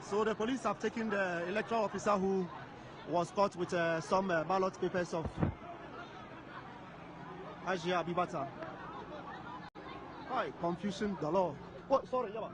So the police have taken the electoral officer who was caught with some ballot papers of Ajia Abibata. Hi, confusion galore. Oh, sorry, yeah.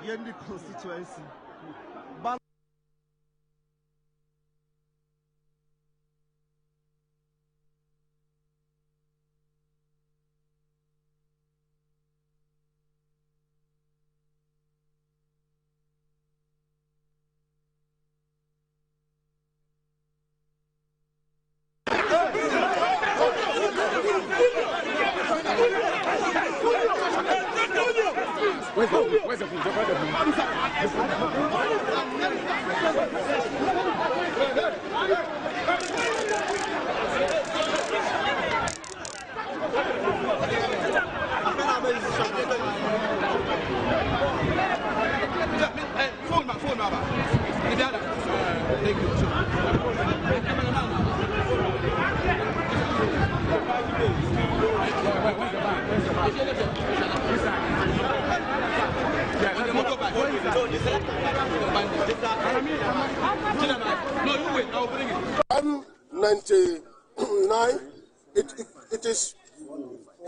Yendi constituency. Where's the food? Where's the food? Phone, Baba. Thank you. Where's the bag? No, you wait. I'll bring it. 199.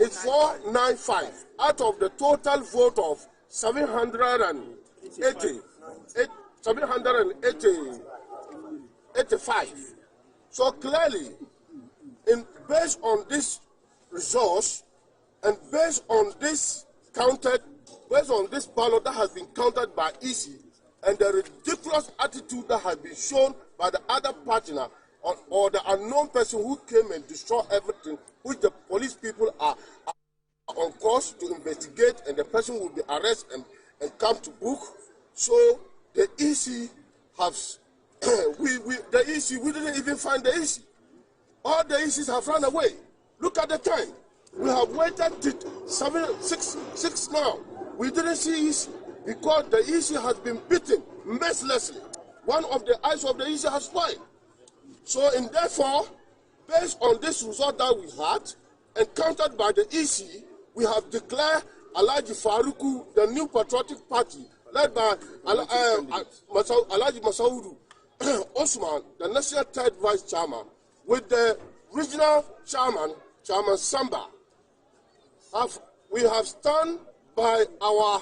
It's 495 out of the total vote of 785. So clearly, based on this resource and based on this ballot that has been counted by EC and the ridiculous attitude that has been shown by the other partner or the unknown person who came and destroyed everything, which the police people are on course to investigate, and the person will be arrested and come to book. So the EC has we didn't even find the EC. All the ECs have run away. Look at the time. We have waited till 6 now. We didn't see EC because the EC has been beaten mercilessly. One of the eyes of the EC has spoiled. So, and therefore, based on this result that we had, and countered by the EC, we have declared Alhaji Faruku the new patriotic party, led by Alhaji Masaudu Osman, the national third vice chairman, with the regional chairman, Chairman Samba. We have stand by our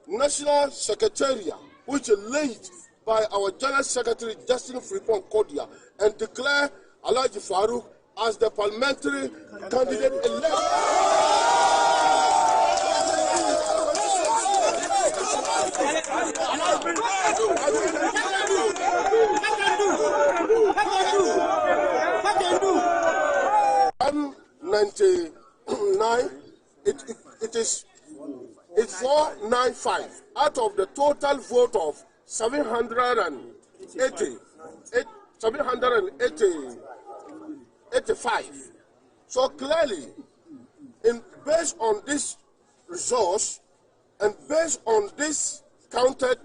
national secretariat, which is led by our General Secretary Justin Fripon Kodia, and declare Alhaji Farouk as the parliamentary candidate elect. I'm 99. It's 495 out of the total vote of 785. So clearly, based on this resource and based on this ballot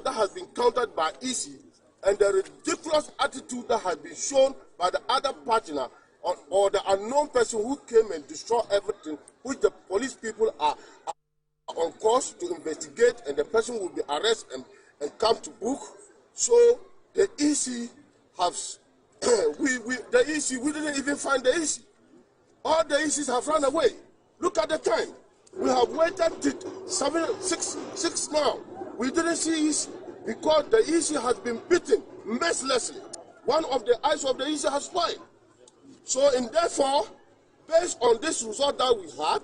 that has been counted by EC and the ridiculous attitude that has been shown by the other partner or the unknown person who came and destroyed everything, which the police people are on course to investigate, and the person will be arrested and come to book. So the EC has we didn't even find the EC. All the ECs have run away. Look at the time. We have waited till 6 now. We didn't see EC because the EC has been beaten mercilessly. One of the eyes of the EC has spoiled. So, and therefore, based on this result that we had,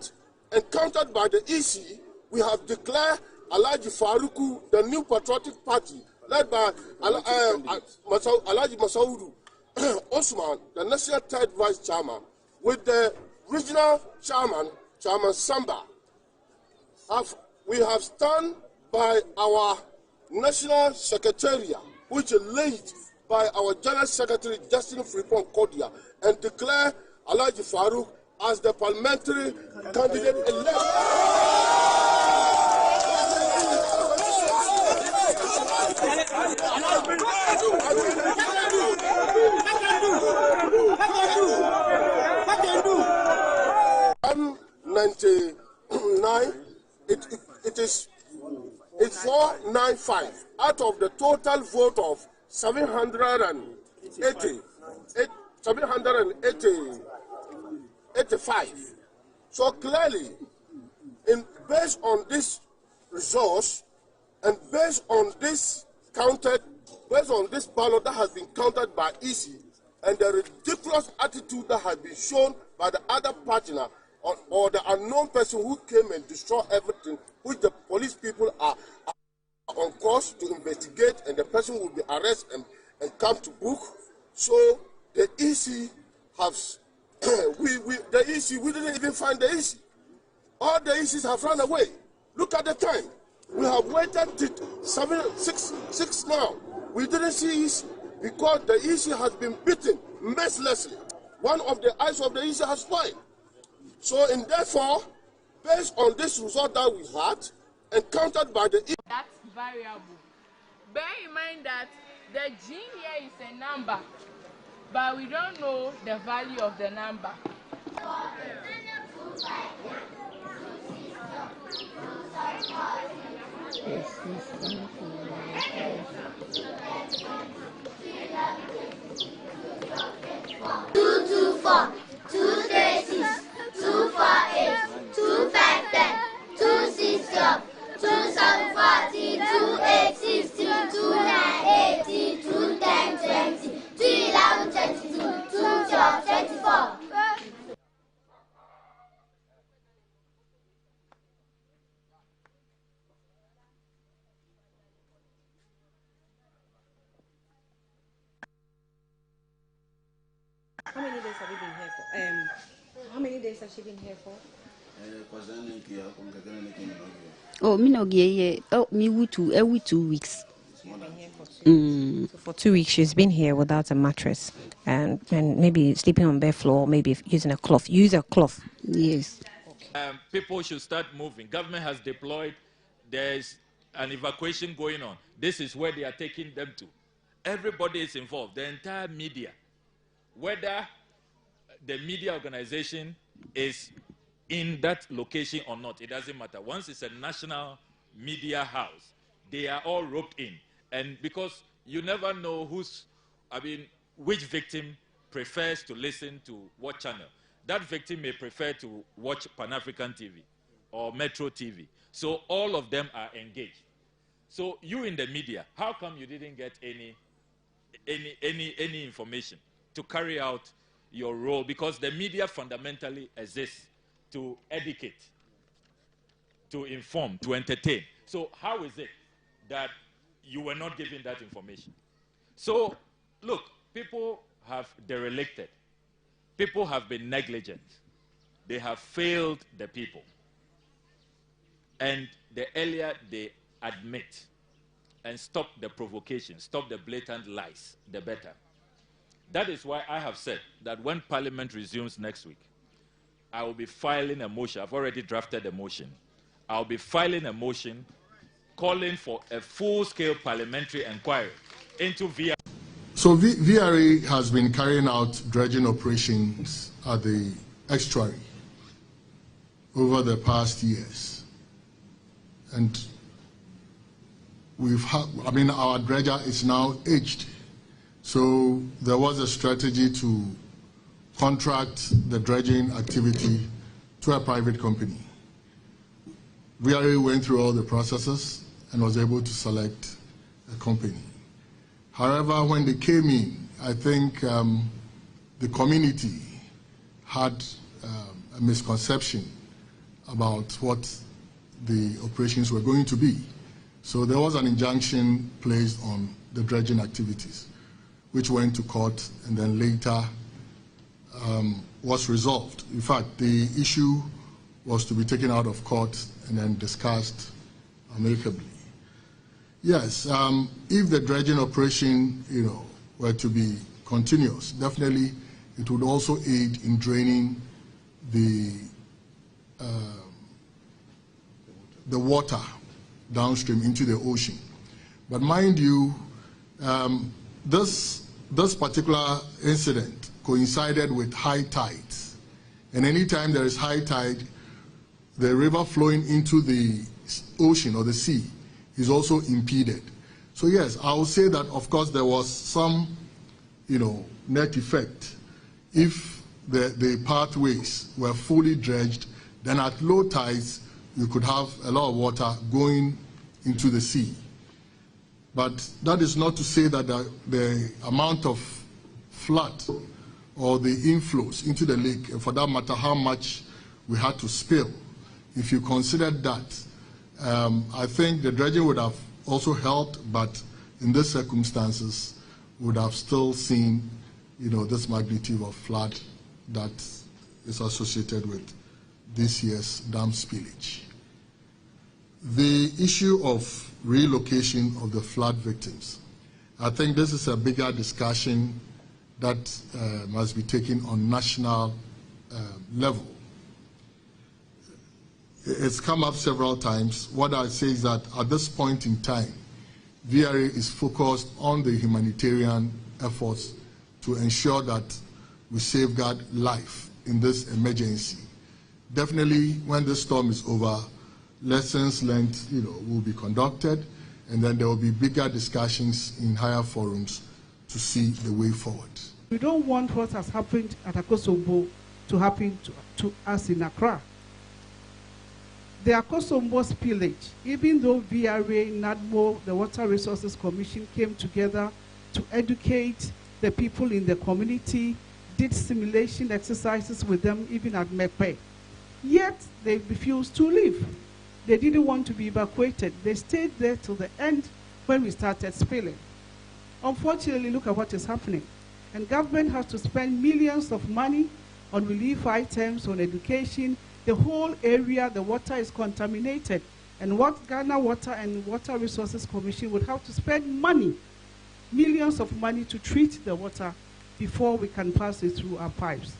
encountered by the EC, we have declared Alhaji Faruku, the new patriotic party, led by Alhaji Masauru Osman, the national third vice chairman, with the regional chairman, Chairman Samba. We have stand by our national secretariat, which is led by our General Secretary, Justin Fripon Kodia, and declare Alhaji Farouk as the parliamentary candidate elect. It's 495 out of the total vote of 785. So clearly, based on this resource and based on this ballot that has been counted by EC and the ridiculous attitude that has been shown by the other partner or the unknown person who came and destroyed everything, which the police people are on course to investigate, and the person will be arrested and come to book. So the EC has, we didn't even find the EC. All the ECs have run away. Look at the time. We have waited till 6 now. We didn't see EC because the EC has been beaten mercilessly. One of the eyes of the EC has spoiled. So, and therefore, based on this result that we had, encountered by the EC. That's variable. Bear in mind that the gene here is a number, but we don't know the value of the number. Two, 236, 248, 255, 260, 2740, 2860, 2980, 21020, 21122, 21224. How many days have you been here for? How many days has she been here for? Oh, me no get. Oh, me every 2 weeks. She's been here for 2 weeks. So for 2 weeks, she's been here without a mattress and maybe sleeping on bare floor, maybe using a cloth. Use a cloth. Yes. People should start moving. Government has deployed. There's an evacuation going on. This is where they are taking them to. Everybody is involved. The entire media. Whether the media organization is in that location or not, it doesn't matter. Once it's a national media house, they are all roped in. And because you never know which victim prefers to listen to what channel. That victim may prefer to watch Pan-African TV or Metro TV. So all of them are engaged. So you in the media, how come you didn't get any information to carry out your role? Because the media fundamentally exists to educate, to inform, to entertain. So how is it that you were not given that information? So, look, people have derelicted. People have been negligent. They have failed the people. And the earlier they admit and stop the provocation, stop the blatant lies, the better. That is why I have said that when Parliament resumes next week, I will be filing a motion. I've already drafted a motion. I'll be filing a motion calling for a full-scale parliamentary inquiry into VRA. So VRA has been carrying out dredging operations at the estuary over the past years. And our dredger is now aged. So there was a strategy to contract the dredging activity to a private company. VRA went through all the processes and was able to select a company. However, when they came in, I think the community had a misconception about what the operations were going to be. So there was an injunction placed on the dredging activities, which went to court and then later was resolved. In fact, the issue was to be taken out of court and then discussed amicably. Yes, if the dredging operation, were to be continuous, definitely it would also aid in draining the water downstream into the ocean. But mind you, this particular incident coincided with high tides, and anytime there is high tide, the river flowing into the ocean or the sea is also impeded. So yes, I will say that of course there was some, net effect. If the pathways were fully dredged, then at low tides you could have a lot of water going into the sea. But that is not to say that the amount of flood or the inflows into the lake, and for that matter how much we had to spill, if you considered that, I think the dredging would have also helped, but in these circumstances would have still seen, this magnitude of flood that is associated with this year's dam spillage. The issue of relocation of the flood victims, I think this is a bigger discussion that must be taken on national level. It's come up several times. What I say is that at this point in time, VRA is focused on the humanitarian efforts to ensure that we safeguard life in this emergency. Definitely, when the storm is over, lessons learned, will be conducted, and then there will be bigger discussions in higher forums to see the way forward. We don't want what has happened at Akosombo to happen to us in Accra. The Akosombo spillage, even though VRA, NADMO, the Water Resources Commission came together to educate the people in the community, did simulation exercises with them even at Mepe, yet they refused to leave. They didn't want to be evacuated. They stayed there till the end when we started spilling. Unfortunately, look at what is happening. And government has to spend millions of money on relief items, on education. The whole area, the water is contaminated. And what Ghana Water and Water Resources Commission would have to spend money, millions of money to treat the water before we can pass it through our pipes.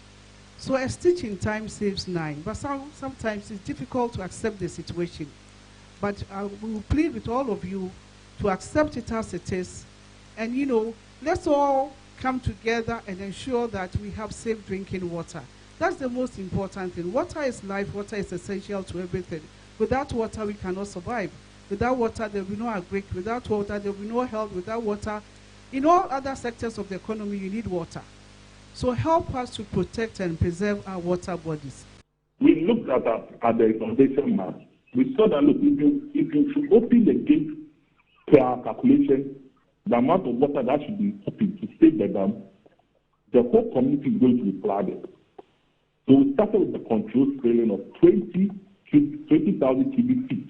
So a stitch in time saves 9, but sometimes it's difficult to accept the situation. But we will plead with all of you to accept it as it is. And let's all come together and ensure that we have safe drinking water. That's the most important thing. Water is life, water is essential to everything. Without water, we cannot survive. Without water, there will be no agric. Without water, there will be no health. Without water, in all other sectors of the economy, you need water. So help us to protect and preserve our water bodies. We looked at the inundation map. We saw that, look, if you should open the gate to our calculation, the amount of water that should be open to save the dam, the whole community is going to be flooded. So we started with the controlled spilling of 20,000 cubic feet,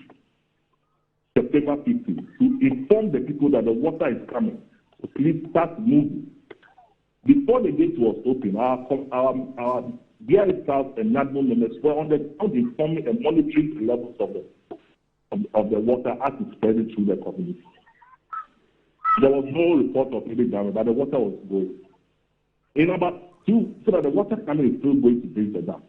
September 15, to inform the people that the water is coming. So please start moving. Before the gate was open, our DRA staff and NADMO members were on the ground informing and monitoring the levels of the water as it spread through the community. There was no report of any damage, but the water was going. In about 2, so that the water coming is still going to break the dam,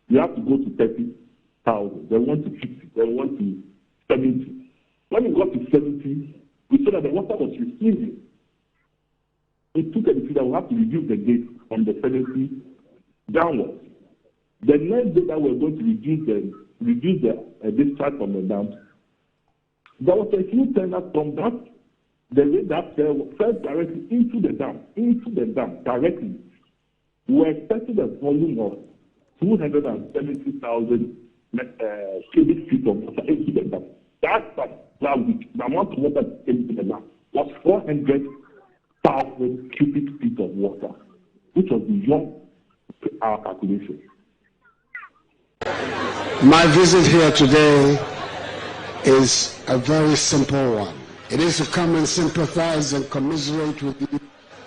you have to go to 30,000. They went to 50. They went to 70. When we got to 70, we saw that the water was receding. We took a decision that we have to reduce the gate from the 70 downwards. The next day that we were going to reduce the discharge from the dam, there was a huge tender from that. The way that fell directly into the dam directly. We were expecting a volume of 270,000 cubic feet of water into the dam. That week, the amount of water that came into the dam was 400,000 cubic feet of water, which was beyond our calculation. My visit here today is a very simple one. It is to come and sympathize and commiserate with you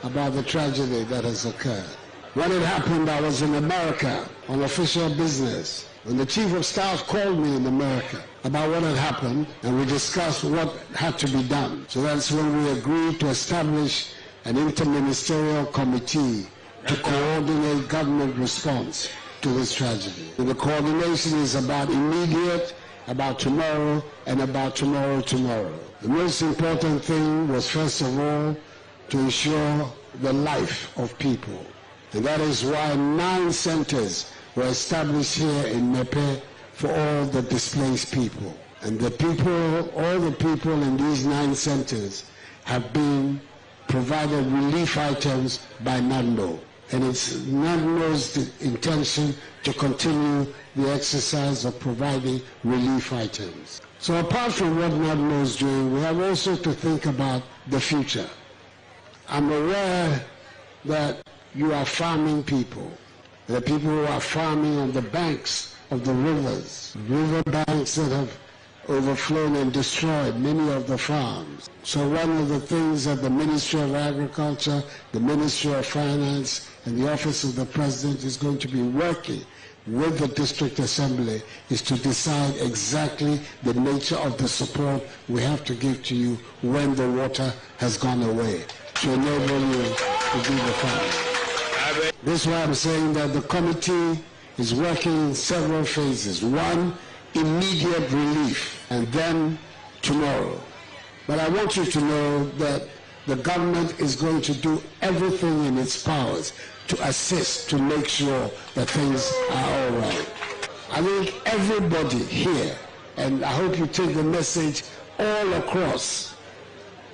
about the tragedy that has occurred. When it happened, I was in America on official business. When the Chief of Staff called me in America about what had happened, and we discussed what had to be done. So that's when we agreed to establish an interministerial committee to coordinate government response to this tragedy. And the coordination is about immediate, about tomorrow, and about tomorrow. The most important thing was, first of all, to ensure the life of people. And that is why 9 centers were established here in Mepe for all the displaced people. And the people, all the people in these 9 centers have been provided relief items by NADMO. And it's NADMO's intention to continue the exercise of providing relief items. So apart from what NADMO is doing, we have also to think about the future. I'm aware that you are farming people. The people who are farming on the banks of the rivers, river banks that have overflown and destroyed many of the farms. So one of the things that the Ministry of Agriculture, the Ministry of Finance, and the Office of the President is going to be working with the District Assembly is to decide exactly the nature of the support we have to give to you when the water has gone away to enable you to do the farming. This is why I'm saying that the committee is working in several phases. One, immediate relief, and then tomorrow. But I want you to know that the government is going to do everything in its powers to assist, to make sure that things are all right. I think everybody here, and I hope you take the message all across,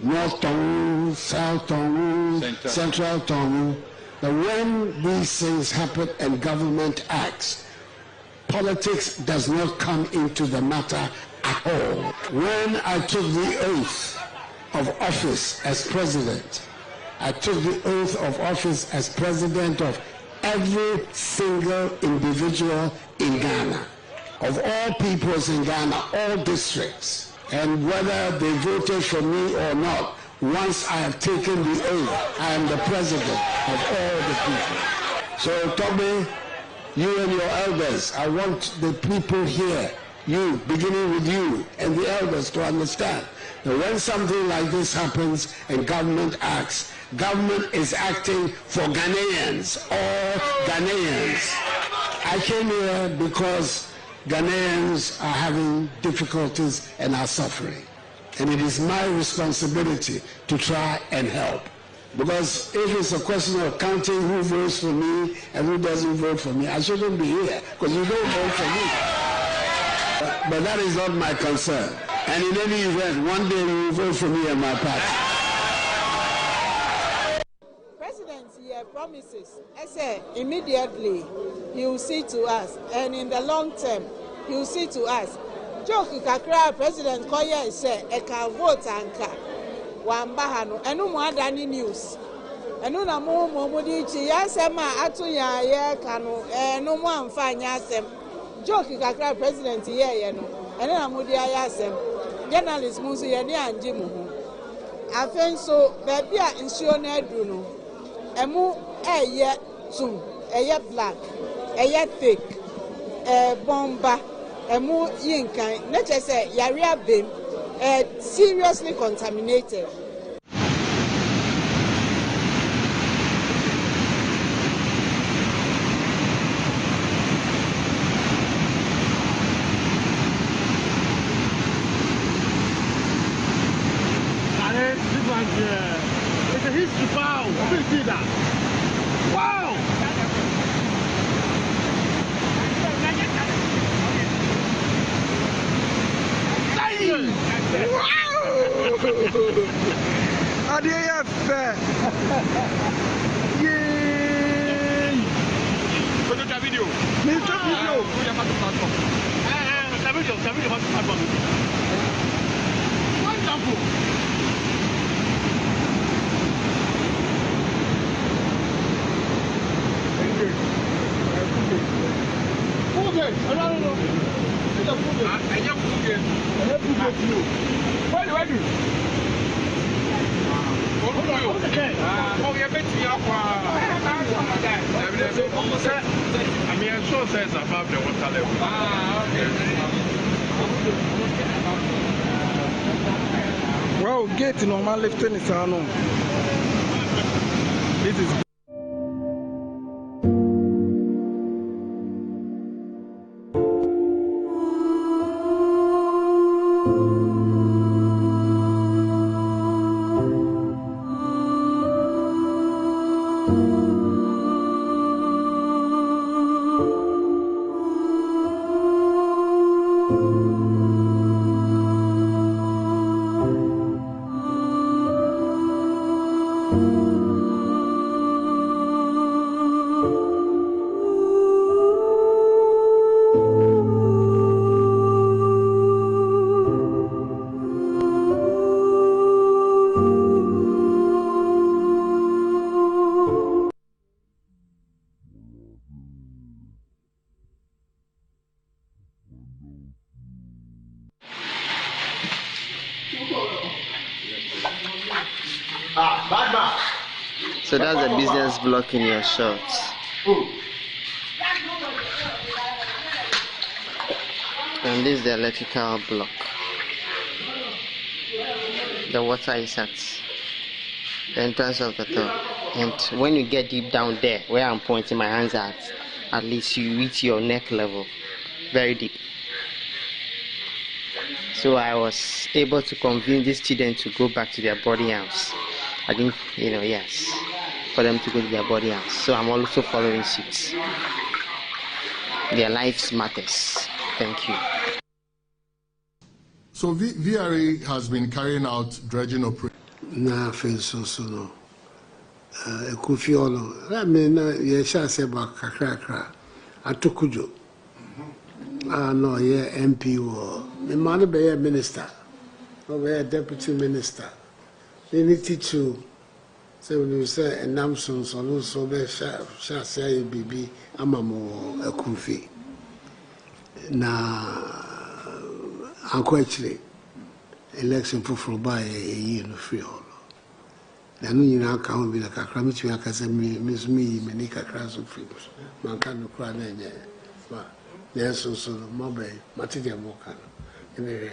North Tongu, South Tongu, Central Tongu, that when these things happen and government acts, politics does not come into the matter at all. When I took the oath of office as president, I took the oath of office as president of every single individual in Ghana, of all peoples in Ghana, all districts. And whether they voted for me or not, once I have taken the oath, I am the president of all the people. So, Toby, you and your elders, I want the people here, you, beginning with you and the elders, to understand that when something like this happens and government acts, government is acting for Ghanaians, all Ghanaians. I came here because Ghanaians are having difficulties and are suffering. And it is my responsibility to try and help. Because if it's a question of counting who votes for me and who doesn't vote for me, I shouldn't be here, because you don't vote for me. But that is not my concern. And in any event, one day you will vote for me and my party. President here promises, I say immediately he will see to us, and in the long term, he will see to us. Joke kakra President Koye say e can vote anka wamba hano enu mo adani news enu na mo di chi yasem a atu ya ye kanu enu mo amfa nya asem joke kakra President ye no enu na mo di ayasem journalist mu so ye ni anje mu ho afen so baby a nsuo na adu no emu eye tum eye black eye thick bomba emu yinkan na say yarea bem seriously contaminated. This one here, it's a history file. You see that? Wow! Adieu, fair. Yay! Put the video. Mr. Video. Wonderful. Okay, I don't know. you. What do I do? Oh, you're betting me up. I mean, I'm sure says above the water level. Well, gate normal lifting is on. This is. So that's the business block in your shorts. And this is the electrical block. The water is at the entrance of the top. And when you get deep down there, where I'm pointing my hands at least you reach your neck level. Very deep. So I was able to convince the students to go back to their boarding house. I didn't, yes, for them to go to their boarding house. So I'm also following suit. Their lives matters. Thank you. So VRA has been carrying out dredging operations. Na so no. Ekufiolo. I mean, yesha seba kakra. Atokujo. No, yeah, MP war. The man be a minister. Or be a deputy minister. They need to say when you say a namson so no so be sha say bibi amamo ekufi. Na anko actually election for by a year no free all. Na no nyina aka ho bi na kakra mi tumi aka say me ni kakra so free. Man kan no kra na nye. Ba yes so mobile material mo kan. Anyway,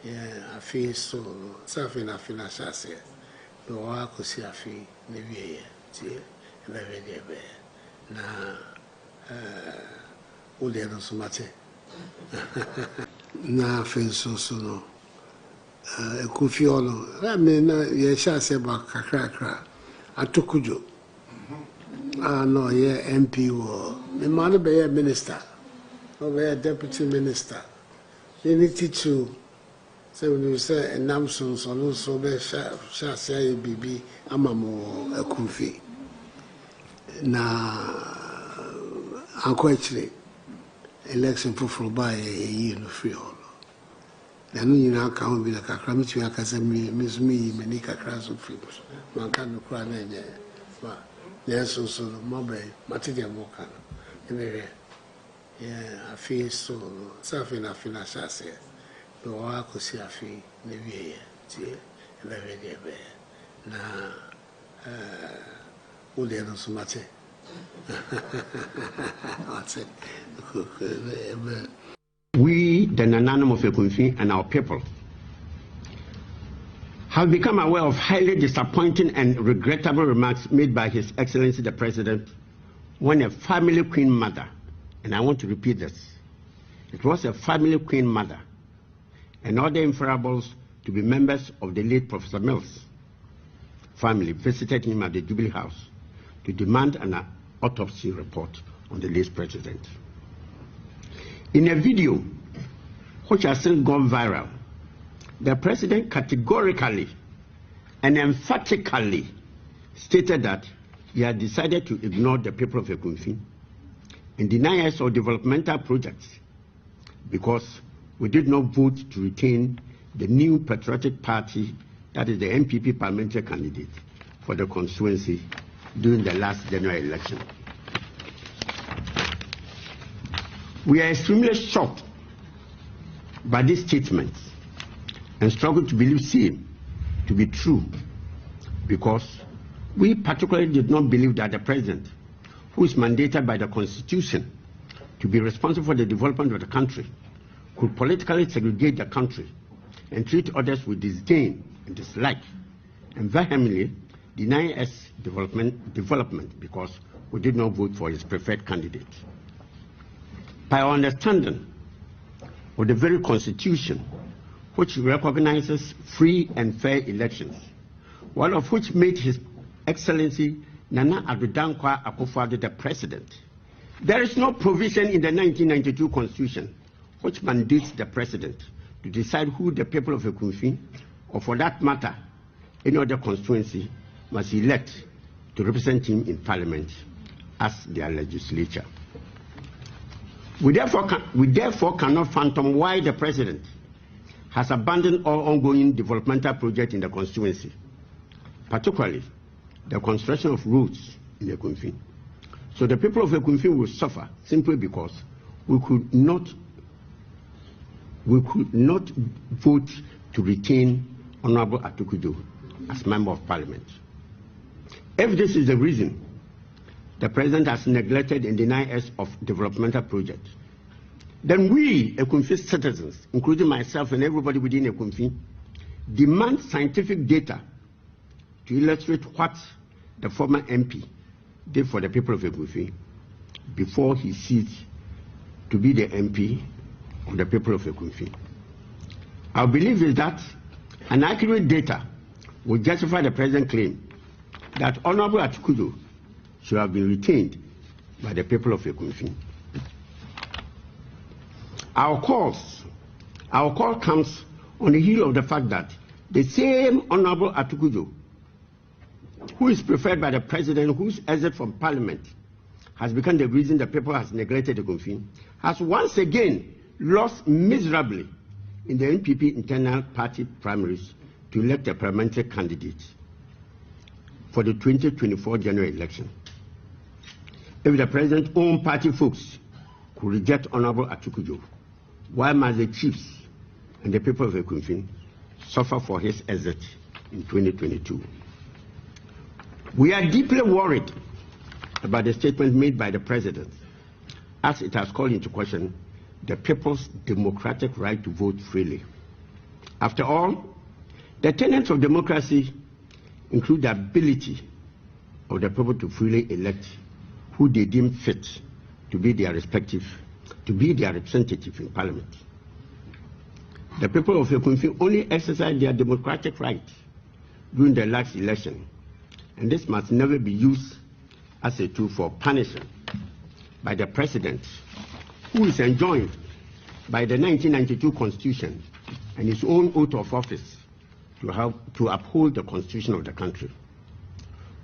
yeah, I feel so something I feel as I say. No I could see I feel the way see very there. Na all the no so much. Na feel so no. Ekufiolo. I mean, yesha seba kakra. Atokujo. No, yeah, MP war. The man be a minister. Or be a deputy minister. They need to say when you say a namson so no so be sha say bibi amamo ekufi. Na anko actually election for by a year no free all. Na no nyina aka ho bi na kakra mi tumi aka say me ni kakra so free. Man kan no kra na nye. Ba yes so mobile material mo kan. Anyway, yeah, I feel so something I feel as I say. No I could see I feel the way see very there. Na all the no so much. What's it? We, the Nananum of Ekunfi, and our people have become aware of highly disappointing and regrettable remarks made by His Excellency the President when a family queen mother, and I want to repeat this, it was a family queen mother, and other inferables to be members of the late Professor Mills family visited him at the Jubilee House to demand an autopsy report on the late president. In a video which has since gone viral, the president categorically and emphatically stated that he had decided to ignore the people of Ekunfi and deny us our developmental projects because we did not vote to retain the new patriotic party, that is the MPP parliamentary candidate for the constituency during the last general election. We are extremely shocked by these statements and struggle to believe same to be true, because we particularly did not believe that the president, who is mandated by the Constitution to be responsible for the development of the country, could politically segregate the country and treat others with disdain and dislike, and vehemently deny us development because we did not vote for his preferred candidate. By our understanding of the very Constitution, which recognizes free and fair elections, one of which made His Excellency Nana Addo Dankwa Akufo-Addo the president, there is no provision in the 1992 Constitution which mandates the president to decide who the people of Ekunfi, or for that matter, any other constituency, must elect to represent him in Parliament as their legislature. We therefore cannot fathom why the president has abandoned all ongoing developmental projects in the constituency, particularly the construction of roads in Ekunfi. So the people of Ekunfi will suffer simply because we could not vote to retain Honorable Atukudo as Member of Parliament. If this is the reason the president has neglected and denied us of developmental projects, then we, Ekunfi citizens, including myself and everybody within Ekunfi, demand scientific data to illustrate what the former MP did for the people of Ekunfi before he ceased to be the MP of the people of Ekunfi. Our belief is that an accurate data will justify the president's claim that Honorable Atukudo should have been retained by the people of Ekunfi. Our call comes on the heel of the fact that the same Honorable Atukudo, who is preferred by the president, whose exit from Parliament has become the reason the people has neglected Ekunfi, has once again lost miserably in the NPP internal party primaries to elect a parliamentary candidate for the 2024 general election. If the president's own party folks could reject Honorable Atukudo, why must the chiefs and the people of Ekunfi suffer for his exit in 2022? We are deeply worried about the statement made by the president, as it has called into question the people's democratic right to vote freely. After all, the tenets of democracy include the ability of the people to freely elect who they deem fit to be their representative in Parliament. The people of Ekunfi only exercised their democratic right during the last election, and this must never be used as a tool for punishment by the president, who is enjoined by the 1992 Constitution and his own oath of office to uphold the Constitution of the country.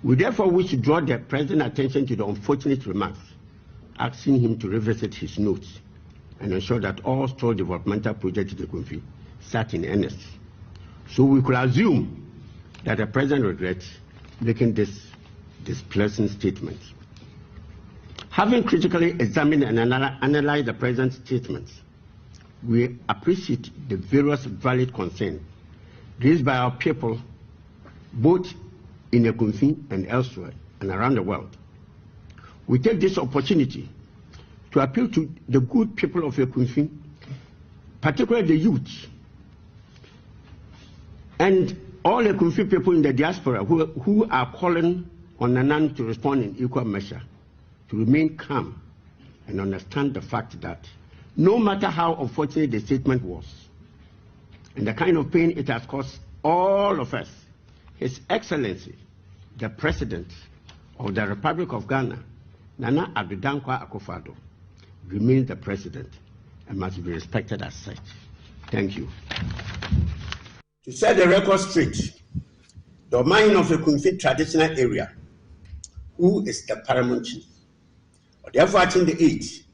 We therefore wish to draw the president's attention to the unfortunate remarks, asking him to revisit his notes and ensure that all stalled developmental projects in Ekunfi start in earnest. So we could assume that the president regrets making this displeasing statement. Having critically examined and analyzed the president's statements, we appreciate the various valid concerns raised by our people, both in Ekunfi and elsewhere and around the world. We take this opportunity to appeal to the good people of Ekunfi, particularly the youth, and all Ekunfi people in the diaspora who are calling on Nanan to respond in equal measure, to remain calm and understand the fact that no matter how unfortunate the statement was, and the kind of pain it has caused all of us, His Excellency, the President of the Republic of Ghana, Nana Addo Dankwa Akufo-Addo, remains the President and must be respected as such. Thank you. To set the record straight, the Oman of Ekunfi traditional area, who is the paramount chief, or the Advertisements in the age,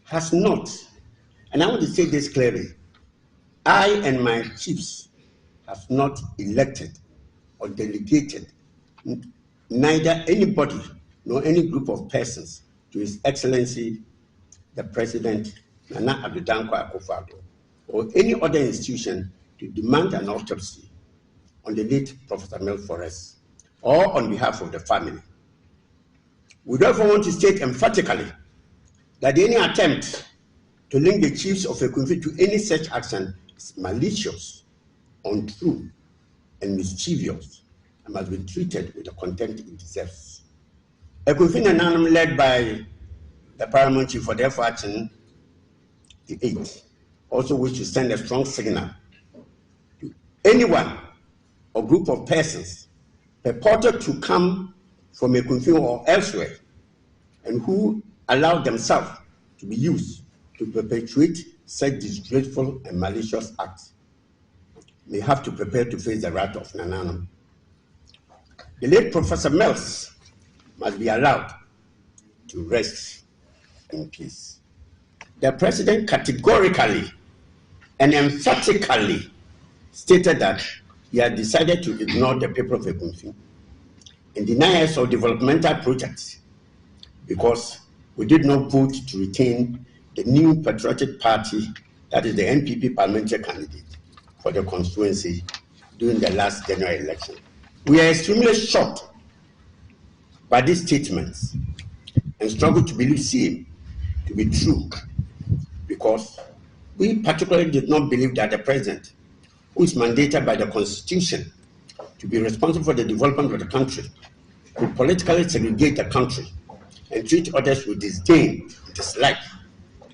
has not, and I want to say this clearly, I and my chiefs have not elected or delegated neither anybody nor any group of persons to His Excellency the President Nana Addo Dankwa Akufo-Addo or any other institution to to demand an autopsy on the late Professor Mills for us, or on behalf of the family. We therefore want to state emphatically that any attempt to link the chiefs of Ekunfi to any such action is malicious, untrue, and mischievous, and must be treated with the contempt it deserves. Ekunfi Nananum, led by the Paramount Chief for therefore action the 8th, also wish to send a strong signal to anyone or group of persons purported to come from Ekunfi or elsewhere and who allow themselves to be used to perpetuate such disgraceful and malicious acts may have to prepare to face the wrath of Nananum. The late Professor Mills must be allowed to rest in peace. The President categorically and emphatically stated that he had decided to ignore the people of Ekunfi and deny us of developmental projects because we did not vote to retain the new patriotic party, that is the NPP parliamentary candidate for the constituency during the last general election. We are extremely shocked by these statements and struggle to believe same to be true, because we particularly did not believe that the president, who is mandated by the Constitution to be responsible for the development of the country, could politically segregate the country and treat others with disdain, dislike,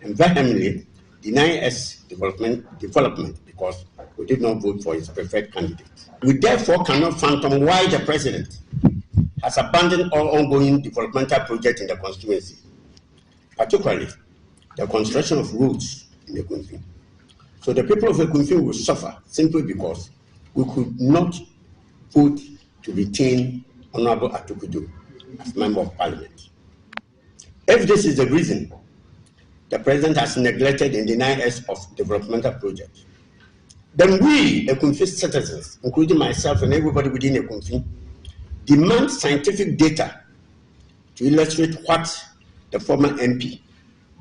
and vehemently deny us development because we did not vote for his preferred candidate. We therefore cannot fathom why the president has abandoned all ongoing developmental projects in the constituency, particularly the construction of roads in Ekunfi. So the people of Ekunfi will suffer simply because we could not vote to retain Honorable Atukudu as Member of Parliament. If this is the reason the president has neglected and denied us of developmental projects, then we, Ekunfi citizens, including myself and everybody within Ekunfi, demand scientific data to illustrate what the former MP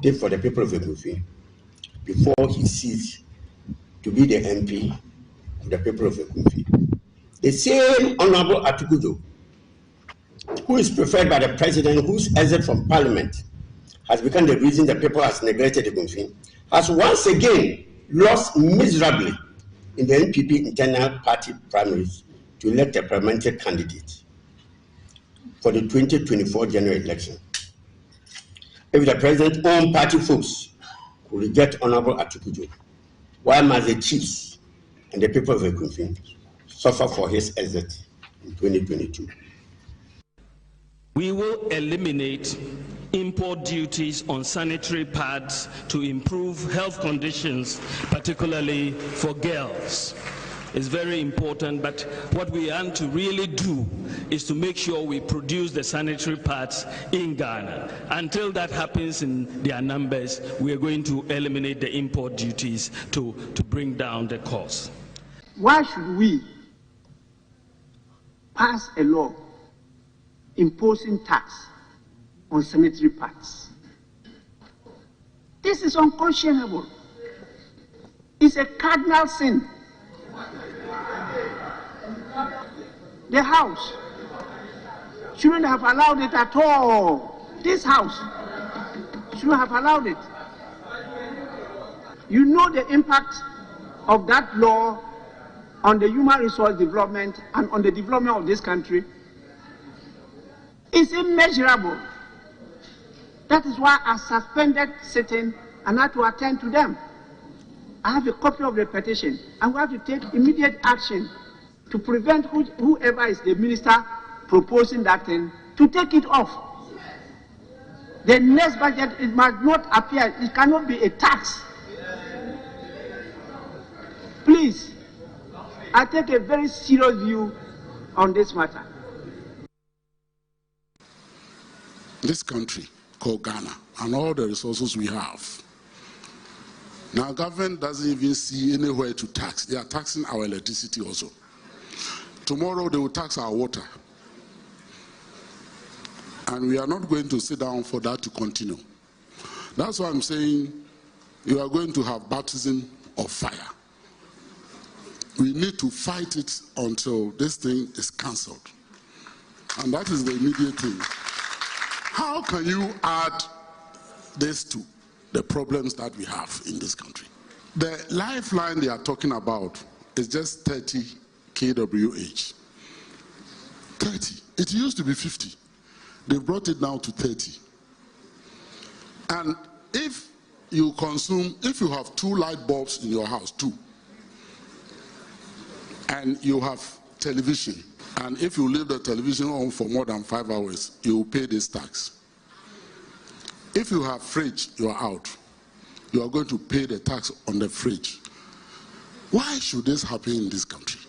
did for the people of Ekunfi before he ceased to be the MP of the people of Ekunfi. The same Honorable Atukudu, who is preferred by the president, whose exit from Parliament has become the reason the people has neglected Ekunfi, has once again lost miserably in the NPP internal party primaries to elect a parliamentary candidate for the 2024 general election. If the president's own party folks could reject Honorable Atukudu, why must the chiefs and the people of Ekunfi suffer for his exit in 2022? We will eliminate import duties on sanitary pads to improve health conditions, particularly for girls. It's very important, but what we want to really do is to make sure we produce the sanitary pads in Ghana. Until that happens in their numbers, we are going to eliminate the import duties to bring down the cost. Why should we pass a law imposing tax on sanitary pads? This is unconscionable. It's a cardinal sin. The House shouldn't have allowed it at all. This House shouldn't have allowed it. You know the impact of that law on the human resource development and on the development of this country. It's immeasurable. That is why I suspended sitting and had to attend to them. I have a copy of the petition, and we have to take immediate action to prevent whoever is the minister proposing that thing to take it off. The next budget, it must not appear, it cannot be a tax. Please, I take a very serious view on this matter. This country called Ghana and all the resources we have, now government doesn't even see anywhere to tax. They are taxing our electricity also. Tomorrow they will tax our water. And we are not going to sit down for that to continue. That's why I'm saying you are going to have baptism of fire. We need to fight it until this thing is cancelled. And that is the immediate thing. How can you add this to the problems that we have in this country? The lifeline they are talking about is just 30 kWh. 30. It used to be 50. They brought it down to 30. And if you have 2 light bulbs in your house, 2, and you have television, and if you leave the television on for more than 5 hours, you will pay this tax. If you have fridge, you are out. You are going to pay the tax on the fridge. Why should this happen in this country?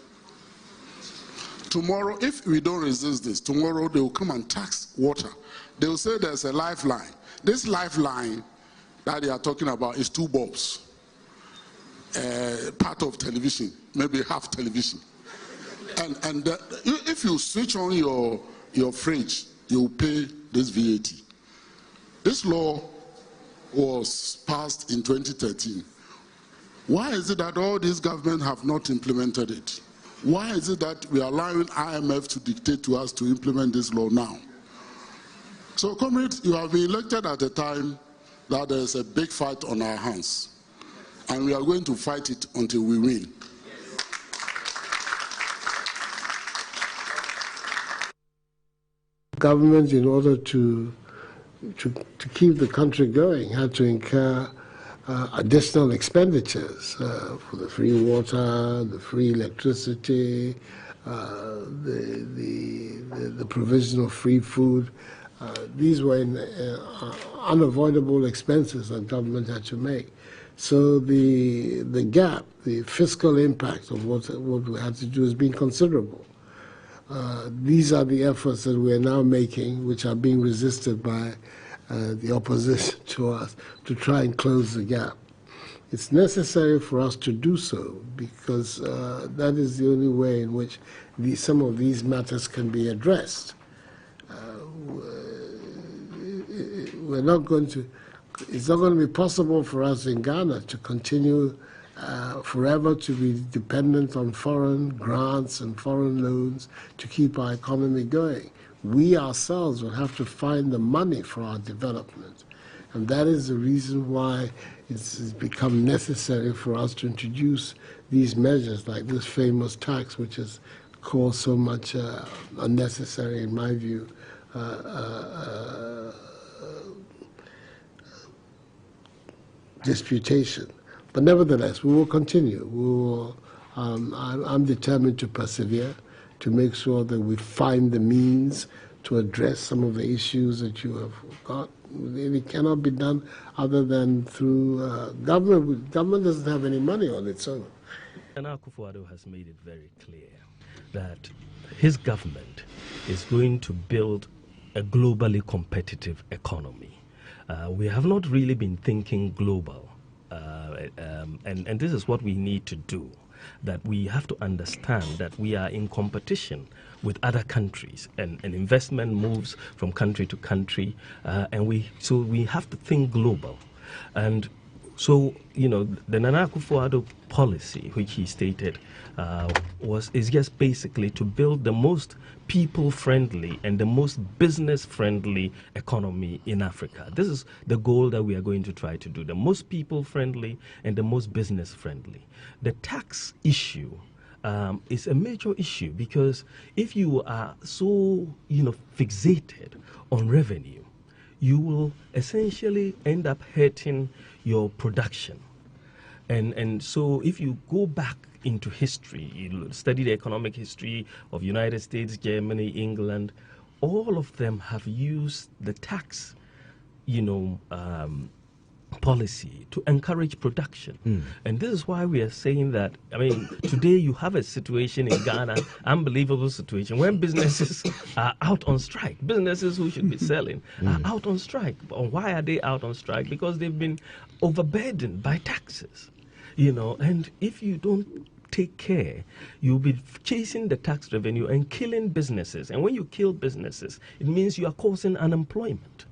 Tomorrow, if we don't resist this, tomorrow they will come and tax water. They will say there's a lifeline. This lifeline that they are talking about is 2 bulbs. Part of television, maybe half television. And if you switch on your fridge, you will pay this VAT. This law was passed in 2013. Why is it that all these governments have not implemented it? Why is it that we are allowing IMF to dictate to us to implement this law now? So, comrades, you have been elected at a time that there is a big fight on our hands. And we are going to fight it until we win. Government, in order to keep the country going, had to incur additional expenditures for the free water, the free electricity, the provision of free food. These were unavoidable expenses that government had to make. So the gap, the fiscal impact of what we had to do has been considerable. These are the efforts that we are now making, which are being resisted by the opposition to us, to try and close the gap. It's necessary for us to do so because that is the only way in which some of these matters can be addressed. It's not going to be possible for us in Ghana to continue forever to be dependent on foreign grants and foreign loans to keep our economy going. We ourselves will have to find the money for our development. And that is the reason why it's become necessary for us to introduce these measures like this famous tax, which has caused so much unnecessary, in my view, disputation. But nevertheless, we will continue. I'm determined to persevere, to make sure that we find the means to address some of the issues that you have got. It cannot be done other than through government. Government doesn't have any money on its own. Nana Akufo-Addo has made it very clear that his government is going to build a globally competitive economy. We have not really been thinking global, and this is what we need to do. That we have to understand that we are in competition with other countries, and investment moves from country to country, so we have to think global. And so, the Nana Akufo-Addo policy, which he stated, is just basically to build the most people-friendly and the most business-friendly economy in Africa. This is the goal that we are going to try to do, the most people-friendly and the most business-friendly. The tax issue is a major issue because if you are so, fixated on revenue, you will essentially end up hurting your production. And so if you go back into history, you study the economic history of United States, Germany, England, all of them have used the tax, policy to encourage production. And this is why we are saying that, today you have a situation in Ghana, unbelievable situation, when businesses are out on strike. Businesses who should be selling are out on strike. Why are they out on strike? Because they've been overburdened by taxes. And if you don't take care, you'll be chasing the tax revenue and killing businesses. And when you kill businesses, it means you are causing unemployment.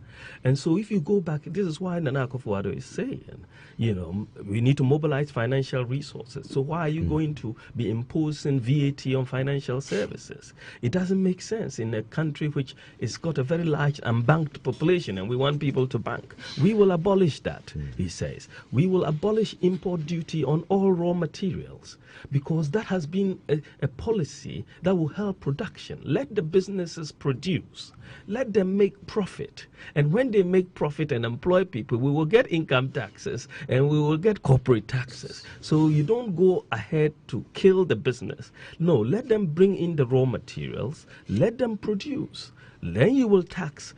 And so if you go back, this is why Nana Akufo-Addo is saying, we need to mobilize financial resources. So why are you going to be imposing VAT on financial services? It doesn't make sense in a country which has got a very large unbanked population, and we want people to bank. We will abolish that, he says. We will abolish import duty on all raw materials, because that has been a policy that will help production. Let the businesses produce. Let them make profit. And when they make profit and employ people, we will get income taxes and we will get corporate taxes. So you don't go ahead to kill the business. No, let them bring in the raw materials. Let them produce. Then you will tax,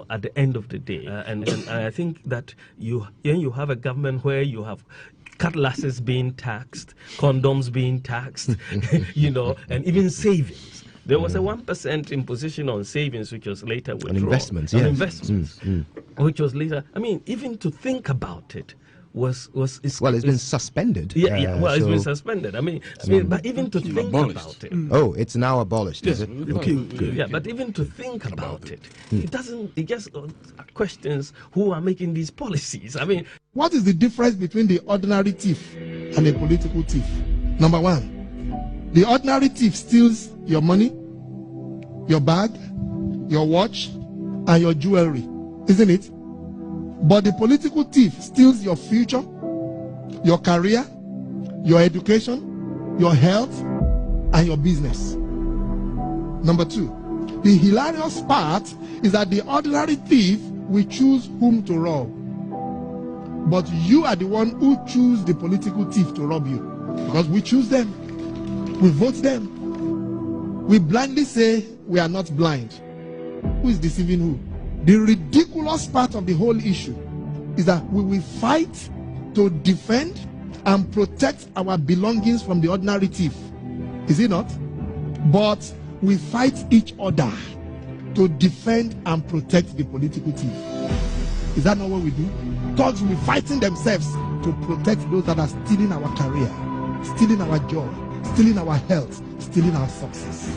at the end of the day. And I think that you have a government where you have cutlasses being taxed, condoms being taxed, and even savings. There was a 1% imposition on savings, which was later withdrawn. On investments, on yes. investments, which was later. I mean, even to think about it it's been suspended. It's been suspended. I mean, but even to think about it. Oh, it's now abolished, Yes, is it? Okay, good. Yeah, but even to think about it, it just questions who are making these policies. I mean, what is the difference between the ordinary thief and a political thief? Number one, the ordinary thief steals your money, your bag, your watch, and your jewelry, isn't it? But the political thief steals your future, your career, your education, your health, and your business. Number two, the hilarious part is that the ordinary thief will choose whom to rob. But you are the one who choose the political thief to rob you. Because we choose them. We vote them. We blindly say we are not blind. Who is deceiving who? The ridiculous part of the whole issue is that we will fight to defend and protect our belongings from the ordinary thief. Is it not? But we fight each other to defend and protect the political thief. Is that not what we do? Thugs will be fighting themselves to protect those that are stealing our career, stealing our joy, stealing our health, stealing our success.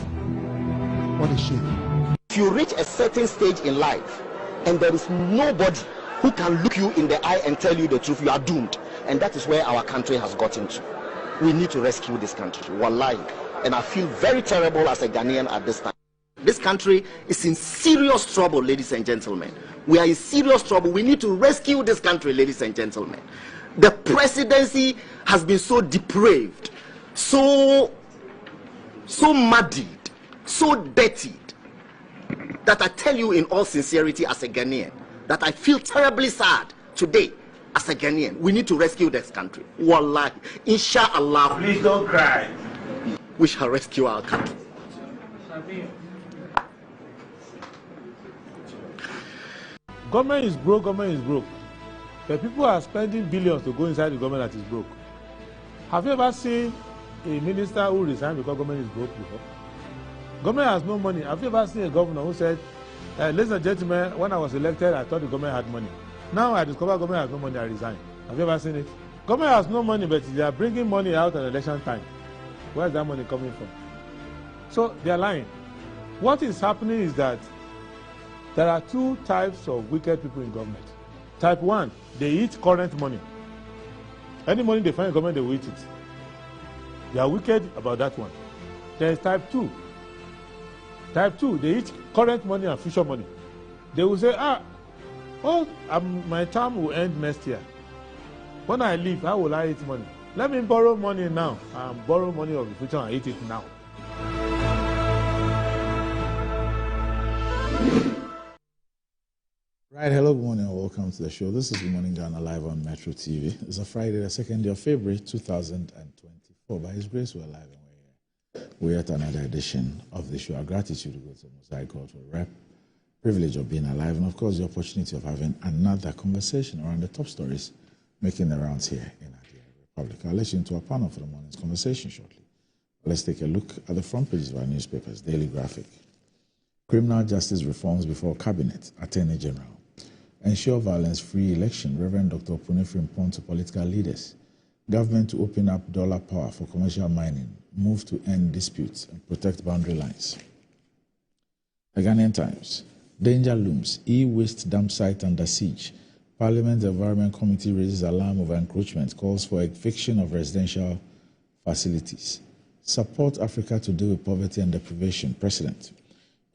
What a shame. If you reach a certain stage in life and there is nobody who can look you in the eye and tell you the truth, you are doomed. And that is where our country has gotten to. We need to rescue this country. Wallahi. And I feel very terrible as a Ghanaian at this time. This country is in serious trouble, ladies and gentlemen. We are in serious trouble. We need to rescue this country, ladies and gentlemen. The presidency has been so depraved, so muddied, so dirtied, that I tell you in all sincerity as a Ghanaian, that I feel terribly sad today as a Ghanaian. We need to rescue this country. Wallahi. Inshallah. Please don't cry. We shall rescue our country. Government is broke, government is broke. The people are spending billions to go inside the government that is broke. Have you ever seen a minister who resigned because government is broke before? Government has no money. Have you ever seen a governor who said, ladies and gentlemen, when I was elected, I thought the government had money. Now I discover government has no money, I resign. Have you ever seen it? Government has no money, but they are bringing money out at election time. Where is that money coming from? So they are lying. What is happening is that there are two types of wicked people in government. Type 1, they eat current money. Any money they find in government, they will eat it. They are wicked about that one. There is type 2. Type 2, they eat current money and future money. They will say, my term will end next year. When I leave, how will I eat money? Let me borrow money now and borrow money of the future and eat it now. Right, hello, good morning and welcome to the show. This is Good Morning Ghana live on Metro TV. It's a Friday, the 2nd day of February 2024. By His grace, we're live and we're here. We're at another edition of the show. Our gratitude to go to Mosaic God for rep, privilege of being alive, and of course the opportunity of having another conversation around the top stories making the rounds here in our dear Republic. I'll let you into our panel for the morning's conversation shortly. Let's take a look at the front pages of our newspapers. Daily Graphic. Criminal justice reforms before Cabinet, Attorney General. Ensure violence-free election, Reverend Dr. Punifri Mpon to political leaders. Government to open up dollar power for commercial mining. Move to end disputes and protect boundary lines. The Ghanaian Times. Danger looms. E-waste dump site under siege. Parliament Environment Committee raises alarm over encroachment, calls for eviction of residential facilities. Support Africa to deal with poverty and deprivation. President.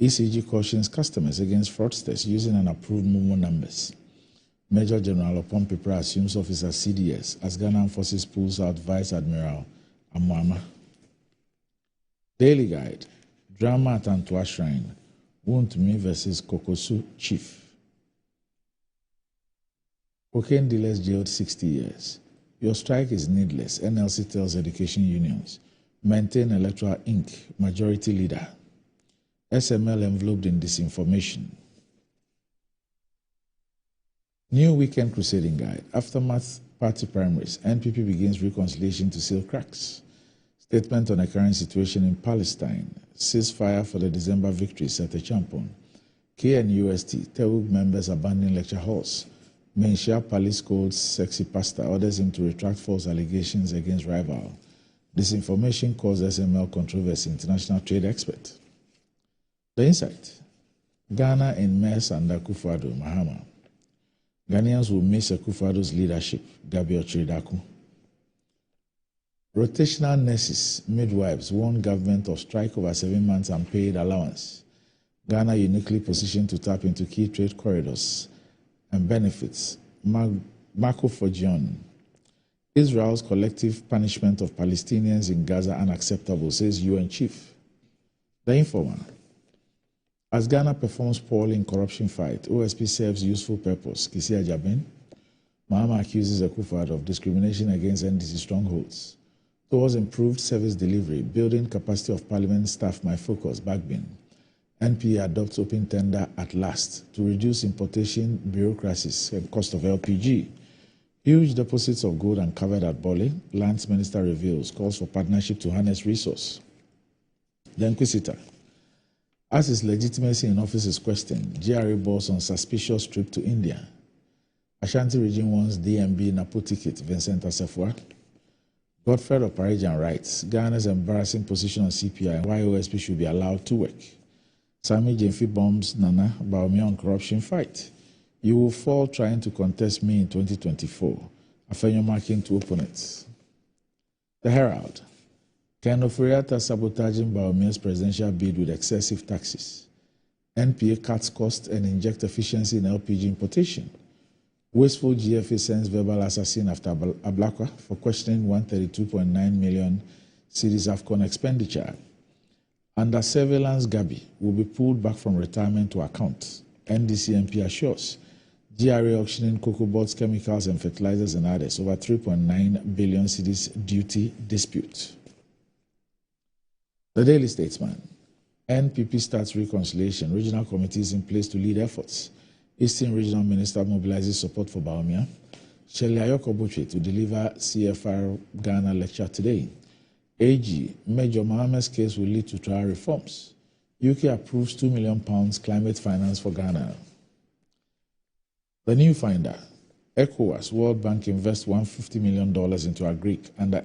ECG cautions customers against fraudsters using unapproved Momo numbers. Major General Opon Pepra assumes office as CDS as Ghana Armed Forces pulls out Vice Admiral Amuama. Daily Guide. Drama at Antua Shrine. Wontumi versus Kokosu Chief. Cocaine dealers jailed 60 years. Your strike is needless, NLC tells education unions. Maintain electoral ink, majority leader. SML enveloped in disinformation. New weekend crusading guide. Aftermath party primaries. NPP begins reconciliation to seal cracks. Statement on the current situation in Palestine. Ceasefire for the December victory set a champion. KNUST. Tewug members abandon lecture halls. Menshia police scolds sexy pastor. Orders him to retract false allegations against rival. Disinformation caused SML controversy. International trade expert. The insight. Ghana in mess under Akufo-Addo, Mahama. Ghanaians will miss Akufo-Addo's leadership. Gabi Ochiridaku. Rotational nurses, midwives warn government of strike over 7 months unpaid allowance. Ghana uniquely positioned to tap into key trade corridors and benefits. Marco Forgione. Israel's collective punishment of Palestinians in Gaza unacceptable, says UN chief. The Informer. As Ghana performs poorly in corruption fight, OSP serves useful purpose. Kisi Ajaben. Mahama accuses Akufo-Addo of discrimination against NDC strongholds. Towards improved service delivery, building capacity of parliament staff, my focus, Bagbin. NPA adopts open tender at last to reduce importation bureaucracies and cost of LPG. Huge deposits of gold uncovered at Bole. Lands Minister reveals, calls for partnership to harness resource. The Inquisitor. As his legitimacy in office is questioned, GRA boss on suspicious trip to India. Ashanti region wants DMB Napo ticket, Vincent Asafua. Godfred Oparajan writes, Ghana's embarrassing position on CPI and why OSP should be allowed to work. Sami Jemfi bombs Nana Baumia on corruption fight. You will fall trying to contest me in 2024. Afenyo marking to opponents. The Herald. Ken Oforiatta sabotaging Baumia's presidential bid with excessive taxes. NPA cuts costs and inject efficiency in LPG importation. Wasteful GFA sends verbal assassin after Ablakwa for questioning 132.9 million cedis AFCON expenditure. Under surveillance, Gabi will be pulled back from retirement to account. NDC MP assures. GRA auctioning cocoa boards, chemicals and fertilizers and others over 3.9 billion cedis duty dispute. The Daily Statesman. NPP starts reconciliation. Regional committees in place to lead efforts. Eastern Regional Minister mobilizes support for Baumia. Shelley Ayoko-Botwe to deliver CFR Ghana lecture today. AG. Major Mohammed's case will lead to trial reforms. UK approves £2 million climate finance for Ghana. The New Finder. ECOWAS, World Bank invests $150 million into Agric under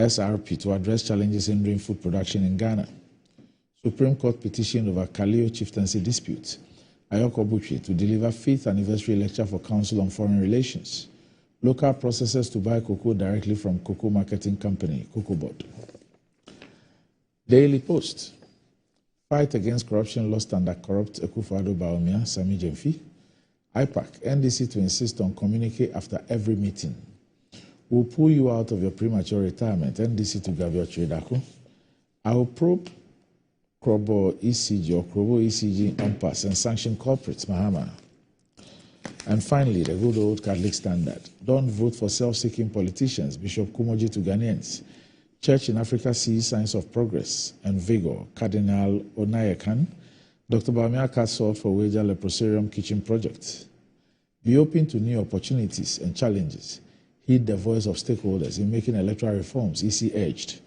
FSRP to address challenges hindering food production in Ghana. Supreme Court petition over Kaleo chieftaincy dispute. Ayoko-Botwe to deliver 5th anniversary lecture for Council on Foreign Relations. Local processors to buy cocoa directly from cocoa marketing company, Cocoa Board. Daily Post. Fight against corruption lost under corrupt Akufo-Addo Baumia, Sami Jemfi. IPAC, NDC to insist on communicate after every meeting. We'll pull you out of your premature retirement, NDC to Gabi Ochiridaku. I will probe Krobo ECG or Krobo ECG impasse and sanction culprits, Mahama. And finally, the good old Catholic standard. Don't vote for self-seeking politicians, Bishop Kumoji to Ghanaians. Church in Africa sees signs of progress and vigor, Cardinal Onayekan. Dr. Baumia cast salt for Wager Leprosarium Kitchen Project. Be open to new opportunities and challenges. Heed the voice of stakeholders in making electoral reforms, EC urged.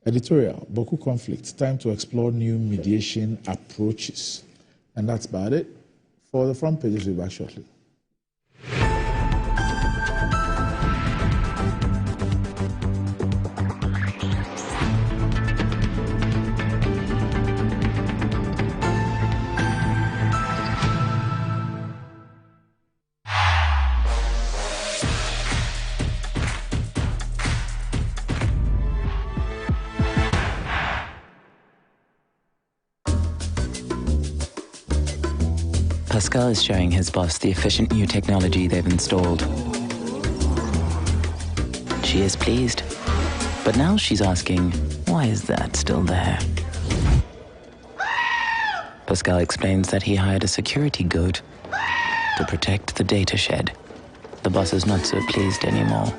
Editorial, Boku conflict, time to explore new mediation approaches. And that's about it. For the front pages, we'll be back shortly. Pascal is showing his boss the efficient new technology they've installed. She is pleased, but now she's asking, why is that still there? Pascal explains that he hired a security guard to protect the data shed. The boss is not so pleased anymore.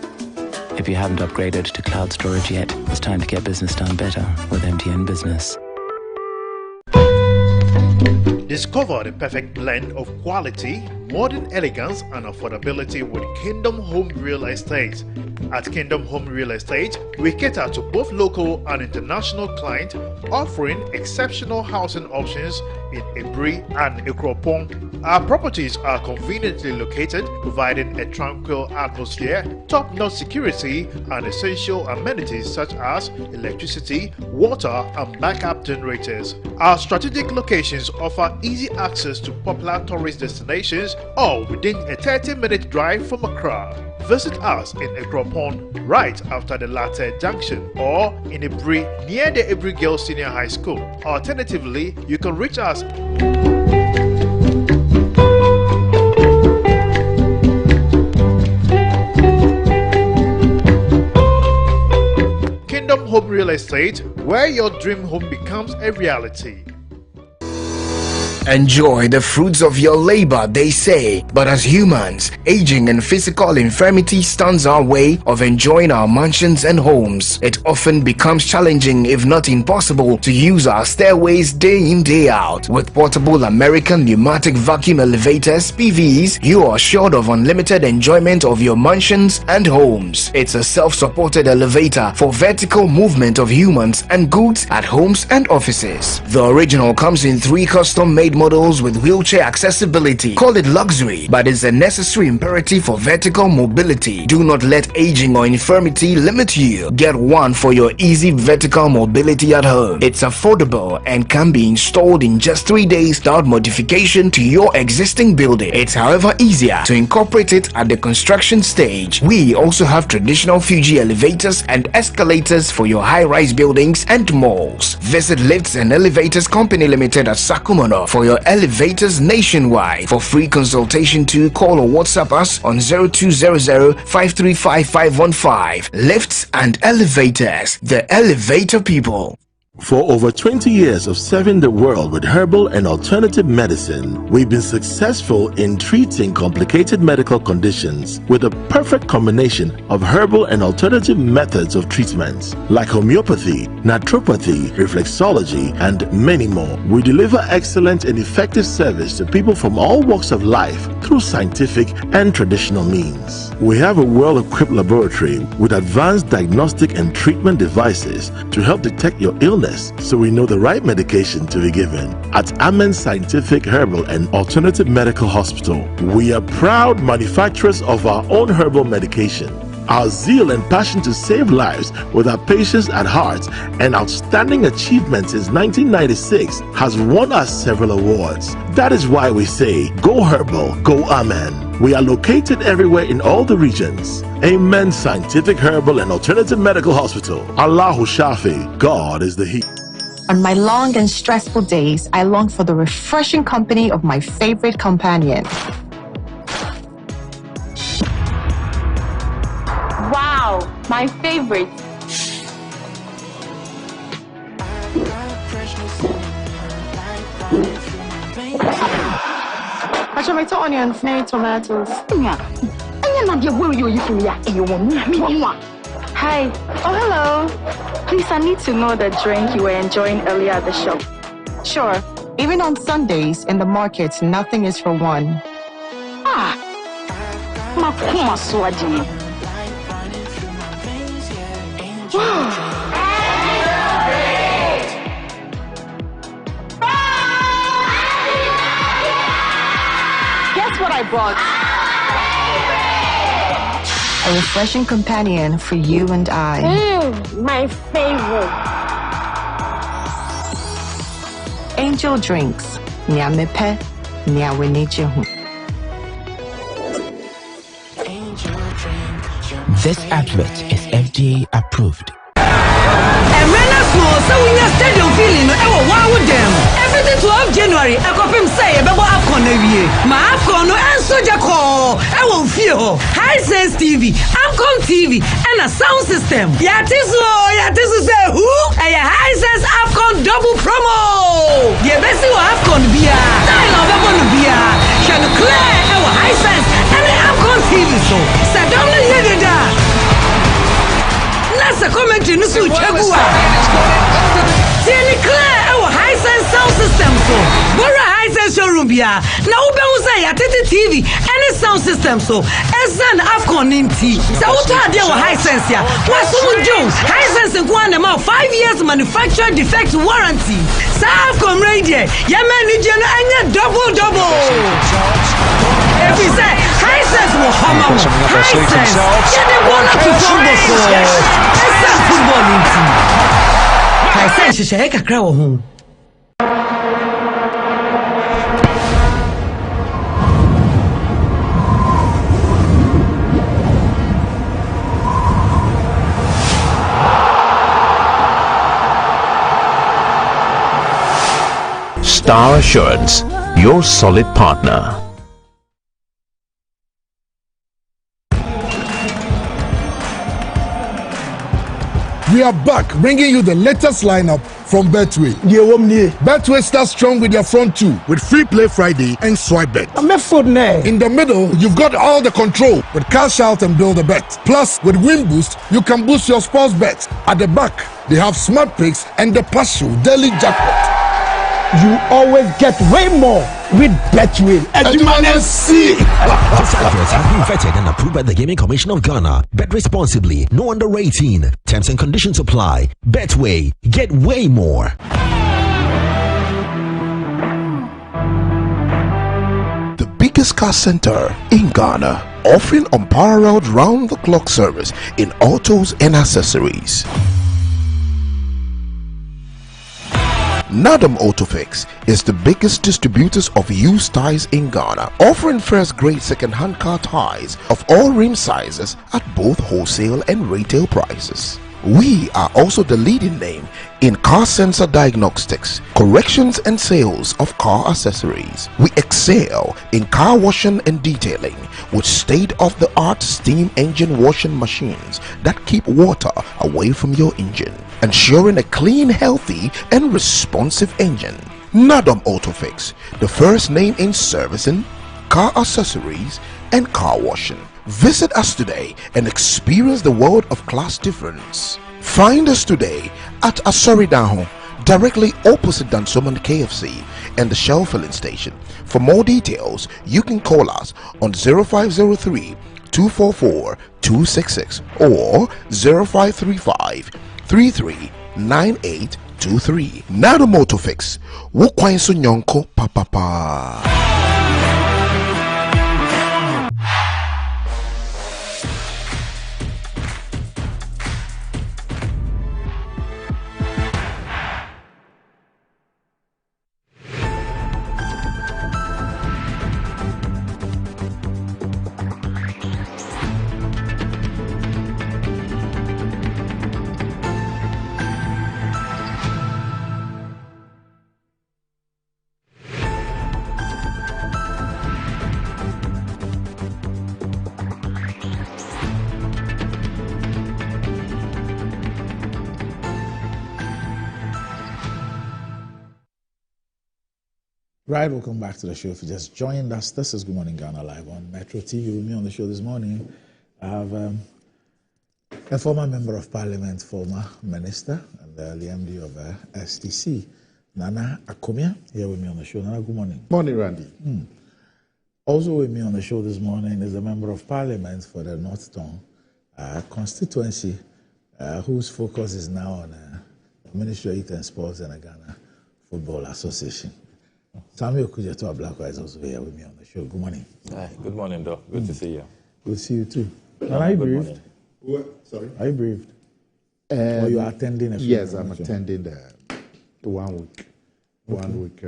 If you haven't upgraded to cloud storage yet, it's time to get business done better with MTN Business. Discover the perfect blend of quality, modern elegance, and affordability with Kingdom Home Real Estate. At Kingdom Home Real Estate, we cater to both local and international clients, offering exceptional housing options in Ebri and Ekropong. Our properties are conveniently located, providing a tranquil atmosphere, top-notch security, and essential amenities such as electricity, water, and backup generators. Our strategic locations offer easy access to popular tourist destinations, all within a 30-minute drive from Accra. Visit us in Ekropon, right after the Latte Junction, or in Ebri, near the Ebri Girls Senior High School. Alternatively, you can reach us Kingdom Home Real Estate, where your dream home becomes a reality. Enjoy the fruits of your labor, they say, but as humans, aging and physical infirmity stands our way of enjoying our mansions and homes. It often becomes challenging, if not impossible, to use our stairways day in, day out. With portable American pneumatic vacuum elevators, PVs, you are assured of unlimited enjoyment of your mansions and homes. It's a self-supported elevator for vertical movement of humans and goods at homes and offices. The original comes in 3 custom-made models with wheelchair accessibility. Call it luxury, but it's a necessary imperative for vertical mobility. Do not let aging or infirmity limit you. Get one for your easy vertical mobility at home. It's affordable and can be installed in just 3 days without modification to your existing building. It's however easier to incorporate it at the construction stage. We also have traditional Fuji elevators and escalators for your high-rise buildings and malls. Visit Lifts and Elevators Company Limited at Sakumono for your elevators nationwide. For free consultation to call or WhatsApp us on 0200-535-515. Lifts and Elevators, the elevator people. For over 20 years of serving the world with herbal and alternative medicine, we've been successful in treating complicated medical conditions with a perfect combination of herbal and alternative methods of treatments like homeopathy, naturopathy, reflexology, and many more. We deliver excellent and effective service to people from all walks of life through scientific and traditional means. We have a well-equipped laboratory with advanced diagnostic and treatment devices to help detect your illness, so we know the right medication to be given. At Amen Scientific Herbal and Alternative Medical Hospital, we are proud manufacturers of our own herbal medication. Our zeal and passion to save lives with our patients at heart and outstanding achievements since 1996 has won us several awards. That is why we say, go herbal, go Amen. We are located everywhere in all the regions. Amen Scientific Herbal and Alternative Medical Hospital. Allahu Shafi, God is the He. On my long and stressful days, I long for the refreshing company of my favorite companion. Wow, my favorite. Tomato onions, maybe tomatoes. Hi. Oh, hello. Please, I need to know the drink you were enjoying earlier at the shop. Sure. Even on Sundays in the market, nothing is for one. Guess what I brought? A refreshing companion for you and I. My favorite. Angel Drinks. Nyamepe, nyawenejehu. This advert is FDA approved. Everything 12 January, I confirm say, wie. Ma AFCON no enso jako. E won fie ho. Hisense TV, AMCOM TV, and a sound system. Yatisu say who? A Hisense AFCON double promo. Ye besi wo AFCON bia. Style of ebon bia. Shall clear our Hisense and AMCOM TV so. Sadonga yededa. Nasa commentary nusu chagua. Tieni clear our Hisense sound system so. Bora Hisense showroom bia. Na ube usa ya TV and sound system so. Esan AFCON inti. Sa uta dia wa Hisense ya. Wasumu Jones. Hisense nkwane ma 5 years manufacturer defect warranty. Sa AFCON radio. Yemen ni jeno anya double. If we say Hisense will hammer. Hisense. Yeah, they want to football so. Esan football inti. Hisense sheshe kakra wo ho. Star Assurance, your solid partner. We are back, bringing you the latest lineup from Betway. Betway starts strong with their front two, with Free Play Friday and Swipe Bet. In the middle, you've got all the control with Cash Out and Build a Bet. Plus, with Win Boost, you can boost your sports bets. At the back, they have Smart Picks and the partial daily jackpot. You always get way more with Betway. This advert has been vetted and approved by the Gaming Commission of Ghana. Bet responsibly. No under 18. Terms and conditions apply. Betway. Get way more. The biggest car center in Ghana, offering unparalleled round-the-clock service in autos and accessories. Nadam Autofix is the biggest distributors of used tires in Ghana, offering first-grade second-hand car tires of all rim sizes at both wholesale and retail prices. We are also the leading name in car sensor diagnostics, corrections and sales of car accessories. We excel in car washing and detailing with state-of-the-art steam engine washing machines that keep water away from your engine, ensuring a clean, healthy and responsive engine. Nadam Autofix, the first name in servicing, car accessories and car washing. Visit us today and experience the world of class difference. Find us today at Asoridaho, directly opposite Dansoman KFC and the Shell filling station. For more details, you can call us on 0503 244 266 or 0535 339823. Nado Motofix, Wukwain Sunyonko Papa. Right, welcome back to the show. If you just joined us, this is Good Morning Ghana live on Metro TV. With me on the show this morning, I have a former member of parliament, former minister, and the MD of STC, Nana Akomia, here with me on the show. Nana, good morning. Morning, Randy. Also with me on the show this morning is a member of parliament for the North Town constituency, whose focus is now on the Ministry of Youth and Sports and the Ghana Football Association. Samuel Kujato Blackwa is also here with me on the show. Good morning. Hi, good morning, Doc. Good to see you. Good to see you too. Are you briefed? Sorry? Are you briefed? Or you are attending a Yes, I'm attending the 1 week. 1 week.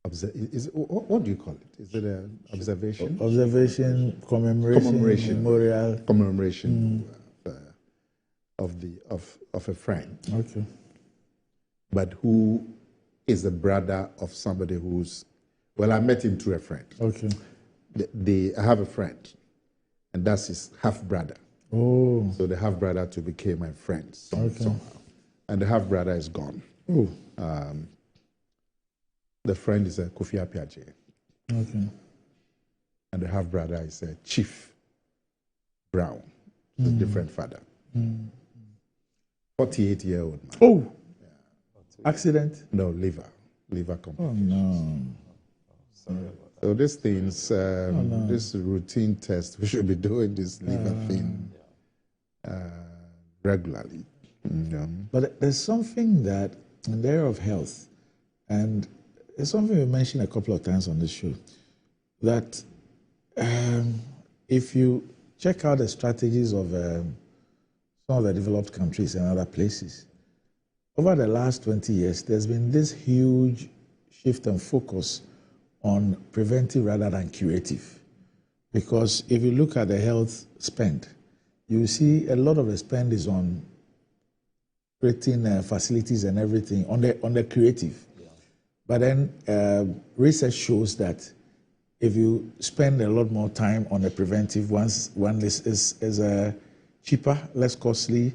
What do you call it? Is it an observation? Observation, commemoration, memorial. Commemoration of a friend. Okay. But who is the brother of somebody who's Well, I met him through a friend. Okay. I have a friend, and that's his half-brother. Oh. So the half-brother too became my friend somehow. And the half-brother is gone. Oh. The friend is a Kofi Apiaje. Okay. And the half-brother is a Chief Brown, a different father. 48-year-old man. Oh. Yeah. Accident? No, liver complication. Oh, no. So these things, this routine test, we should be doing this liver thing regularly. But there's something that, in the area of health, and it's something we mentioned a couple of times on this show, that if you check out the strategies of some of the developed countries and other places, over the last 20 years, there's been this huge shift and focus on preventive rather than curative. Because if you look at the health spend, you see a lot of the spend is on creating facilities and everything on the creative. Yeah. But then research shows that if you spend a lot more time on the preventive, one is cheaper, less costly,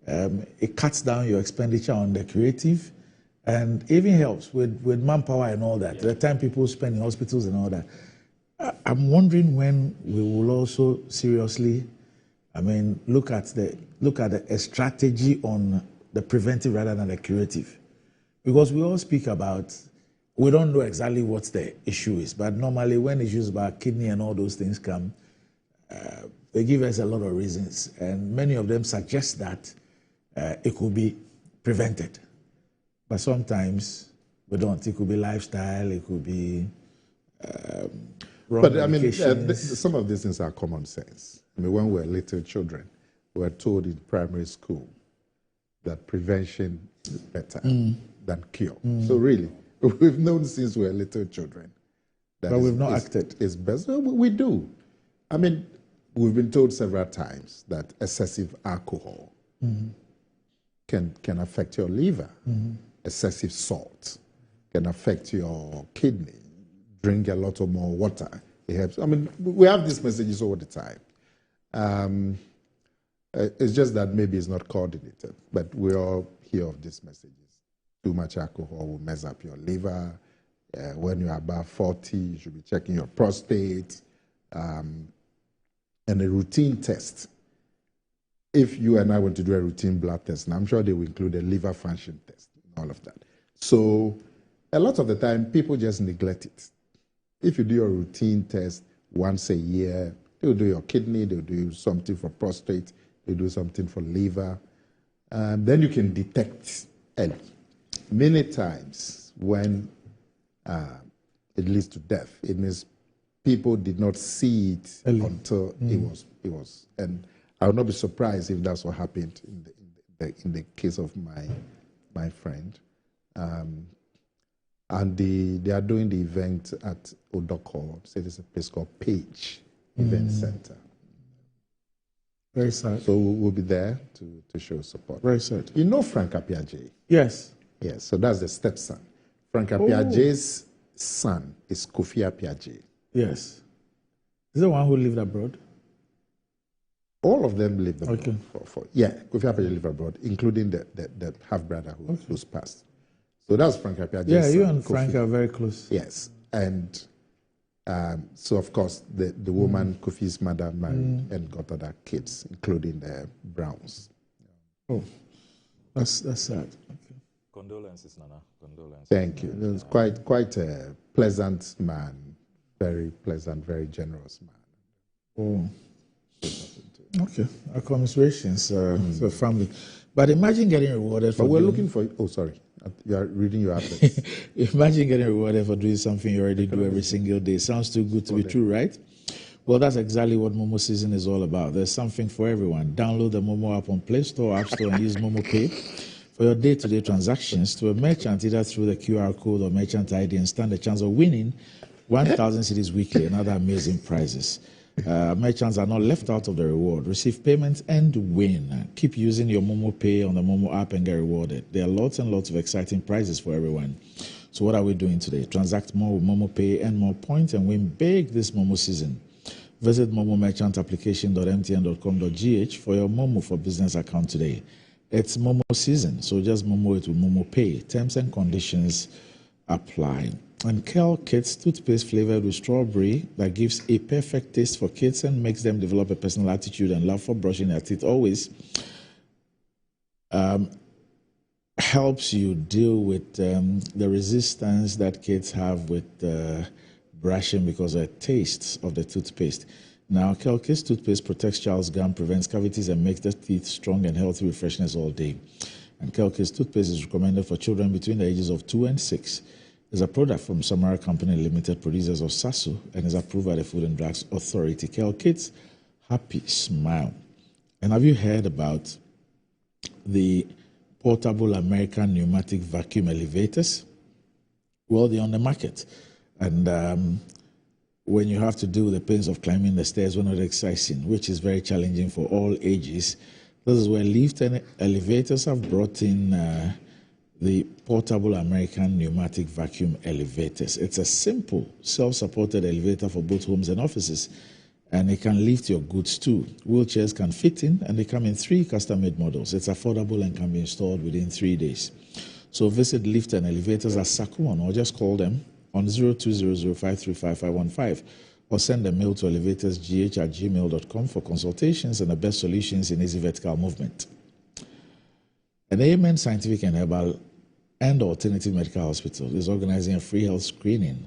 it cuts down your expenditure on the creative, and even helps with manpower and all that. The time people spend in hospitals and all that. I'm wondering when we will also seriously, look at a strategy on the preventive rather than the curative, because we all speak about, we don't know exactly what the issue is, but normally when issues about kidney and all those things come, they give us a lot of reasons, and many of them suggest that it could be prevented. But sometimes we don't. It could be lifestyle, it could be wrong medications. Some of these things are common sense. When we were little children, we were told in primary school that prevention is better than cure. So really, we've known since we were little children. But we've not acted. It's best. We do. We've been told several times that excessive alcohol can affect your liver. Excessive salt can affect your kidney. Drink a lot of more water. It helps. We have these messages all the time. It's just that maybe it's not coordinated, but we all hear of these messages. Too much alcohol will mess up your liver. When you're above 40, you should be checking your prostate. And a routine test. If you and I want to do a routine blood test, and I'm sure they will include a liver function test and all of that. So a lot of the time, people just neglect it. If you do your routine test once a year, they'll do your kidney, they'll do something for prostate, they'll do something for liver. Then you can detect early. Many times when it leads to death, it means people did not see it until it was. And I would not be surprised if that's what happened in the case of my friend. And they are doing the event at Odoko. So there's a place called Page Event Center. Very sad. So we'll be there to show support. Very sad. You know Frank Apiaje? Yes. Yes, so that's the stepson. Frank Apiaje's son is Kofi Apiaje. Yes. Is the one who lived abroad? All of them lived abroad. Okay. Kofi Apiaje lived abroad, including the half-brother who's passed. So that's Frank Apiaje's son. Yeah, you and Frank are very close. Yes. And so, of course, the woman, Kofi's mother, married and got other kids, including the Browns. Oh, that's sad. Okay. Condolences, Nana. Condolences. Thank you. He was quite a pleasant man, very pleasant, very generous man. Oh. Okay. Our commiserations to the family. But imagine getting rewarded for. But we're looking for. Oh, sorry. You are reading your adverts. Imagine getting rewarded for doing something you already do every single day. Sounds too good to be true, right? Well, that's exactly what Momo Season is all about. There's something for everyone. Download the Momo app on Play Store, App Store, and use Momo Pay for your day-to-day transactions to a merchant, either through the QR code or merchant ID, and stand a chance of winning 1,000 cedis weekly and other amazing prizes. Merchants are not left out of the reward. Receive payments and win. Keep using your Momo Pay on the Momo app and get rewarded. There are lots and lots of exciting prizes for everyone. So what are we doing today? Transact more with Momo Pay, earn more points, and win big this Momo season. Visit momomerchantapplication.mtn.com.gh for your Momo for Business account today. It's Momo season, so just Momo it with Momo Pay. Terms and conditions apply. And Kel Kids toothpaste flavored with strawberry that gives a perfect taste for kids and makes them develop a personal attitude and love for brushing their teeth always. Helps you deal with the resistance that kids have with brushing because of the taste of the toothpaste. Now, Kel Kids toothpaste protects child's gum, prevents cavities, and makes the teeth strong and healthy with freshness all day. And Kel Kids toothpaste is recommended for children between the ages of 2 and 6. It's a product from Samara Company Limited, producers of Sasu, and is approved by the Food and Drugs Authority. Kel Kids, happy smile. And have you heard about the portable American pneumatic vacuum elevators? Well, they're on the market. And when you have to do the pains of climbing the stairs when not exercising, which is very challenging for all ages, this is where lift and elevators have brought in the portable American pneumatic vacuum elevators. It's a simple, self-supported elevator for both homes and offices, and it can lift your goods too. Wheelchairs can fit in, and they come in 3 custom-made models. It's affordable and can be installed within 3 days. So visit Lift and Elevators at Sakuan, or just call them on 0200535515, or send a mail to elevatorsgh@gmail.com for consultations and the best solutions in easy vertical movement. And Amen Scientific and Herbal and Alternative Medical Hospital is organizing a free health screening,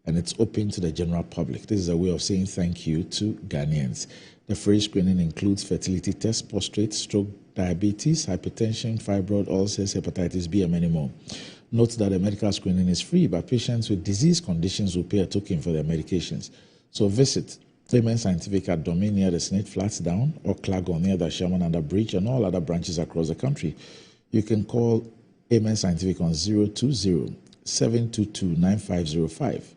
and it's open to the general public. This is a way of saying thank you to Ghanaians. The free screening includes fertility tests, prostate, stroke, diabetes, hypertension, fibroid, ulcers, hepatitis B, and many more. Note that the medical screening is free, but patients with disease conditions will pay a token for their medications. So visit Amen Scientific at Domain near the Snake Flats down, or Clagon near the Sherman Under Bridge, and all other branches across the country. You can call Amen Scientific on 020-722-9505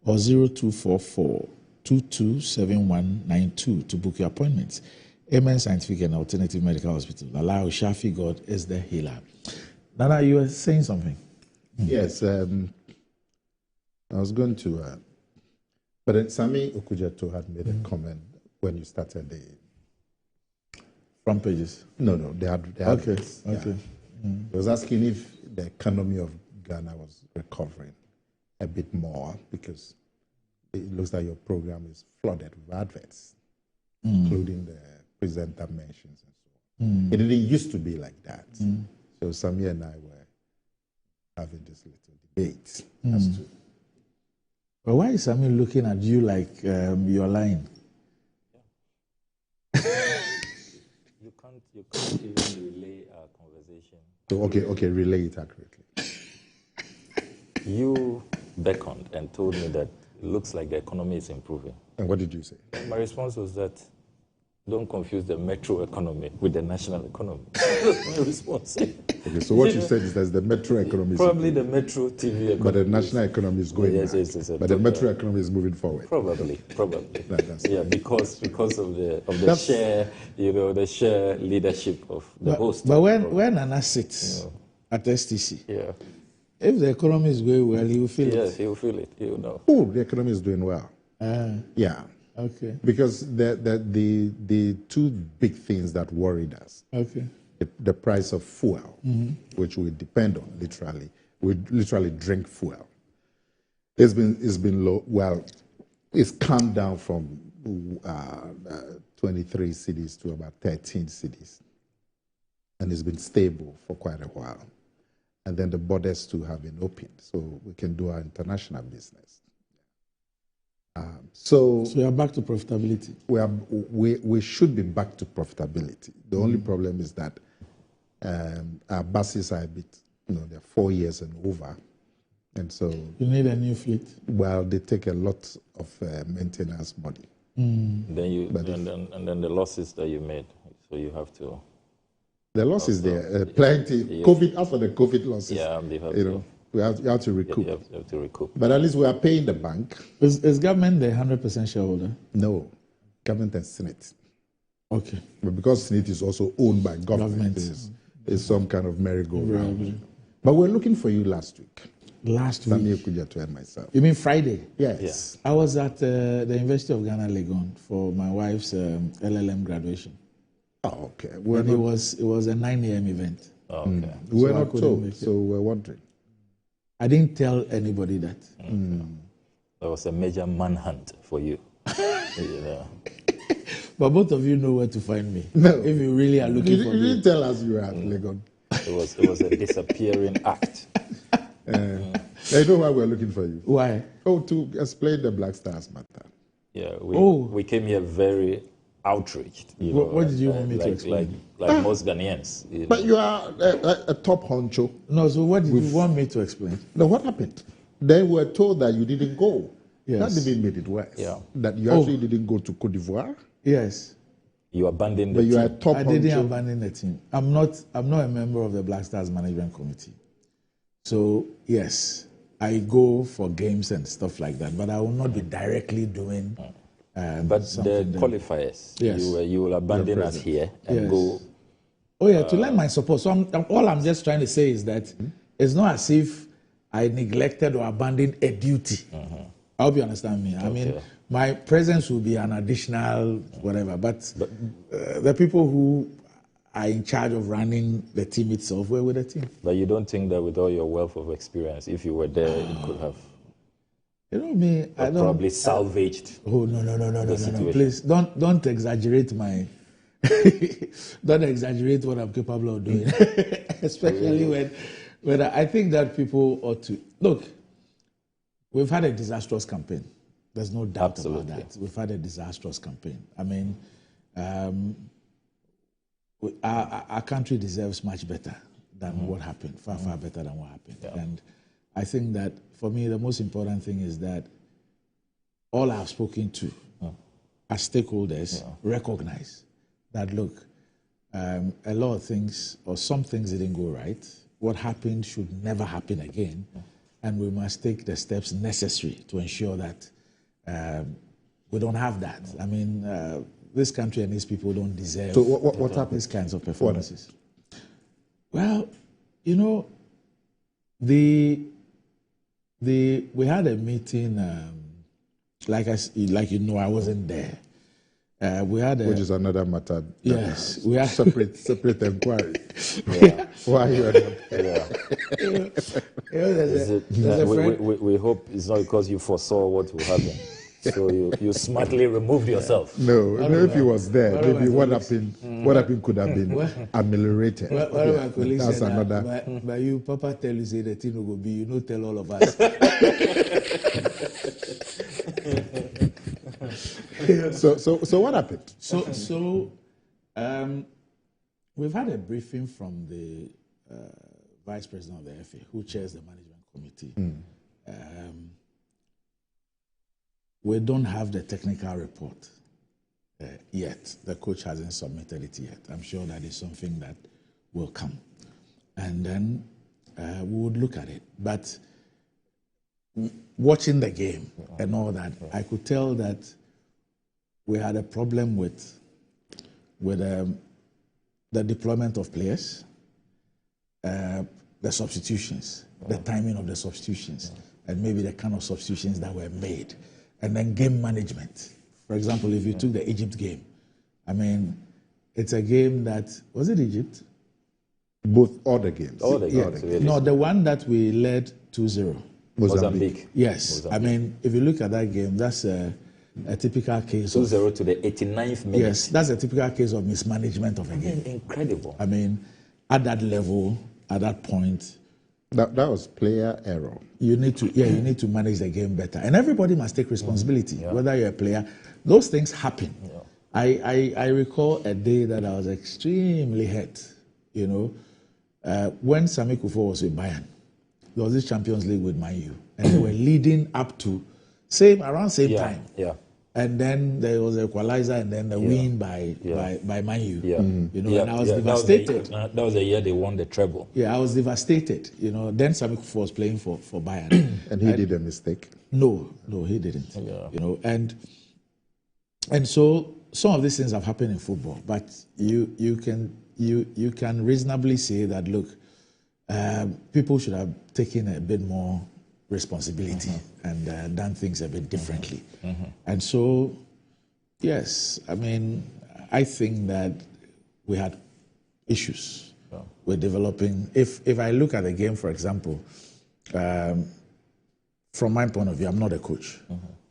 or 0244-227192 to book your appointments. Amen Scientific and Alternative Medical Hospital. Allah Shafi, God is the healer. Nana, you were saying something? Yes, I was going to, but then Sami Okujeto had made a comment when you started the front pages. No, they had okay. this, yeah. Okay. He was asking if the economy of Ghana was recovering a bit more, because it looks like your program is flooded with adverts, including the presenter mentions and so on. It didn't used to be like that. So Samir and I were having this little debate as to. But why is Samir looking at you like you're lying? You can't even relay our conversation. So, okay, relay it accurately. You beckoned and told me that it looks like the economy is improving. And what did you say? My response was that don't confuse the metro economy with the national economy. That's my response. Okay, so what you said is that the metro economy is probably the metro TV economy. But the national economy is going back. Yes, but the metro economy is moving forward. Probably. Yeah, because of the share, the share leadership of the host. But when Nana sits at STC, if the economy is going well, he will feel it. Yes, he will feel it. He will know. Oh, the economy is doing well. Yeah. Okay. Because the two big things that worried us. Okay. The price of fuel, which we depend on literally. We literally drink fuel. It's been low. Well, it's come down from 23 cities to about 13 cities, and it's been stable for quite a while. And then the borders too have been opened, so we can do our international business. So we are back to profitability. We should be back to profitability. The only problem is that our buses are a bit, they're 4 years and over, and so you need a new fleet. Well, they take a lot of maintenance money. Then and then the losses that you made, so you have to. The losses there, plenty. COVID, after the COVID losses, you have to recoup. You have to recoup. But at least we are paying the bank. Is government the 100% shareholder? No, government and Senate. Okay. But because Senate is also owned by government. It's some kind of merry-go-round. But we're looking for you last week. Last week. Samuel Kudjatu and myself. You mean Friday? Yes. I was at the University of Ghana, Legon, for my wife's LLM graduation. Oh, okay. And it was a 9 a.m. event. Oh, okay. We were not told, so we're wondering. I didn't tell anybody that. There was a major manhunt for you. You know. But both of you know where to find me. No. If you really are looking for me. You didn't tell us you were at Legon. It was a disappearing act. I know why we're looking for you. Why? Oh, to explain the Black Stars matter. Yeah, we came here very outraged. What did you want me to explain? Like most Ghanaians. But you are a top honcho. No, so what did you want me to explain? No, what happened? They were told that you didn't go. Yes. That even made it worse. Yeah. That you actually didn't go to Cote d'Ivoire. Yes. You abandoned the but team. You are top I didn't abandon the team. I'm not a member of the Black Stars Management Committee. So, yes, I go for games and stuff like that, but I will not be directly doing but the qualifiers, yes. you will abandon us here and go. Oh, yeah, to lend my support. So all I'm just trying to say is that it's not as if I neglected or abandoned a duty. I hope you understand me. I mean, my presence will be an additional whatever, but the people who are in charge of running the team itself were with the team. But you don't think that with all your wealth of experience, if you were there, it could have... You know me, I don't... Probably salvaged. Oh, no. Please, don't exaggerate my... don't exaggerate what I'm capable of doing. Especially when I think that people ought to... Look, we've had a disastrous campaign. There's no doubt about that. We've had a disastrous campaign. I mean, our country deserves much better than what happened, far better than what happened. Yeah. And I think that, for me, the most important thing is that all I've spoken to as stakeholders recognize that, look, a lot of things, or some things didn't go right. What happened should never happen again. And we must take the steps necessary to ensure that we don't have that. I mean, this country and these people don't deserve what happened? These kinds of performances. Well, you know, we had a meeting, like you know, I wasn't there. We had which is another matter. Yes, we had separate inquiry. Why you are not there? We hope it's not because you foresaw what will happen. So you smartly removed yourself. No, if he was there, maybe what happened could have been ameliorated. One of my colleagues that's said another. But you, Papa, tell you say the thing will go be. You know, tell all of us. So what happened? So we've had a briefing from the Vice President of the FA, who chairs the management committee. We don't have the technical report yet. The coach hasn't submitted it yet. I'm sure that is something that will come. And then we would look at it. But watching the game and all that, I could tell that we had a problem with the deployment of players, the substitutions, the timing of the substitutions, and maybe the kind of substitutions that were made. And then game management. For example, if you took the Egypt game, I mean, it's a game that, was it Egypt? All the games. All the games. Really. No, the one that we led 2-0. Mozambique. Yes. Mozambique. I mean, if you look at that game, that's a typical case 2-0 to the 89th minute. Yes, that's a typical case of mismanagement of a game. Incredible. I mean, at that level, at that point, that was player error. You need to manage the game better, and everybody must take responsibility. Whether you're a player, those things happen. I recall a day that I was extremely hurt. You know, when Sami Kufo was with Bayern, there was this Champions League with Man U, and they were leading up to around same time. Yeah. And then there was an equalizer, and then the win by Man U. You know, and I was devastated. That was the year they won the treble. Yeah, I was devastated. You know, then Sami Kufo was playing for Bayern, and he did a mistake. No, he didn't. You know, and so some of these things have happened in football, but you can reasonably say that, look, people should have taken a bit more responsibility and done things a bit differently. And so, yes, I mean, I think that we had issues with developing. If I look at the game, for example, from my point of view, I'm not a coach,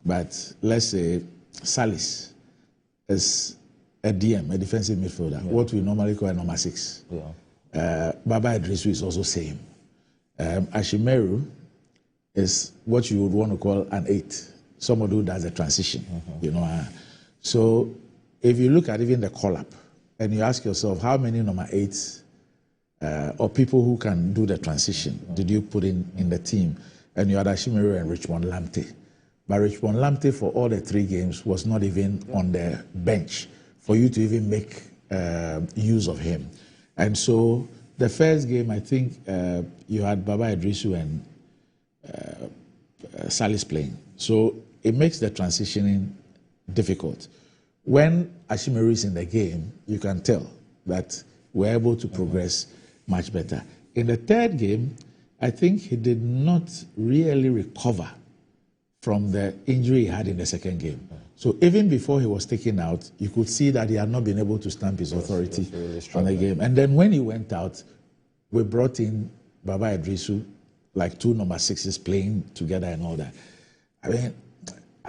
but let's say Salis is a DM, a defensive midfielder, what we normally call a number 6. Baba Idrisu is also same. Ashimeru is what you would want to call an 8, somebody who does a transition, you know. So if you look at even the call-up and you ask yourself how many number 8s or people who can do the transition did you put in the team, and you had Ashimeru and Richmond Lamptey. But Richmond Lamptey for all the 3 games was not even on the bench for you to even make use of him. And so the first game, I think you had Baba Idrisu and Salis playing. So it makes the transitioning difficult. When Ashimeru is in the game, you can tell that we're able to progress much better. In the third game, I think he did not really recover from the injury he had in the second game. So even before he was taken out, you could see that he had not been able to stamp his authority on the game. And then when he went out, we brought in Baba Idrisu, like 2 number 6s playing together and all that. I mean,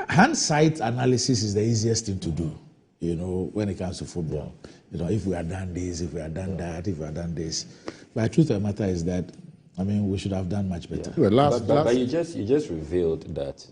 hindsight analysis is the easiest thing to do, you know, when it comes to football. You know, if we had done this, if we had done that, if we had done this. But the truth of the matter is that, I mean, we should have done much better. But you just revealed that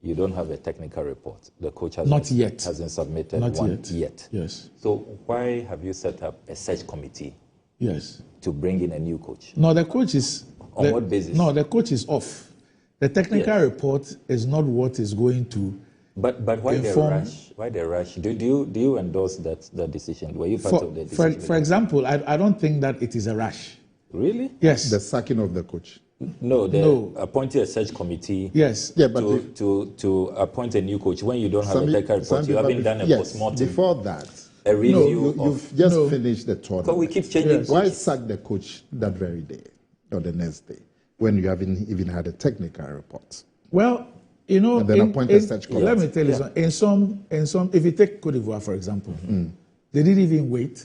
you don't have a technical report. The coach hasn't submitted one yet. Yes. So why have you set up a search committee? Yes. To bring in a new coach? No, the coach is... On what basis? No, the coach is off. The technical report is not what is going to But why inform... the rush? Why the rush? Do you endorse that decision? Were you part of the decision? For example, I don't think that it is a rush. Really? Yes. The sacking of the coach. No, appointing a search committee. Yes. Yeah, but to appoint a new coach when you don't have a technical report, you haven't done a postmortem. Before that, a review. You've just finished the tournament. But we keep changing. Yes. Why sack the coach that very day or the next day when you haven't even had a technical report? Well, you know, and then appoint a search committee. Let me tell you something. In some, if you take Cote d'Ivoire for example, they didn't even wait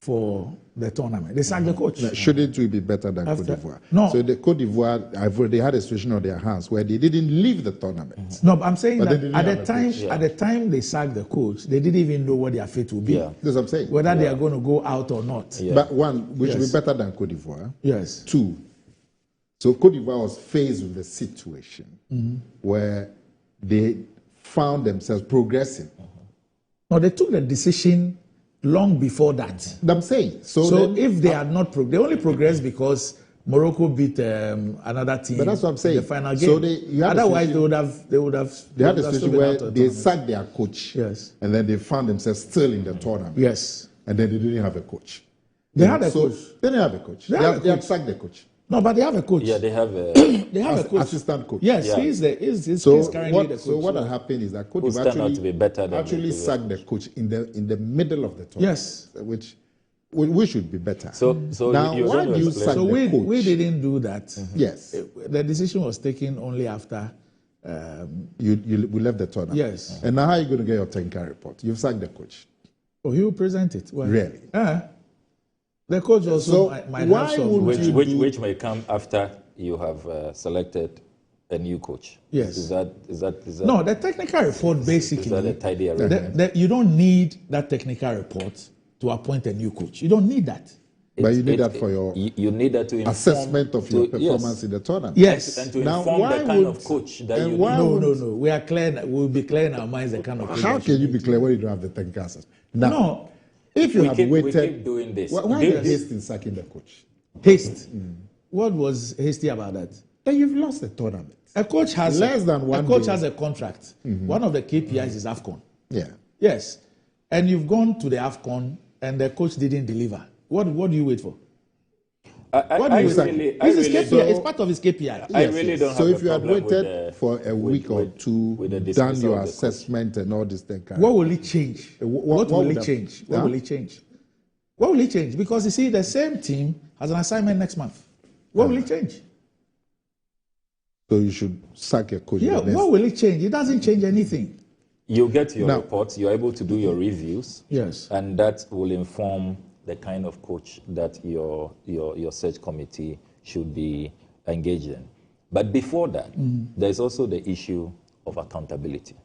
for the tournament. They sacked the coach. Shouldn't we be better than Cote d'Ivoire? No. So the Cote d'Ivoire, they had a situation on their hands where they didn't leave the tournament. No, but I'm saying that at the time they sacked the coach, they didn't even know what their fate would be. That's what I'm saying. Whether they are going to go out or not. But one, we should be better than Cote d'Ivoire. Yes. 2, so Cote d'Ivoire was faced with a situation where they found themselves progressing. No, they took the decision long before that. I'm saying. So if they had not they only progressed because Morocco beat another team. But that's what I'm saying. In the final game. So otherwise they would have. They had a situation where they sacked their coach. Yes. And then they found themselves still in the tournament. Yes. And then they didn't have a coach. They had a coach. They didn't have a coach. They have sacked the coach. No, but they have a coach. Yeah, they have a coach. Assistant coach. Yes, he's currently the coach. So what happened is that Cote d'Ivoire actually sacked the coach in the middle of the tournament. Yes. Which we should be better. So now, why do you sack the coach? We didn't do that. Yes. The decision was taken only after we left the tournament. Yes. And now how are you going to get your technical report? You've sacked the coach. Oh, he will present it. Well, really? The coach also might have some... Which may come after you have selected a new coach. Yes. Is that no, the technical report basically... Is that a tidy arrangement? You don't need that technical report to appoint a new coach. You don't need that. But you need that for your you need that to inform, assessment of your performance in the tournament. Yes. And to inform the kind of coach that you need. No. We are clear. We'll be clear in our minds the kind of coach. How can you be clear when you don't have the technical assessment? Now, no. If you have waited, we keep doing this. Why the haste in sacking the coach? Haste. What was hasty about that? Then you've lost the tournament. A coach has less than one. A coach has a contract. One of the KPIs is AFCON. Yeah. Yes. And you've gone to the AFCON and the coach didn't deliver. What do you wait for? It's part of his KPI. I really don't so have if you had waited for a week or two, done your assessment and all this thing, what will it change? What will it change? What will it change? What will it change? Because you see, the same team has an assignment next month. What will it change? So you should sack your coach. Yeah, what will it change? It doesn't change anything. You get your reports, you're able to do your reviews. Yes. And that will inform the kind of coach that your search committee should be engaged in. But before that, there's also the issue of accountability.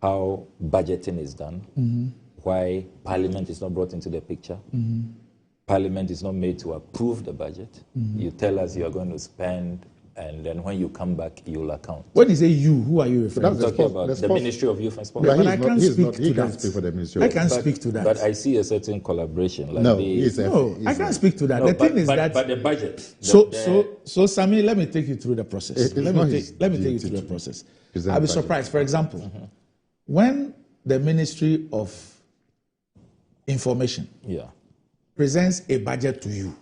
How budgeting is done, why Parliament is not brought into the picture. Parliament is not made to approve the budget. You tell us you are going to spend, and then when you come back, you'll account. When you say you, who are you referring to? I'm talking about the Ministry of Youth and Sport. But I can't speak to that. I can't speak to that. But I see a certain collaboration. Like I can't speak to that. The thing is that... But the budget... So, Sammy, let me take you through the process. Let me take you through the process. I'll be surprised. For example, when the Ministry of Information presents a budget to you,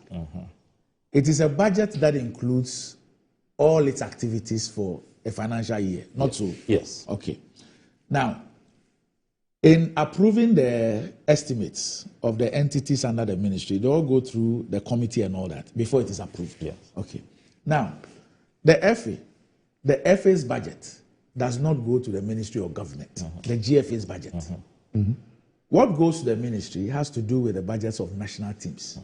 it is a budget that includes all its activities for a financial year, not so? Yes. Okay. Now, in approving the estimates of the entities under the ministry, they all go through the committee and all that before it is approved. Yes. Okay. Now, the FA's budget does not go to the Ministry of Government, the GFA's budget. What goes to the ministry has to do with the budgets of national teams.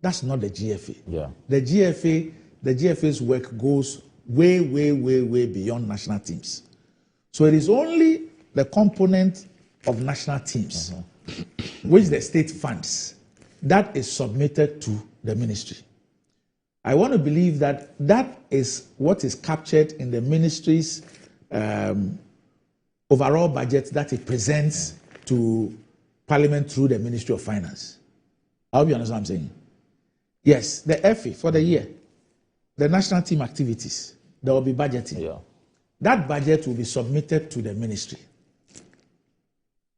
That's not the GFA. Yeah. The GFA's work goes way, way, way, way beyond national teams. So it is only the component of national teams, which the state funds, that is submitted to the ministry. I want to believe that that is what is captured in the ministry's overall budget that it presents to Parliament through the Ministry of Finance. I hope you understand what I'm saying. Yes, the FA for the year, the national team activities, there will be budgeting. Yeah. That budget will be submitted to the ministry.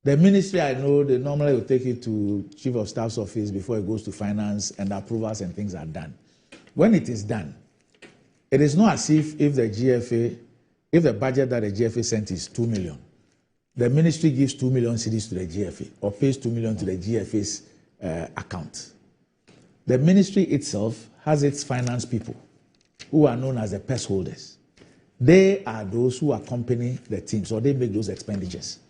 The ministry, I know, they normally will take it to Chief of Staff's office before it goes to finance, and approvals and things are done. When it is done, it is not as if the budget that the GFA sent is 2 million, the ministry gives 2 million cedis to the GFA or pays 2 million to the GFA's account. The ministry itself has its finance people who are known as the purse holders. They are those who accompany the teams, or they make those expenditures.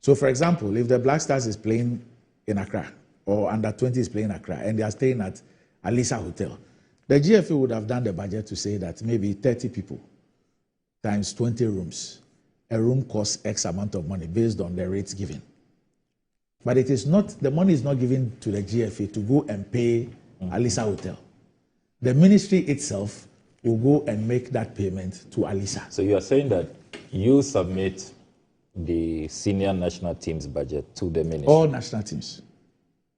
So, for example, if the Black Stars is playing in Accra, or Under 20 is playing in Accra, and they are staying at Alisa Hotel, the GFA would have done the budget to say that maybe 30 people times 20 rooms. A room costs X amount of money based on the rates given. But it is not, the money is not given to the GFA to go and pay Alisa Hotel. The ministry itself will go and make that payment to Alisa. So you are saying that you submit the senior national team's budget to the ministry? All national teams.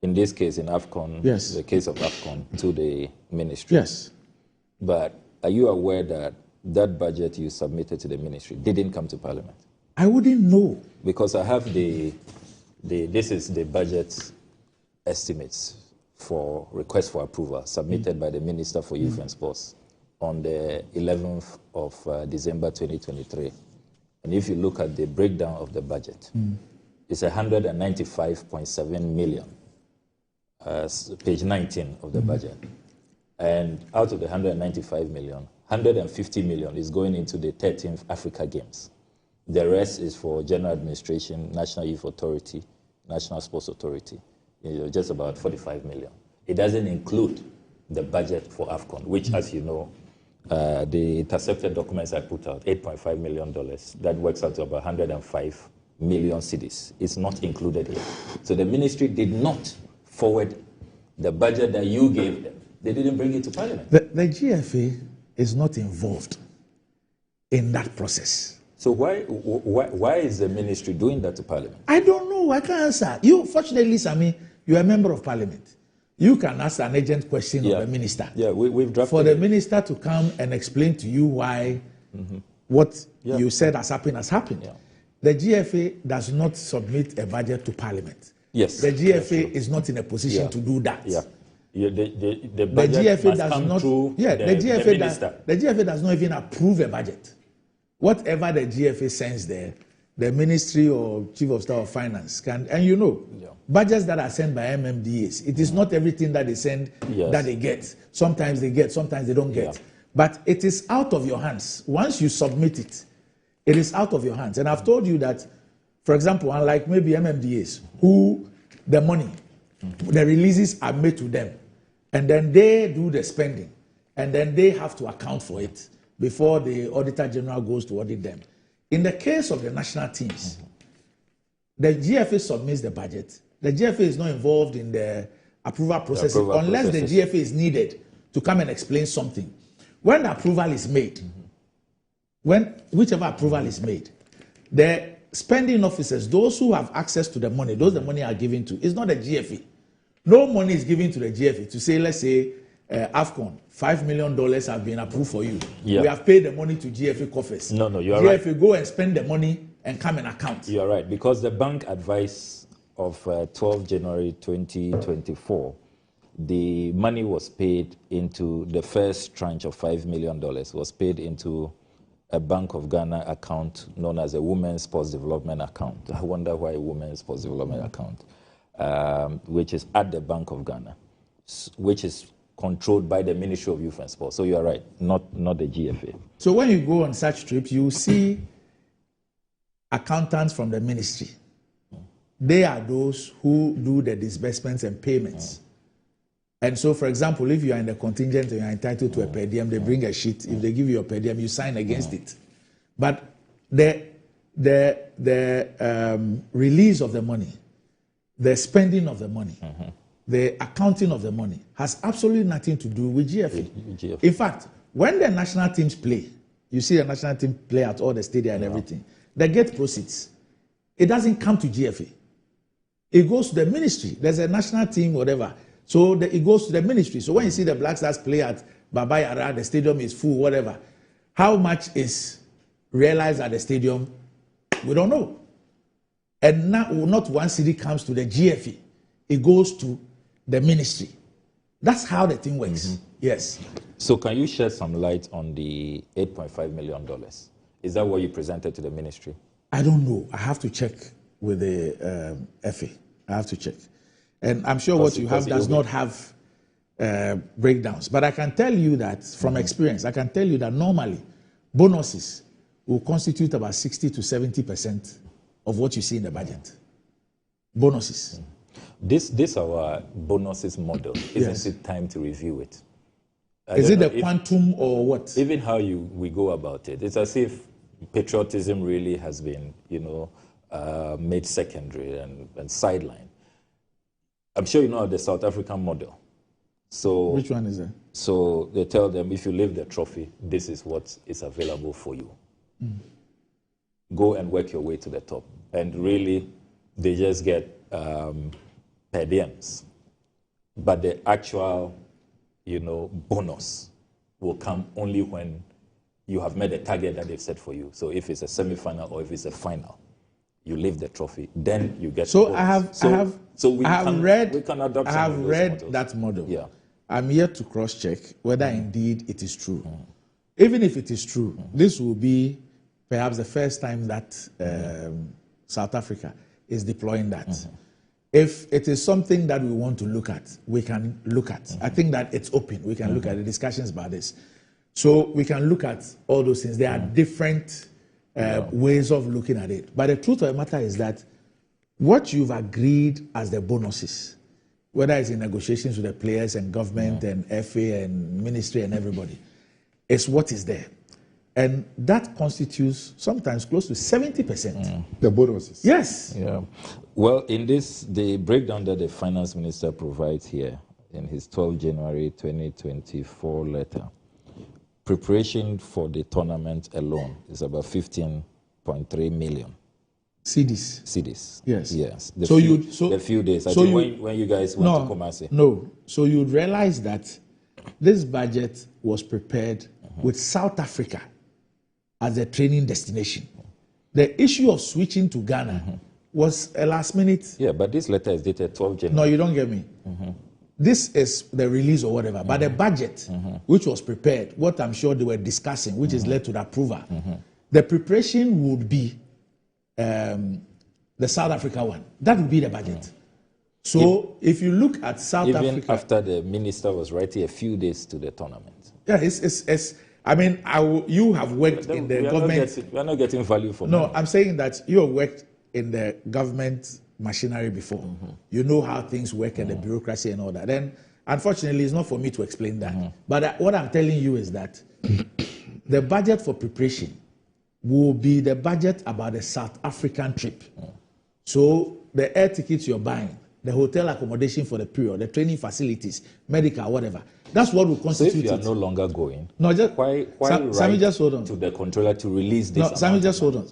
In this case, in AFCON, yes. The case of AFCON, to the ministry? Yes. But are you aware that that budget you submitted to the ministry didn't come to Parliament? I wouldn't know. Because I have this is the budget estimates for request for approval submitted by the Minister for Youth and Sports on the 11th of December 2023. And if you look at the breakdown of the budget, it's 195.7 million, page 19 of the budget. And out of the 195 million, 150 million is going into the 13th Africa Games. The rest is for general administration, National Youth Authority, National Sports Authority, just about 45 million. It doesn't include the budget for AFCON, which, as you know, the intercepted documents I put out, $8.5 million, that works out to about 105 million cedis. It's not included here. So the ministry did not forward the budget that you gave them. They didn't bring it to Parliament. The GFA is not involved in that process. So why is the ministry doing that to Parliament? I don't know. I can't answer. You, fortunately, Sami, you are a member of Parliament. You can ask an urgent question of the minister. Yeah, we've drafted for the minister to come and explain to you why what you said has happened. Yeah. The GFA does not submit a budget to Parliament. Yes. The GFA is not in a position to do that. Yeah. The budget must come through the minister. The GFA does not even approve a budget. Whatever the GFA sends there, the Ministry or Chief of Staff of Finance can, and budgets that are sent by MMDAs, it is not everything that they send that they get. Sometimes they get, sometimes they don't get. But it is out of your hands. Once you submit it, it is out of your hands. And I've told you that, for example, unlike maybe MMDAs, who the money, the releases are made to them, and then they do the spending, and then they have to account for it before the Auditor General goes to audit them. In the case of the national teams, the GFA submits the budget. The GFA is not involved in the approval process unless the GFA is needed to come and explain something. When the approval is made, whichever approval is made, the spending officers, those who have access to the money, those the money are given to, it's not the GFA. No money is given to the GFA to say, let's say, AFCON, $5 million have been approved for you. Yeah. We have paid the money to GFA coffers. No, you are GFA right. GFA go and spend the money and come and account. You are right, because the bank advice of 12 January 2024, the money was paid into the first tranche of $5 million, was paid into a Bank of Ghana account known as a Women's Sports Development account. I wonder why a Women's Sports Development account, which is at the Bank of Ghana, which is controlled by the Ministry of Youth and Sport. So you are right, not the GFA. So when you go on such trips, you see accountants from the ministry. They are those who do the disbursements and payments. And so, for example, if you are in the contingent and you are entitled to a per diem, they bring a sheet. If they give you a per diem, you sign against it. But the release of the money, the spending of the money, the accounting of the money has absolutely nothing to do with GFA. In fact, when the national teams play, you see the national team play at all the stadia and everything, they get proceeds. It doesn't come to GFA. It goes to the ministry. There's a national team, whatever. So it goes to the ministry. So when you see the Black Stars play at Baba Yara, the stadium is full, whatever. How much is realized at the stadium? We don't know. And not one city comes to the GFA. It goes to the ministry. That's how the thing works. Yes. So can you shed some light on the $8.5 million? Is that what you presented to the ministry? I don't know. I have to check with the FA. I have to check. And I'm sure what you have does not have breakdowns. But I can tell you that from experience, I can tell you that normally bonuses will constitute about 60 to 70% of what you see in the budget. Bonuses. This our bonuses model. Isn't it time to review it? Is it the quantum or what? Even how we go about it. It's as if patriotism really has been, made secondary and sidelined. I'm sure you know the South African model. So which one is that? So they tell them, if you leave the trophy, this is what is available for you. Go and work your way to the top. And really, they just get per diems. But the actual, bonus will come only when you have met the target that they've set for you. So if it's a semi-final or if it's a final, you leave the trophy, then you get. So I have read that model. Yeah. I'm yet to cross-check whether indeed it is true. Even if it is true, this will be perhaps the first time that South Africa is deploying that. If it is something that we want to look at, we can look at. I think that it's open. We can look at the discussions about this. So we can look at all those things. There are different ways of looking at it. But the truth of the matter is that what you've agreed as the bonuses, whether it's in negotiations with the players and government and FA and ministry and everybody, is what is there. And that constitutes sometimes close to 70%. The bonuses. Yes. Yeah. Well, in this, the breakdown that the finance minister provides here in his 12 January 2024 letter, preparation for the tournament alone is about 15.3 million. Cedis. Yes. Yes. The few days. I think when you guys went to Kumasi. No. So you'd realize that this budget was prepared with South Africa as a training destination. The issue of switching to Ghana was a last minute. Yeah, but this letter is dated 12 January. No, you don't get me. This is the release or whatever. But the budget, which was prepared, what I'm sure they were discussing, which is led to the approval, the preparation would be the South Africa one. That would be the budget. So if you look at South Africa, even after the minister was writing a few days to the tournament. Yeah, I mean, you have worked in the government. We are not getting value for money. No, I'm saying that you have worked in the government machinery before. You know how things work and the bureaucracy and all that. Then, unfortunately, it's not for me to explain that. But what I'm telling you is that the budget for preparation will be the budget about the South African trip. So the air tickets you're buying, the hotel accommodation for the period, the training facilities, medical, whatever. That's what will constitute it. So if you are no longer going, no, just why Sammy, just hold on to the controller to release this? No, Sammy, just hold on.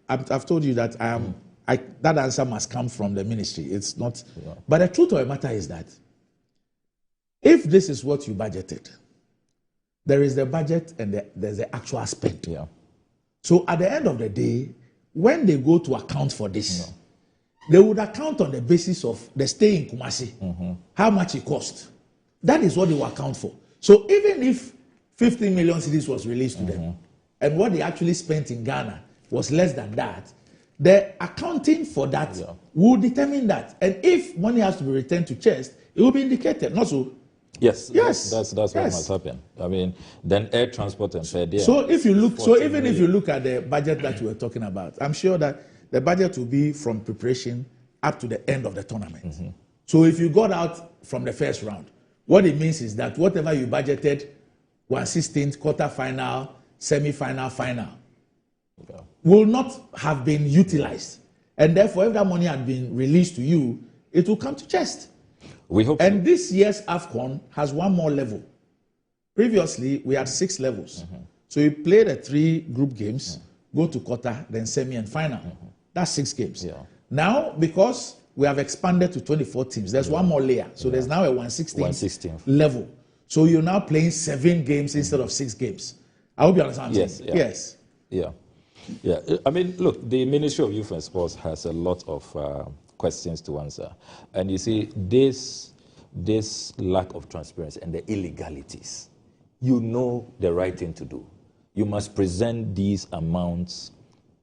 I've told you that that answer must come from the ministry. It's not. Yeah. But the truth of the matter is that if this is what you budgeted, there is the budget and there's the actual spend. Yeah. So at the end of the day, when they go to account for this, they would account on the basis of the stay in Kumasi, how much it cost. That is what they will account for. So even if 15 million cedis was released to them, and what they actually spent in Ghana was less than that, the accounting for that will determine that. And if money has to be returned to chest, it will be indicated. Not so. Yes. That's what must happen. I mean, then air transport and fair. So if you look, if you look at the budget that you were talking about, I'm sure that the budget will be from preparation up to the end of the tournament. So if you got out from the first round, what it means is that whatever you budgeted, 1/16, quarter-final, semi-final, final, will not have been utilized. And therefore, if that money had been released to you, it will come to chest. We hope. And this year's AFCON has one more level. Previously, we had 6 levels. So you play the 3 group games, go to quarter, then semi and final. That's 6 games. Now, because we have expanded to 24 teams, there's one more layer. So there's now a 1/16 level. So you're now playing 7 games instead of 6 games. I hope you understand. Yes. Yeah. I mean, look, the Ministry of Youth and Sports has a lot of questions to answer. And you see, this lack of transparency and the illegalities, you know the right thing to do. You must present these amounts,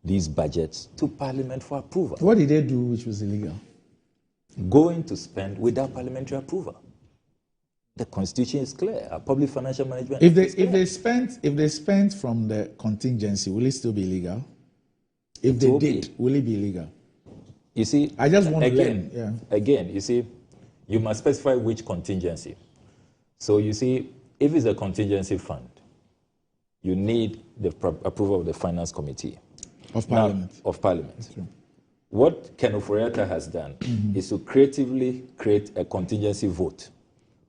these budgets, to Parliament for approval. What did they do which was illegal? Going to spend without parliamentary approval. The Constitution is clear. Our public financial management. If they spent from the contingency, will it still be illegal? If they did, will it be illegal? You see, I just want to learn. Again, you see, you must specify which contingency. So you see, if it's a contingency fund, you need the approval of the Finance Committee of Parliament. Okay. What Ken Oforiatta has done is to creatively create a contingency vote,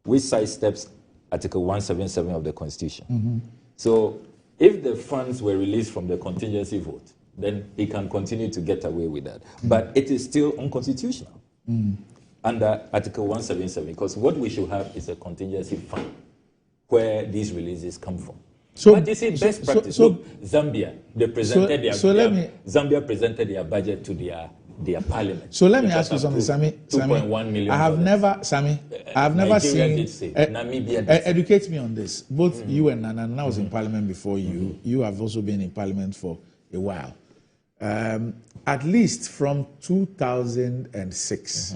which sidesteps Article 177 of the Constitution. So if the funds were released from the contingency vote, then he can continue to get away with that. But it is still unconstitutional under Article 177, because what we should have is a contingency fund where these releases come from. But you see, best practice. Look, Zambia, they presented Zambia presented their budget to their parliament. So let me ask you something, Sammy. $2.1 million. I have never seen. Namibia. Educate me on this. Both you and Nana, I was in parliament before you. You have also been in parliament for a while. At least from 2006,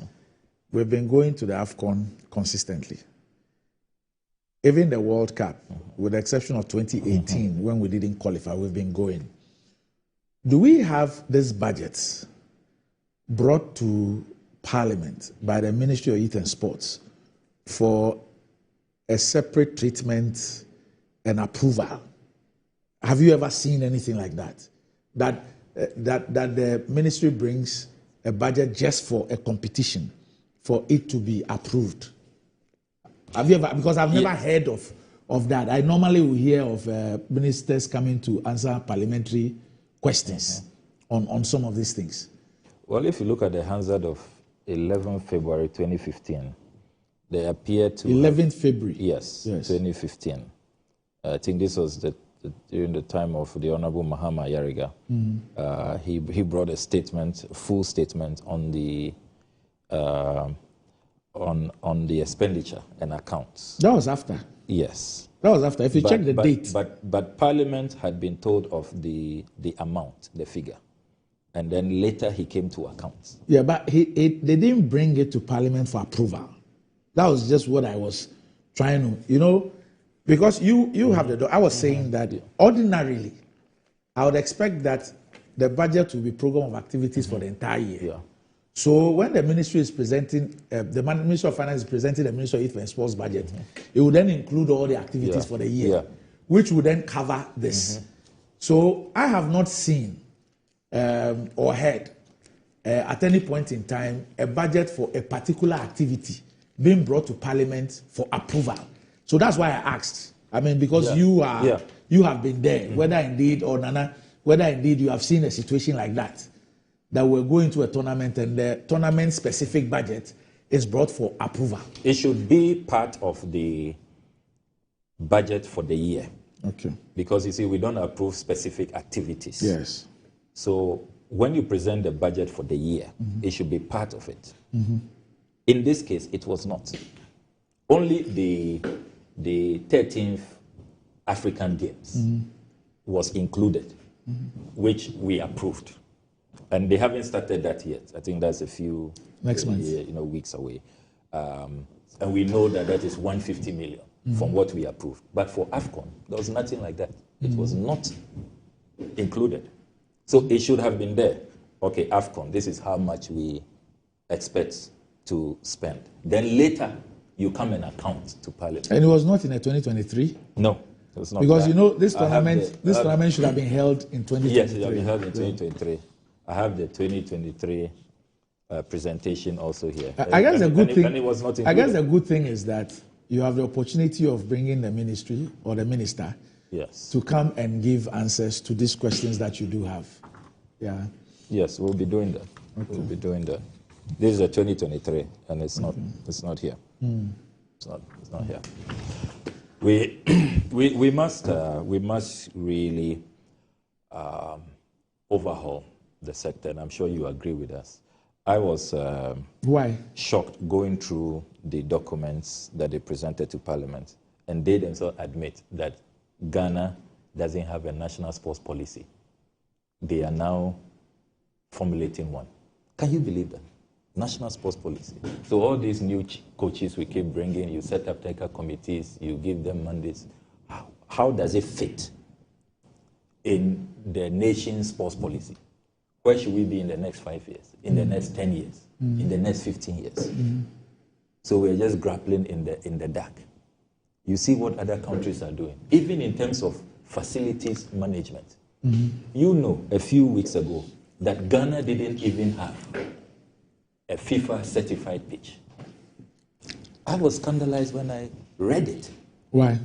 we've been going to the AFCON consistently. Even the World Cup, with the exception of 2018, when we didn't qualify, we've been going. Do we have these budgets brought to Parliament by the Ministry of Youth and Sports for a separate treatment and approval? Have you ever seen anything like that? That the ministry brings a budget just for a competition, for it to be approved? Have you ever? Because I've never heard of that. I normally will hear of ministers coming to answer parliamentary questions on some of these things. Well, if you look at the Hansard of 11 February 2015, they appear to... 11th February? Yes, 2015. I think this was during the time of the Honorable Mahama Yariga. He brought a statement, a full statement on the on the expenditure and accounts. That was after? Yes. That was after. If you check the date. But Parliament had been told of the amount, the figure. and then later he came to accounts. Yeah, but they didn't bring it to Parliament for approval. That was just what I was trying to, because you have the. I was saying that ordinarily, I would expect that the budget will be program of activities for the entire year. Yeah. So when the ministry is presenting, the Ministry of Finance is presenting the Ministry of Youth and Sports budget, it will then include all the activities for the year, which will then cover this. So I have not seen or heard at any point in time a budget for a particular activity being brought to Parliament for approval. So that's why I asked. I mean, because you have been there, whether indeed or Nana, whether indeed you have seen a situation like that we're going to a tournament and the tournament specific budget is brought for approval. It should be part of the budget for the year. Okay. Because you see, we don't approve specific activities. Yes. So when you present the budget for the year, it should be part of it. In this case, it was not. Only the 13th African Games was included, which we approved. And they haven't started that yet. I think that's a few next month, weeks away. And we know that is 150 million from what we approved. But for AFCON, there was nothing like that. It was not included. So it should have been there. Okay, AFCON, this is how much we expect to spend. Then later, you come and account to Parliament. And it was not in a 2023? No, it was not. Because this tournament should have been held in 2023. Yes, it should have been held in 2023. I have the 2023 presentation also here. I guess the good thing. And it was not included. I guess the good thing is that you have the opportunity of bringing the ministry or the minister to come and give answers to these questions that you do have. Yeah. Yes, we'll be doing that. Okay. We'll be doing that. This is the 2023, and it's not. It's not here. It's not here. We must really overhaul the sector, and I'm sure you agree with us. I was shocked going through the documents that they presented to Parliament, and they themselves admit that Ghana doesn't have a national sports policy. They are now formulating one. Can you believe that? National sports policy. So all these new coaches we keep bringing, you set up technical committees, you give them mandates. How does it fit in the nation's sports policy? Where should we be in the next 5 years, in the next 10 years, in the next 15 years? So we're just grappling in the dark. You see what other countries are doing, even in terms of facilities management. You know, a few weeks ago, that Ghana didn't even have a FIFA certified pitch. I was scandalized when I read it. Why?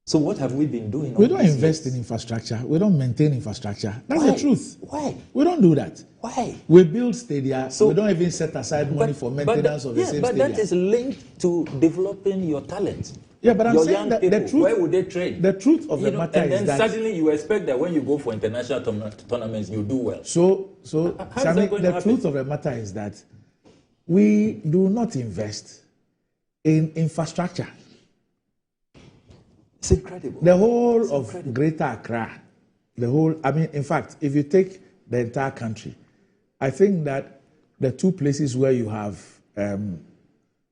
So what have we been doing? We don't invest in infrastructure. We don't maintain infrastructure. That's the truth. Why? We don't do that. Why? We build stadia. So we don't even set aside money for maintenance of the same stadia. But that is linked to developing your talent. Yeah, but I'm saying that the truth. Where would they train? The truth of the matter is that. And then suddenly you expect that when you go for international tournaments, you do well. So Sammy, the truth of the matter is that we do not invest in infrastructure. It's incredible. The whole of Greater Accra, in fact, if you take the entire country, I think that the two places where you have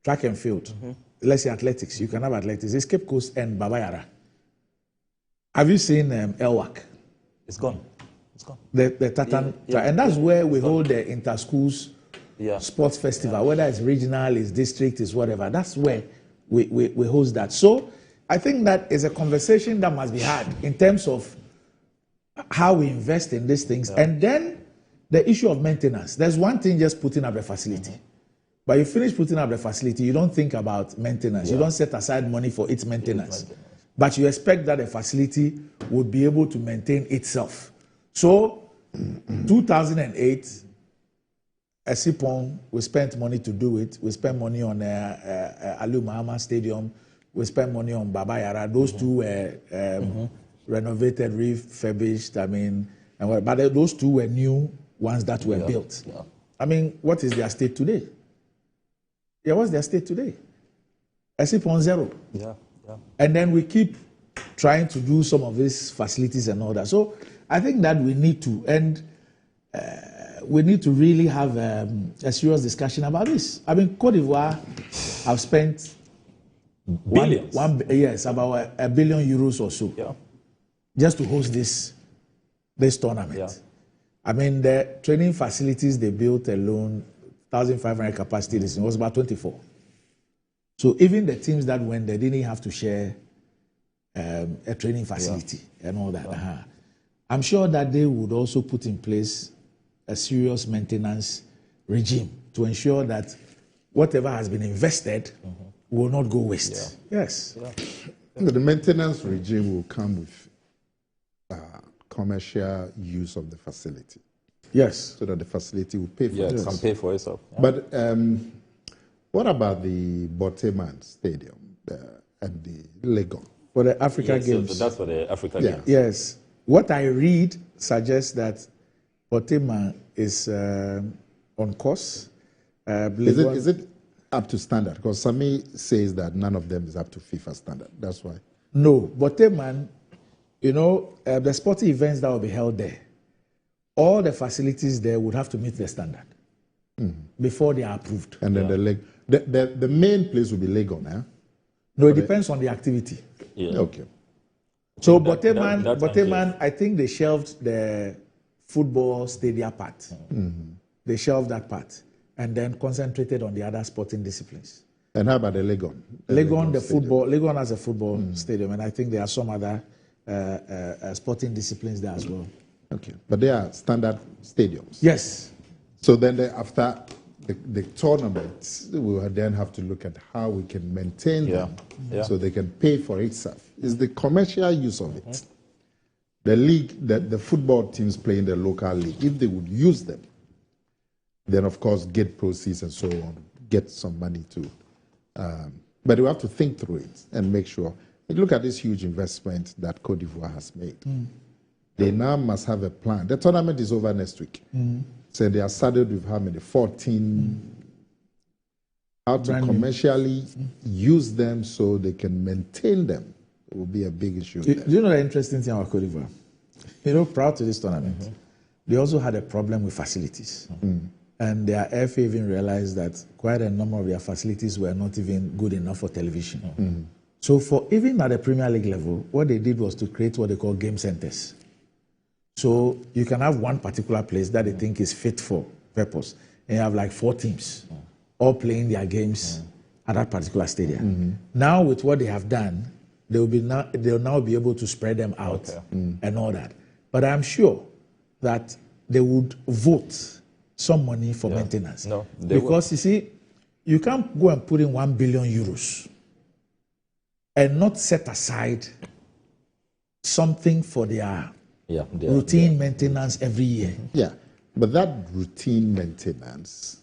track and field, let's say athletics, you can have athletics, is Cape Coast and Babayara. Have you seen Elwak? It's gone. It's gone. The Tatan, and that's where we hold the inter-schools sports festival, whether it's regional, it's district, it's whatever. That's where we host that. So I think that is a conversation that must be had in terms of how we invest in these things. And then the issue of maintenance. There's one thing just putting up a facility. But you finish putting up the facility, you don't think about maintenance. You don't set aside money for its maintenance. But you expect that the facility would be able to maintain itself. So, 2008, Esipon, we spent money to do it. We spent money on Aliu Mahama Stadium. We spent money on Babayara. Those two were renovated, refurbished. But those two were new ones that were built. What is their state today? Yeah, what's their state today? Esipon zero. And then we keep trying to do some of these facilities and all that. So I think that we need to. And we need to really have a serious discussion about this. I mean, Cote d'Ivoire have spent billions. Yes, about €1 billion or so, just to host this tournament. Yeah. I mean, the training facilities they built alone, 1,500 capacity, it was about 24. So even the teams that went, they didn't have to share a training facility and all that. I'm sure that they would also put in place a serious maintenance regime to ensure that whatever has been invested will not go waste. Yes. The maintenance regime will come with commercial use of the facility. Yes. So that the facility will pay for itself. Can pay for itself. Yeah. But what about the Boteman Stadium and the Legon? For the Africa Games. So that's for the Africa Games. Yes. What I read suggests that Boteman is on course. Is it up to standard? Because Sami says that none of them is up to FIFA standard. That's why. No, Boteman, the sporting events that will be held there, all the facilities there would have to meet the standard before they are approved. And then the main place will be Legon, eh? No, it depends on the activity. Yeah. Okay. So Boteman, I think they shelved the football stadium part. They shelved that part and then concentrated on the other sporting disciplines. And how about the Legon? Legon has a football stadium, and I think there are some other sporting disciplines there as well. Okay, but they are standard stadiums. Yes. So then after the tournament, we will then have to look at how we can maintain them so they can pay for itself. It's the commercial use of it. The league, the football teams play in the local league, if they would use them, then of course get proceeds and so on, get some money too. But we have to think through it and make sure. Look at this huge investment that Cote d'Ivoire has made. They now must have a plan. The tournament is over next week. So they are saddled with how many? 14. How to commercially use them so they can maintain them. It will be a big issue. Do you know the interesting thing about Cote d'Ivoire? Prior to this tournament, they also had a problem with facilities. And their FA even realized that quite a number of their facilities were not even good enough for television. So for even at the Premier League level, what they did was to create what they call game centers. So you can have one particular place that they think is fit for purpose, and you have like 4 teams all playing their games at that particular stadium. Now with what they have done, they'll now be able to spread them out and all that. But I'm sure that they would vote some money for maintenance. No, because you see, you can't go and put in €1 billion and not set aside something for their routine maintenance every year. Yeah, but that routine maintenance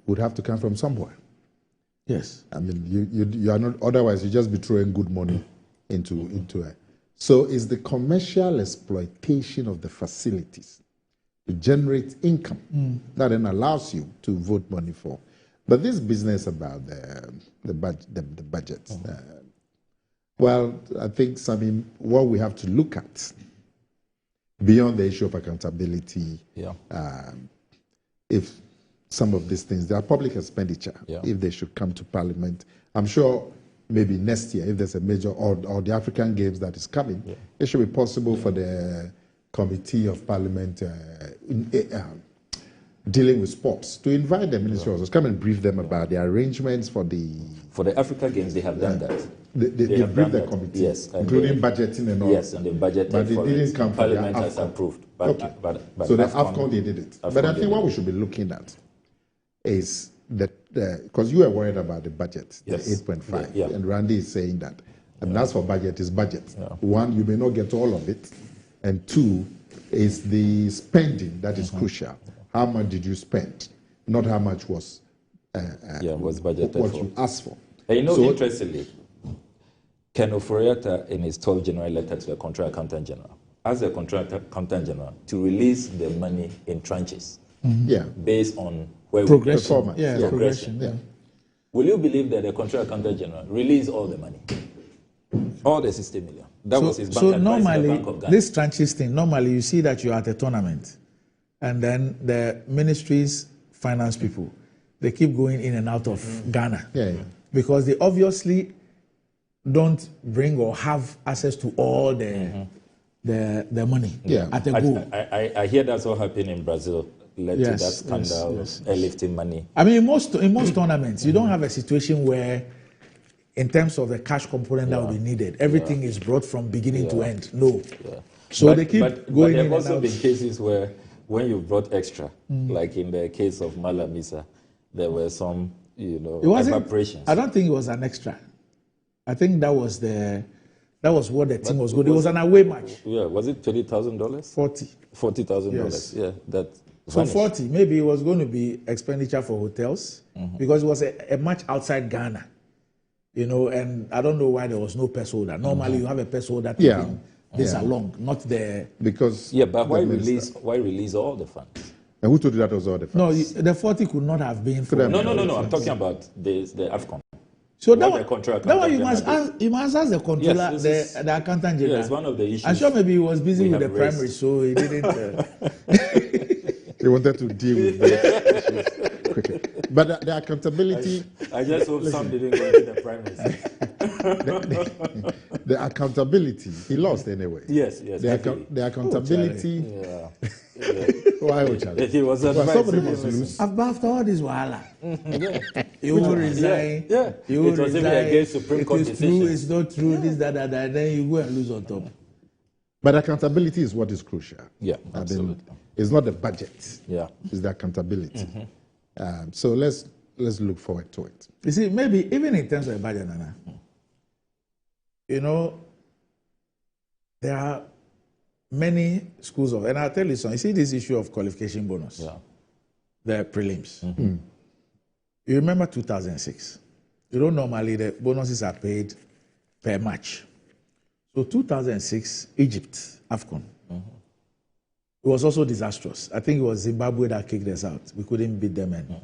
would have to come from somewhere. Yes. I mean, you are not, otherwise you just be throwing good money into it. So it's the commercial exploitation of the facilities to generate income that then allows you to vote money for. But this business about the budget, well, I think, what we have to look at beyond the issue of accountability, if some of these things, they are public expenditure, if they should come to Parliament, I'm sure maybe next year, if there's a major, or the African Games that is coming, it should be possible for the Committee of Parliament dealing with sports to invite the Ministry of Sports, come and brief them about the arrangements for the Africa Games. They have done that. They briefed the committee, including budgeting and all. Yes, and the budget, but it didn't come from Parliament has approved. But so the AFCON they did it. But I think what we should be looking at is that because you were worried about the budget, the 8.5, and Randy is saying that. And that's for budget is budget. One, you may not get all of it, and 2, is the spending that is crucial. How much did you spend? Not how much was was budgeted what for. you asked for. And interestingly, Ken Oforiatta, in his 12th January letter to the Contract Accountant General, asked the Contract Accountant General to release the money in tranches, based on where progression. Progression. Will you believe that the Contract Accountant General released all the money, all the 60 million? That was his bank advice in the Bank of Ghana. This tranches thing, normally you see that you're at a tournament, and then the ministries, finance people, they keep going in and out of Ghana. Because they obviously don't bring or have access to all the money at a go. I hear that's what happened in Brazil, led to that scandal of airlifting money. I mean, in most tournaments, you don't have a situation where, in terms of the cash component that will be needed, everything is brought from beginning to end. No. So they keep going but there in have also and been out. cases where, when you brought extra, like in the case of Malamisa, there were some, evaporations. I don't think it was an extra. I think that was what the team was good. It was an away match. Yeah, was it $20,000? $40,000. Yes. Yeah, that. So vanished. 40, maybe it was going to be expenditure for hotels because it was a match outside Ghana. And I don't know why there was no purse holder. Normally you have a purse holder taking this along, not the... Because... Yeah, but why release all the funds? And who told you that was all the funds? No, the 40 could not have been for... No. I'm talking about the AFCON. So that one you must ask the controller, yes, the accountant general. Yes, one of the issues. I'm sure maybe he was busy with the primary, so he didn't... He wanted to deal with the issues quickly. But the accountability... I just hope some didn't go into the primaries. The accountability, he lost anyway. Yes. The accountability... Why would Charlie? He was somebody must lose. After all this wahala, you will resign. You will resign. Against Supreme Court it is true, it's not true, this, that, then you go and lose on top. But accountability is what is crucial. Yeah, absolutely. It's not the budget. Yeah. It's the accountability. So let's look forward to it. You see, maybe even in terms of the budget, Nana, there are many schools of, and I'll tell you something. You see this issue of qualification bonus, the prelims. You remember 2006. Normally the bonuses are paid per match. So 2006, Egypt, AFCON. It was also disastrous. I think it was Zimbabwe that kicked us out. We couldn't beat them. And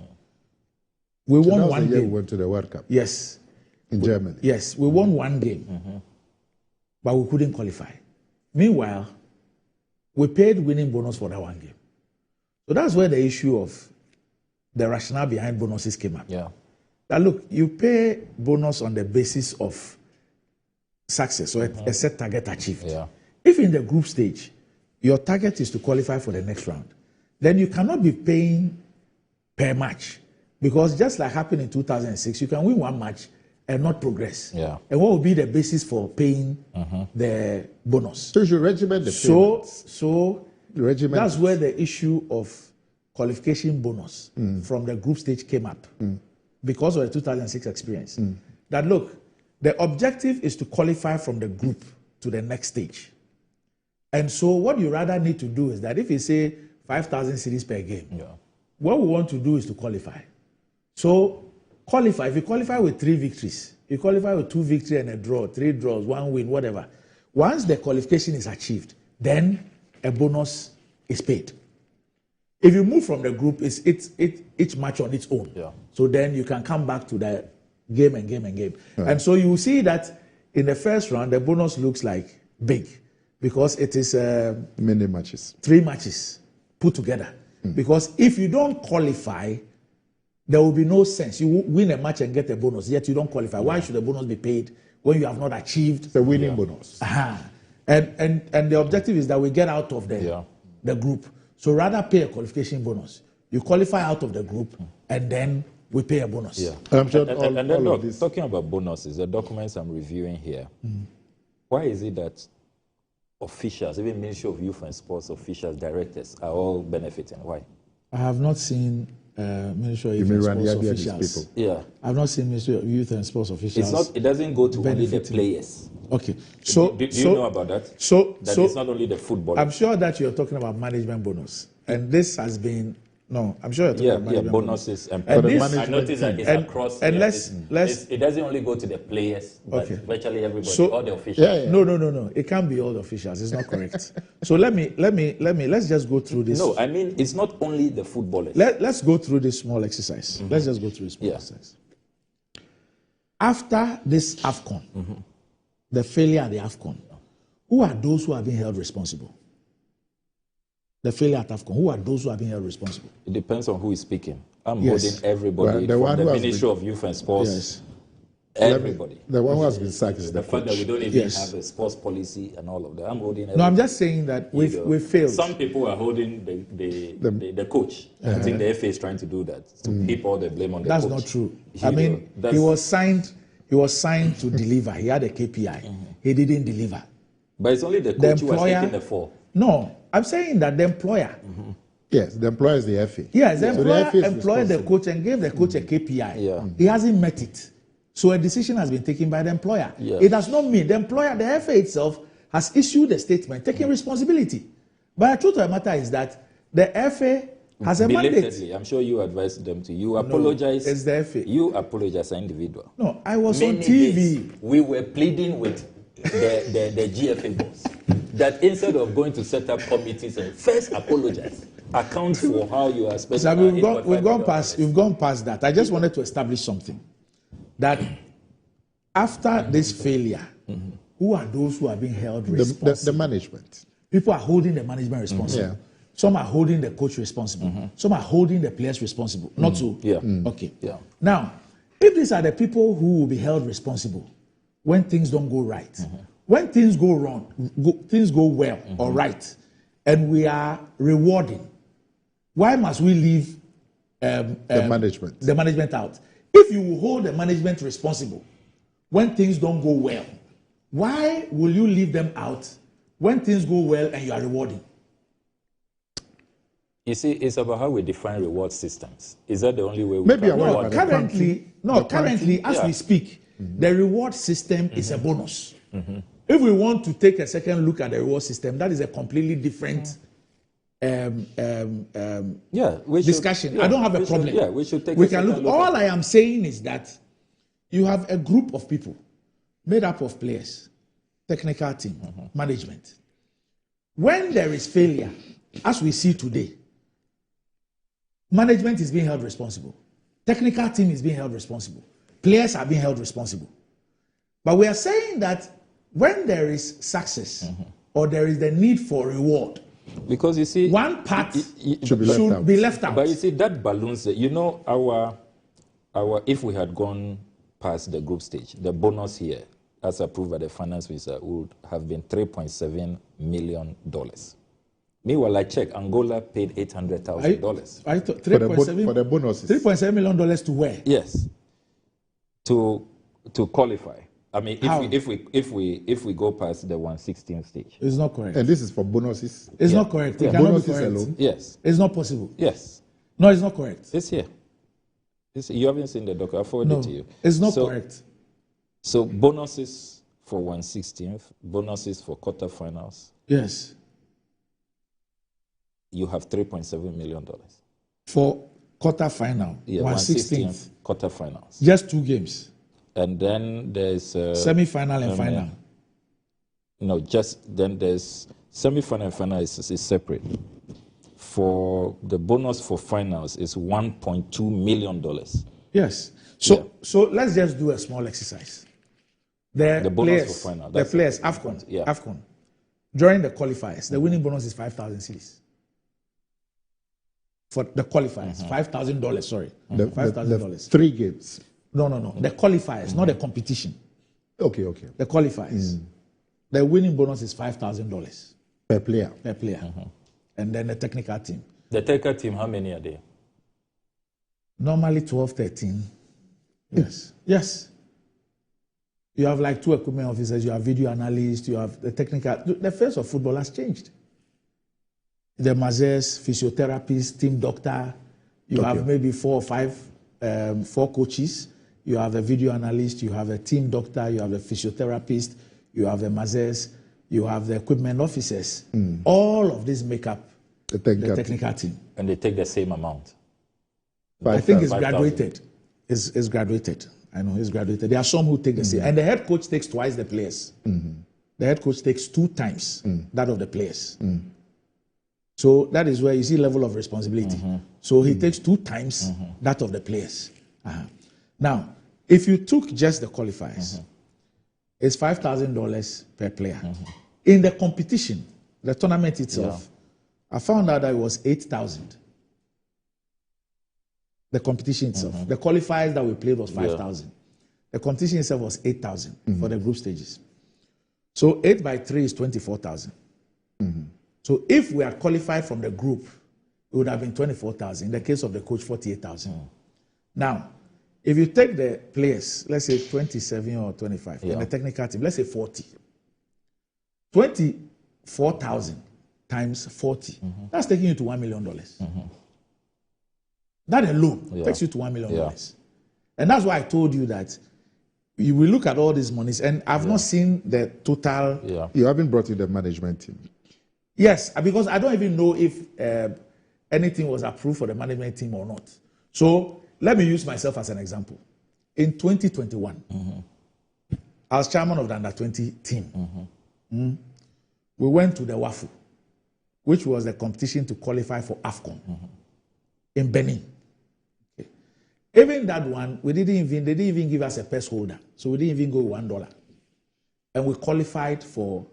we won one game. We went to the World Cup. Yes. In Germany. Yes, we won one game, but we couldn't qualify. Meanwhile, we paid winning bonus for that one game. So that's where the issue of the rationale behind bonuses came up. Yeah. That look, you pay bonus on the basis of success, so a set target achieved. Yeah. If in the group stage, your target is to qualify for the next round, then you cannot be paying per match. Because just like happened in 2006, you can win one match and not progress. Yeah. And what will be the basis for paying the bonus? So you should regiment the payments. So that's where the issue of qualification bonus from the group stage came up because of the 2006 experience. That look, the objective is to qualify from the group to the next stage. And so what you rather need to do is that if you say 5,000 cedis per game, what we want to do is to qualify. So qualify, if you qualify with 3 victories, you qualify with 2 victories and a draw, 3 draws, 1 win, whatever. Once the qualification is achieved, then a bonus is paid. If you move from the group, it's each match on its own. Yeah. So then you can come back to the game and game and game. Right. And so you will see that in the first round, the bonus looks like big because it is many matches. 3 matches put together. Because if you don't qualify, there will be no sense. You win a match and get a bonus, yet you don't qualify. Why should the bonus be paid when you have not achieved the winning bonus? And the objective is that we get out of the group. So rather pay a qualification bonus. You qualify out of the group, and then we pay a bonus. Yeah. I'm sure and then look, talking about bonuses, the documents I'm reviewing here, why is it that officials, even Ministry of Youth and Sports officials, directors, are all benefiting? Why? I have not seen Ministry of Youth and Sports officials. Yeah. I've not seen Ministry of Youth and Sports officials. It doesn't go to only the players. Okay. So do you know about that? That it's not only the footballers. I'm sure that you're talking about management bonus. And this has been I'm sure you're talking about management bonuses bonus. And this, I noticed that it's across. And it doesn't only go to the players, but virtually everybody, all the officials. No. It can't be all the officials. It's not correct. So let's just go through this. No, I mean it's not only the footballers. Let's go through this small exercise. Let's just go through this small exercise. After this AFCON, the failure of the AFCON, who are those who are being held responsible? The failure at AFCON. Who are those who are being held responsible? It depends on who is speaking. I'm Yes. holding everybody Well, from the Ministry of Youth and Sports. Yes. Everybody. The one who has been sacked is the the fact that coach. we don't even Yes. have a sports policy and all of that. I'm holding. No, I'm just saying that we've failed. Some people are holding the coach. I think the FA is trying to do that to heap all the blame on the That's coach. not true. You I mean, know, he was signed to deliver. He had a KPI. He didn't deliver. But it's only the coach who was taking the fall. No, I'm saying that the employer. Yes, the employer is the FA. Yes, the So employer FA is employed the responsible. coach and gave the coach a KPI. Yeah. He hasn't met it. So a decision has been taken by the employer. Yeah. It does not mean the employer, the FA itself, has issued a statement taking responsibility. But the truth of the matter is that the FA has a mandate. Belatedly, I'm sure you advised them to. You apologize. It's the FA. You apologize as an individual. No, I was on Many TV. days, we were pleading with the GFA boss that instead of going to set up committees and first apologize, account for how you are spending. So we've gone past that. I just wanted to establish something. That after this failure, who are those who are being held responsible? The management. People are holding the management responsible. Yeah. Some are holding the coach responsible. Some are holding the players responsible. Not so. Yeah. Okay. Yeah. Now, if these are the people who will be held responsible when things don't go right, when things go wrong, things go well or right, and we are rewarding, why must we leave The management out? If you will hold the management responsible when things don't go well, why will you leave them out when things go well and you are rewarding? You see, it's about how we define reward systems. Is that the only way we Maybe can I will. Currently, as we speak, the reward system is a bonus. If we want to take a second look at the reward system, that is a completely different discussion. I don't have a problem. We should take We a can second look. look All at I am saying is that you have a group of people made up of players, technical team, management. When there is failure, as we see today, management is being held responsible. Technical team is being held responsible. Players are being held responsible. But we are saying that when there is success or there is the need for reward, because you see, one part should be left out. But you see, that balloons. You know, our if we had gone past the group stage, the bonus here, as approved by the finance minister, would have been $3.7 million. Meanwhile, I check, Angola paid $800,000. I thought for the bonuses. $3.7 million to where? Yes, to qualify. I mean, if we go past the 116th stage, it's not correct. And this is for bonuses. It's not correct. It cannot Bonuses be correct. alone. Yes, It's not possible. yes, No, it's not correct. it's here. You haven't seen the document. I'll forward No, it to you. it's not correct. So bonuses for 116th, bonuses for quarterfinals. Yes. You have $3.7 million. For quarter-final, Yeah, 1/16th. quarterfinals. Just 2 games. And then there's Semi-final and final. No, just then there's semi-final and final is separate. For the bonus for finals is $1.2 million. Yes. So let's just do a small exercise. The bonus players, for final. the players, AFCON, Yeah. AFCON. During the qualifiers, the winning bonus is 5,000 cedis. For the qualifiers, $5,000. Sorry, $5,000. 3 games. No. The qualifiers, not the competition. Okay. The qualifiers. The winning bonus is $5,000 Per player. And then the technical team. The technical team, how many are there? Normally 12, 13. Yes. You have like 2 equipment officers, you have video analysts, you have the technical. The face of football has changed. The mazes, physiotherapist, team doctor. You have maybe 4 or 5, 4 coaches. You have a video analyst, you have a team doctor, you have a physiotherapist, you have a mazes, you have the equipment officers. All of these make up the technical team. And they take the same amount. I think it's graduated. It's graduated. I know it's graduated. There are some who take the same. And the head coach takes twice the players. The head coach takes 2 times that of the players. So that is where you see level of responsibility. So he takes 2 times that of the players. Now, if you took just the qualifiers, it's $5,000 per player. In the competition, the tournament itself, I found out that it was 8,000. The competition itself. The qualifiers that we played was 5,000. The competition itself was 8,000 for the group stages. So 8 by 3 is 24,000. So if we had qualified from the group, it would have been 24,000. In the case of the coach, 48,000. Now, if you take the players, let's say 27 or 25, in the technical team, let's say 40. 24,000 times 40, that's taking you to $1 million. That alone takes you to $1 million. And that's why I told you that you will look at all these monies, and I've not seen the total. You haven't brought in the management team. Yes, because I don't even know if anything was approved for the management team or not. So let me use myself as an example. In 2021, I was chairman of the under-20 team. We went to the WAFU, which was the competition to qualify for AFCON in Benin. Even that one, they didn't even give us a purse holder. So we didn't even go $1. And we qualified for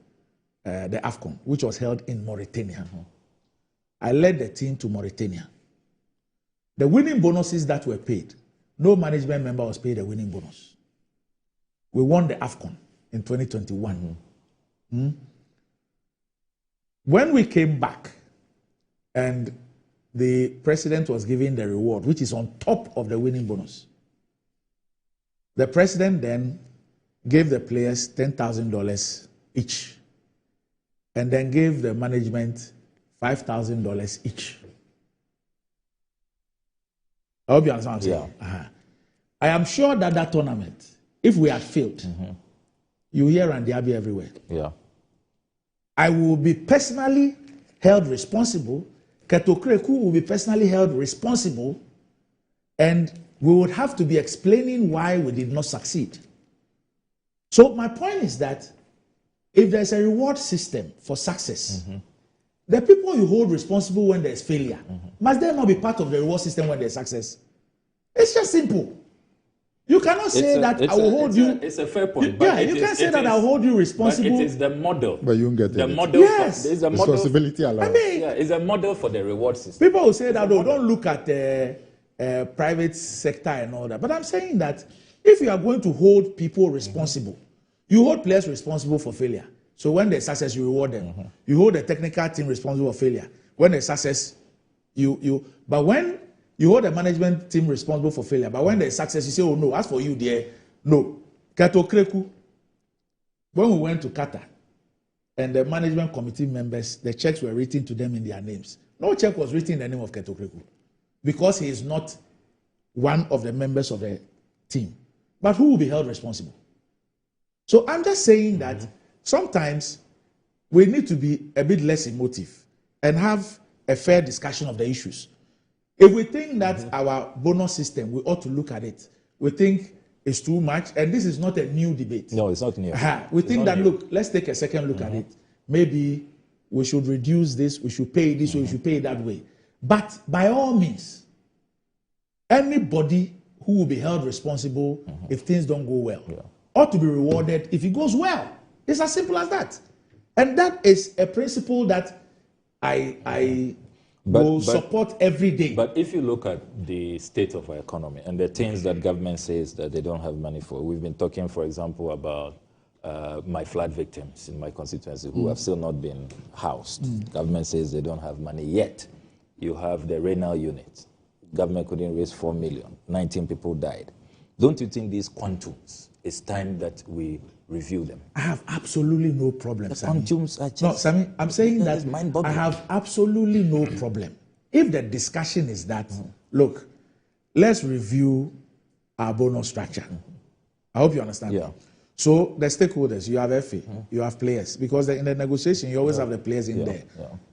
the AFCON, which was held in Mauritania. I led the team to Mauritania. The winning bonuses that were paid, no management member was paid a winning bonus. We won the AFCON in 2021. When we came back and the president was giving the reward, which is on top of the winning bonus, the president then gave the players $10,000 each and then gave the management $5,000 each. I hope you understand what I'm saying. I am sure that that tournament, if we had failed, you hear Randy Abbey everywhere. I will be personally held responsible. Keto Kreku will be personally held responsible, and we would have to be explaining why we did not succeed. So my point is that if there's a reward system for success, the people you hold responsible when there's failure, must they not be part of the reward system when there's success? It's just simple. You cannot say that I will hold you. It's a fair point. You can't say that I'll hold you responsible. But it is the model. But you don't get the it. model. Yes. Is a model. Responsibility allowed. It's a model for the reward system. People will say that, don't look at the private sector and all that. But I'm saying that if you are going to hold people responsible, you hold players responsible for failure. So when there's success, you reward them. You hold the technical team responsible for failure. When there's success, but when you hold the management team responsible for failure, but when there's success, you say, oh no, as for you, dear, no. Keto Kreku, when we went to Qatar, and the management committee members, the checks were written to them in their names. No check was written in the name of Keto Kreku, because he is not one of the members of the team. But who will be held responsible? So I'm just saying that sometimes we need to be a bit less emotive and have a fair discussion of the issues. If we think that our bonus system, we ought to look at it. We think it's too much, and this is not a new debate. No, it's not new. We think that, look, let's take a second look at it. Maybe we should reduce this, we should pay this way, we should pay it that way. But by all means, anybody who will be held responsible if things don't go well ought to be rewarded if it goes well. It's as simple as that. And that is a principle that I will support every day. But if you look at the state of our economy and the things that government says that they don't have money for, we've been talking, for example, about my flood victims in my constituency who have still not been housed. Government says they don't have money yet. You have the renal unit. Government couldn't raise 4 million. 19 people died. Don't you think these quantums, it's time that we review them? I have absolutely no problem. The quantums are just... No, Sammy, I'm saying that I have absolutely no problem. If the discussion is that, look, let's review our bonus structure. I hope you understand. Yeah. So the stakeholders, you have FA, you have players, because in the negotiation, you always have the players in there.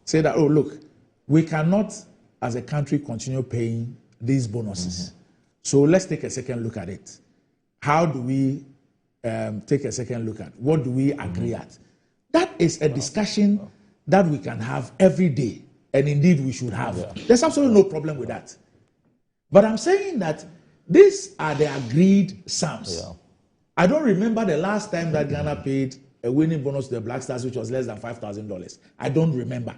Say that, oh, look, we cannot, as a country, continue paying these bonuses. So let's take a second look at it. How do we take a second look at? What do we agree at? That is a discussion that we can have every day, and indeed we should have. There's absolutely no problem with that. But I'm saying that these are the agreed sums. I don't remember the last time that Ghana paid a winning bonus to the Black Stars, which was less than $5,000. I don't remember.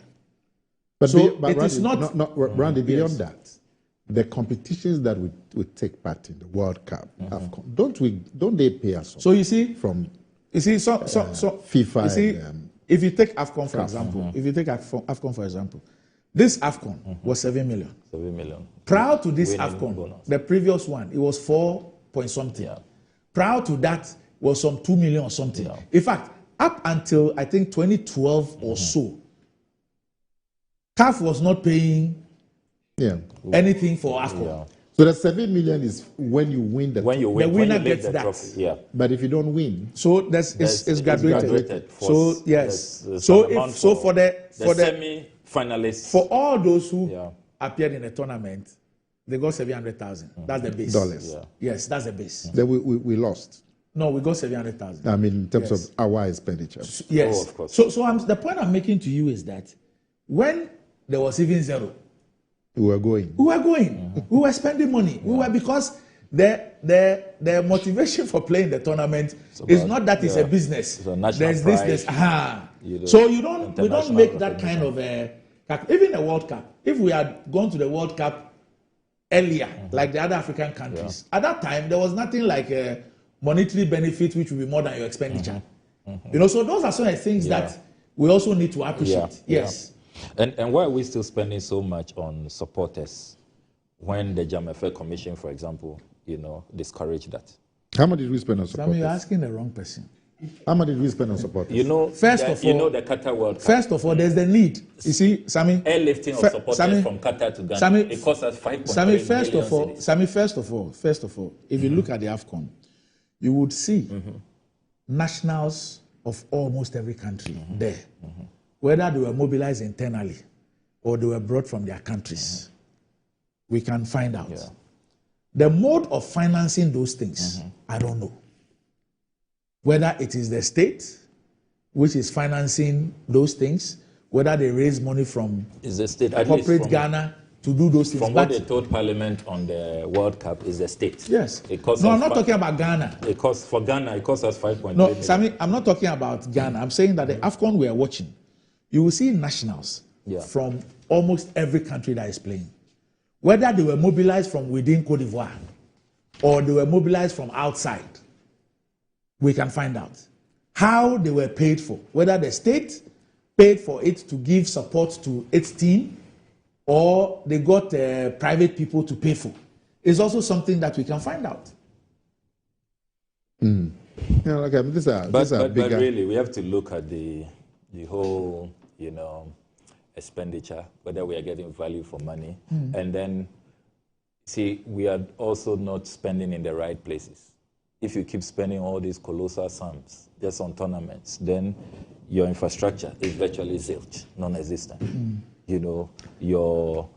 But, so but it Randy, is not Randy, beyond yes. that, the competitions that we take part in, the World Cup, AFCON, don't they pay us? So you see, from FIFA. You see, if you take AFCON for example, this AFCON was 7 million. 7 million. Prior to this Winning AFCON, bonus. the previous one, it was 4 point something. Yeah. Prior to that was some 2 million or something. Yeah. In fact, up until I think 2012 or so, CAF was not paying anything for AFCON. Yeah. So the 7 million is when you win the when you win, the winner when you gets that. Trophy. Yeah. But if you don't win, so it's graduated. So yes. For the semi-finalists, for all those who appeared in the tournament, they got 700,000. That's the base. Dollars. Yeah. Yes, that's the base. Then we lost. No, we got 700,000. I mean, in terms of our expenditure. Yes. Oh, of course. So the point I'm making to you is that when there was even zero, we were going. We were spending money. We were, because the motivation for playing the tournament is not that it's a business. There's this. So we don't make that kind of a. Even the World Cup. If we had gone to the World Cup earlier, like the other African countries, at that time there was nothing like a monetary benefit which will be more than your expenditure. You know, so those are some of the things that we also need to appreciate. Yes. And why are we still spending so much on supporters when the Jamafel Commission, for example, discouraged that? How much did we spend on supporters? You're asking the wrong person. How much did we spend on supporters? The Qatar World Cup. First of all, there's the need. You see, Sammy. Airlifting of supporters from Qatar to Ghana. It costs us 5.3 million. First of all, if you look at the AFCON, you would see nationals of almost every country there. Whether they were mobilized internally or they were brought from their countries, we can find out. Yeah. The mode of financing those things, I don't know. Whether it is the state which is financing those things, whether they raise money from corporate Ghana to do those things. From what they told Parliament on the World Cup is the state. Yes. I'm not talking about Ghana. For Ghana, it costs us 5.3 No, million. Sammy, I'm not talking about Ghana. I'm saying that the AFCON we are watching, you will see nationals from almost every country that is playing. Whether they were mobilized from within Cote d'Ivoire or they were mobilized from outside, we can find out how they were paid for. Whether the state paid for it to give support to its team or they got private people to pay for. It's also something that we can find out. But really, we have to look at the whole, expenditure, whether we are getting value for money. And then, see, we are also not spending in the right places. If you keep spending all these colossal sums just on tournaments, then your infrastructure is virtually zilch, non-existent. Your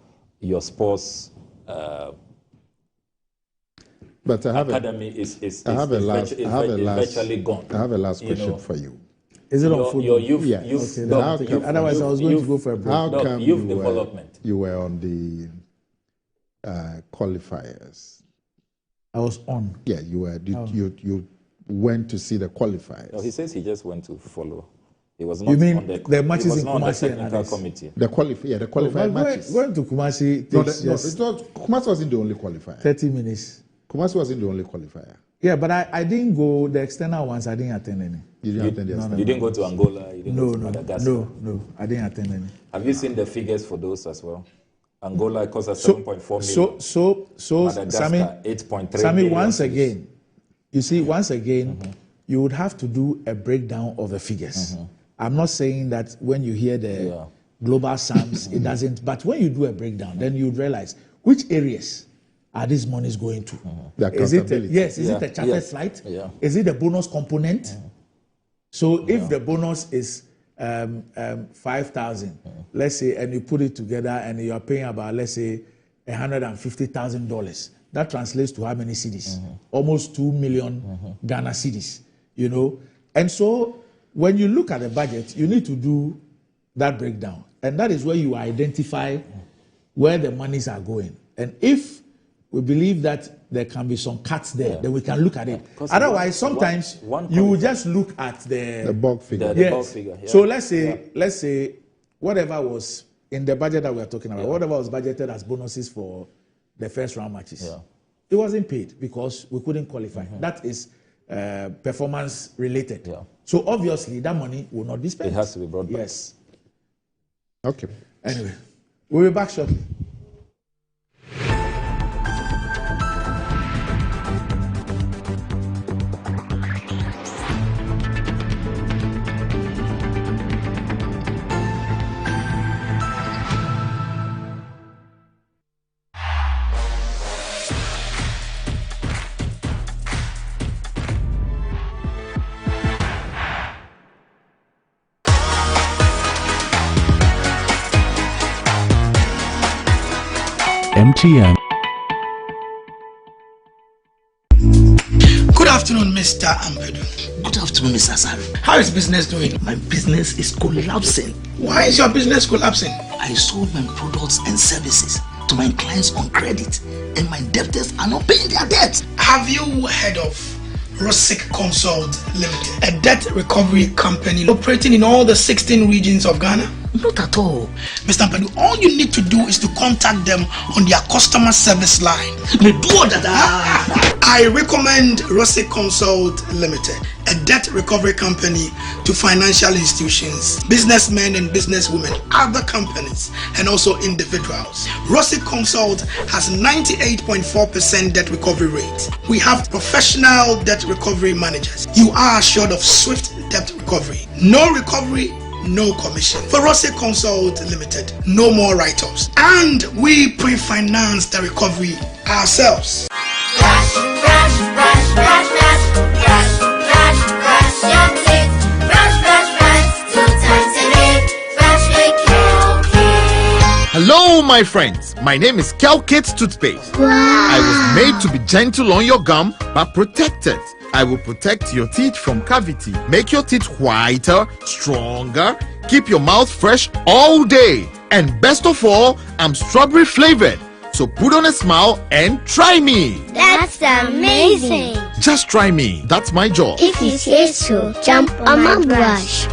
sports but academy is virtually gone. I have a last question for you. Is it on football? Your youth, otherwise I was going to go for a break. How come youth development? You were on the qualifiers. I was on. Yeah, you were. You went to see the qualifiers. No, he says he just went to follow. He was not. You mean on the matches in Kumasi and the committee? The qualified matches. Going to Kumasi. Kumasi wasn't the only qualifier. 30 minutes. Kumasi wasn't the only qualifier. Yeah, but I didn't go, the external ones, I didn't attend any. You didn't attend any? You didn't go to Angola? You didn't go to Madagascar? No, I didn't attend any. Have you seen the figures for those as well? Angola costs us 7.4 million. So Madagascar, 8.3 Sammy, million. once again, you would have to do a breakdown of the figures. I'm not saying that when you hear the global sums, it doesn't, but when you do a breakdown, then you realize which areas are these monies going to? Is it a chartered flight? Yeah. Is it a bonus component? So if the bonus is 5,000, let's say, and you put it together and you are paying about, let's say, $150,000, that translates to how many cedis? Almost 2 million Ghana cedis, And so when you look at the budget, you need to do that breakdown. And that is where you identify where the monies are going. And if we believe that there can be some cuts there, then we can look at it. Otherwise, sometimes you will just look at the bulk figure. So let's say whatever was in the budget that we are talking about, whatever was budgeted as bonuses for the first round matches, it wasn't paid because we couldn't qualify. That is performance related. So obviously that money will not be spent. It has to be brought back. Yes. Okay. Anyway, we'll be back shortly. MTN. Good afternoon, Mr. Ambedu. Good afternoon, Mr. Asari. How is business doing? My business is collapsing. Why is your business collapsing? I sold my products and services to my clients on credit, and my debtors are not paying their debts. Have you heard of Rosic Consult Limited, a debt recovery company operating in all the 16 regions of Ghana? Not at all. Mr. Ampedu, all you need to do is to contact them on their customer service line. I recommend Rosic Consult Limited, a debt recovery company to financial institutions, businessmen and businesswomen, other companies, and also individuals. Rosic Consult has 98.4% debt recovery rate. We have professional debt recovery managers. You are assured of swift debt recovery. No recovery, no commission. For Rosic Consult Limited, no more write-offs. And we pre-finance the recovery ourselves. Hello, my friends. My name is Calcate Toothpaste. Wow. I was made to be gentle on your gum, but protected. I will protect your teeth from cavity, make your teeth whiter, stronger, keep your mouth fresh all day. And best of all, I'm strawberry flavored. So put on a smile and try me. That's amazing. Just try me. That's my job. If you say so, jump on my brush.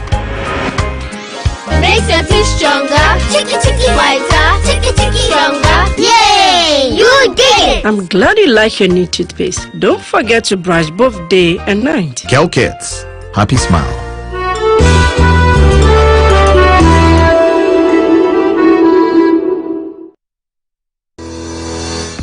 Makes your teeth stronger, chicky whiter, chicky stronger. Yay! You did it! I'm glad you like your new toothpaste. Don't forget to brush both day and night. Calcates. Happy smile.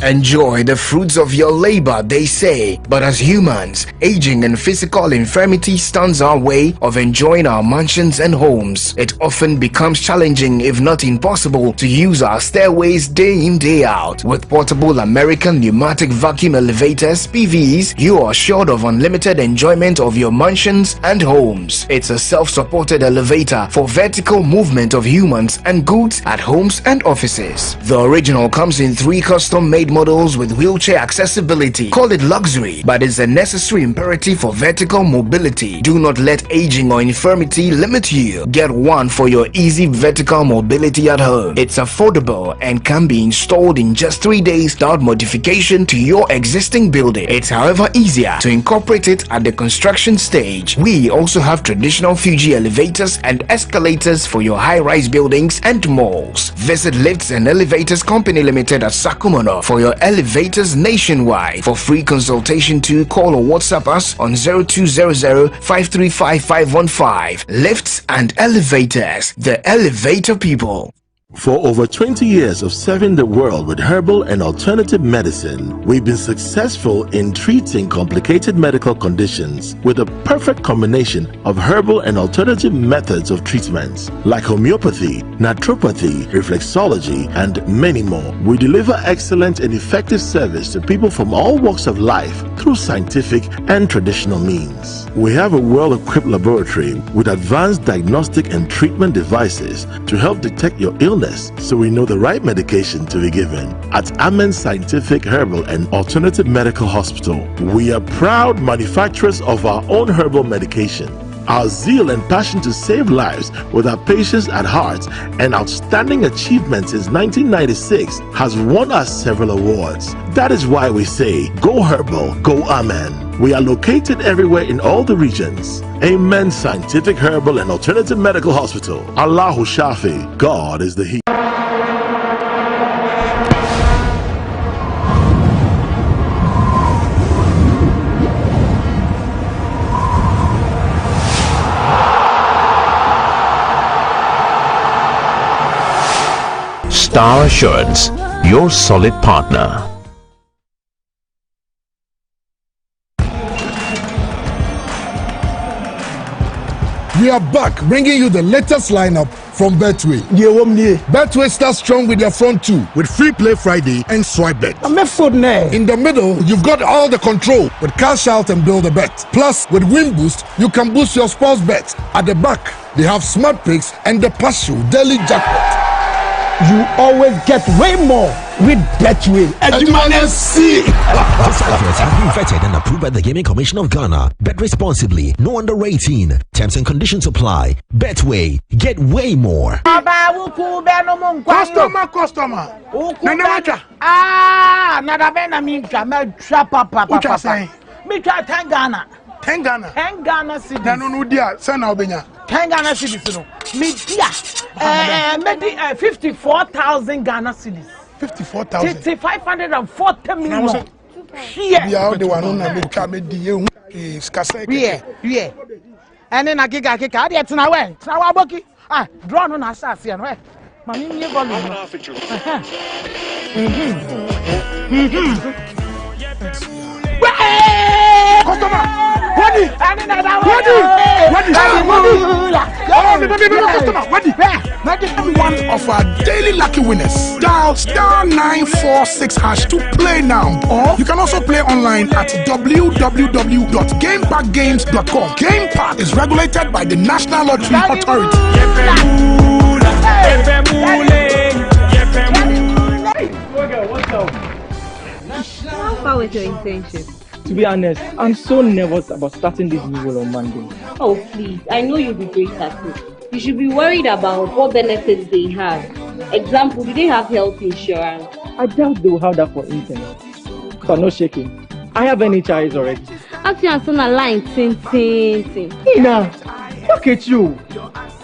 Enjoy the fruits of your labor, they say. But as humans, aging and physical infirmity stands our way of enjoying our mansions and homes. It often becomes challenging, if not impossible, to use our stairways day in, day out. With portable American pneumatic vacuum elevators, PVs, you are assured of unlimited enjoyment of your mansions and homes. It's a self-supported elevator for vertical movement of humans and goods at homes and offices. The original comes in 3 custom-made models with wheelchair accessibility. Call it luxury, but it's a necessary imperative for vertical mobility. Do not let aging or infirmity limit you. Get one for your easy vertical mobility at home. It's affordable and can be installed in just 3 days without modification to your existing building. It's however easier to incorporate it at the construction stage. We also have traditional Fuji elevators and escalators for your high-rise buildings and malls. Visit Lifts and Elevators Company Limited at Sakumono for your elevators nationwide. For free consultation to call or WhatsApp us on 0200-535-515. Lifts and Elevators, the elevator people. For over 20 years of serving the world with herbal and alternative medicine, we've been successful in treating complicated medical conditions with a perfect combination of herbal and alternative methods of treatments like homeopathy, naturopathy, reflexology, and many more. We deliver excellent and effective service to people from all walks of life through scientific and traditional means. We have a well-equipped laboratory with advanced diagnostic and treatment devices to help detect your illness, so we know the right medication to be given. At Amen Scientific Herbal and Alternative Medical Hospital, we are proud manufacturers of our own herbal medication. Our zeal and passion to save lives with our patients at heart and outstanding achievements since 1996 has won us several awards. That is why we say, go herbal, go Amen. We are located everywhere in all the regions. Amen Scientific Herbal and Alternative Medical Hospital. Allahu Shafi. God is the He. Star Assurance, your solid partner. We are back, bringing you the latest lineup from Betway. Betway starts strong with their front two, with Free Play Friday and Swipe Bet. In the middle, you've got all the control with Cash Out and Build a Bet. Plus, with Win Boost, you can boost your sports bets. At the back, they have Smart Picks and the Partial Daily Jackpot. You always get way more with Betway. These adverts have been vetted and approved by the Gaming Commission of Ghana. Bet responsibly, no under 18. Terms and conditions apply. Betway, get way more. Customer. Nadabena minka me papa. Me try 10 Ghana. 10 Ghana. 10 Ghana cedis. Nano no dia, sana obenya. 10 Ghana cedis no. Me dia. Me 54,000 Ghana cedis. 54,000. 540 million. Yeah, the one na me ka me die hu skasa. Yeah. Ene na giga ade tena we. Tena wa boki. Draw no na asase no. Mami me volume. Customer, one of our daily lucky winners. Dial *946# to play now. Or you can also play online at www.gamepackgames.com. Game Park is regulated by the National Lottery Authority. How far with your internship? To be honest, I'm so nervous about starting this new role on Monday. Oh, please. I know you'll be great at it. You should be worried about what benefits they have. Example, do they have health insurance? I doubt they will have that for interns. But no shaking. I have NHIS already. After you answer a line, ting. Ina, look at you.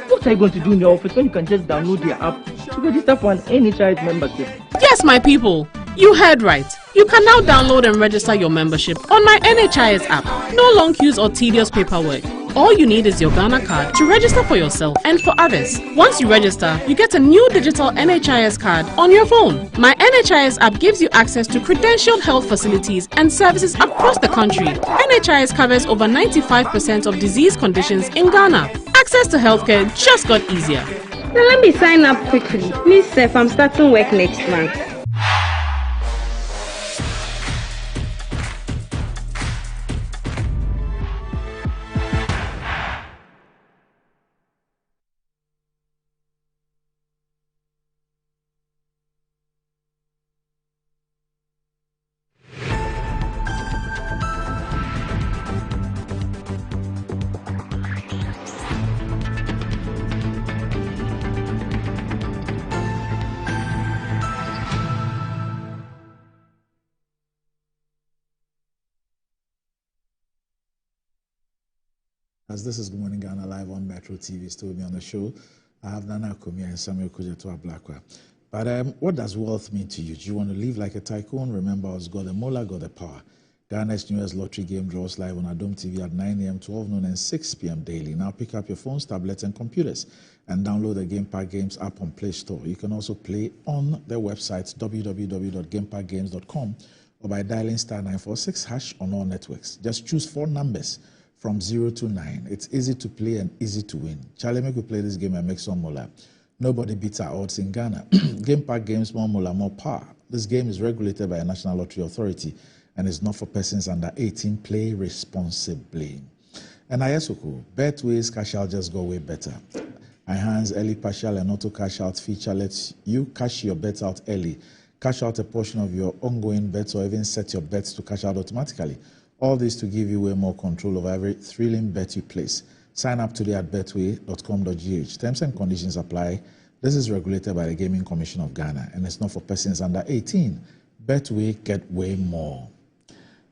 What are you going to do in your office when you can just download the app to register for an NHIS membership? Yes, my people. You heard right. You can now download and register your membership on my NHIS app. No long queues or tedious paperwork. All you need is your Ghana card to register for yourself and for others. Once you register, you get a new digital NHIS card on your phone. My NHIS app gives you access to credentialed health facilities and services across the country. NHIS covers over 95% of disease conditions in Ghana. Access to healthcare just got easier. Now let me sign up quickly. Please, Seth, I'm starting work next month. As this is Good Morning Ghana live on Metro TV, still with me on the show. I have Nana Akomia and Samuel Kujatua Blakwa. But what does wealth mean to you? Do you want to live like a tycoon? Remember, us got the mola, got the power. Ghana's newest lottery game draws live on Adom TV at 9 a.m., 12 noon, and 6 p.m. daily. Now pick up your phones, tablets, and computers and download the Game Park Games app on Play Store. You can also play on their websites, www.gameparkgames.com, or by dialing *946# on all networks. Just choose 4 numbers from 0 to 9. It's easy to play and easy to win. Charlie, make we play this game and make some mola. Nobody beats our odds in Ghana. Game Park Games, more mola, more power. This game is regulated by a National Lottery Authority and is not for persons under 18. Play responsibly. And Ayesoko, Betway's cash out just go way better. Enhance early partial and auto cash out feature lets you cash your bets out early, cash out a portion of your ongoing bets, or even set your bets to cash out automatically. All this to give you way more control over every thrilling bet you place. Sign up today at betway.com.gh. Terms and conditions apply. This is regulated by the Gaming Commission of Ghana and it's not for persons under 18. Betway, get way more.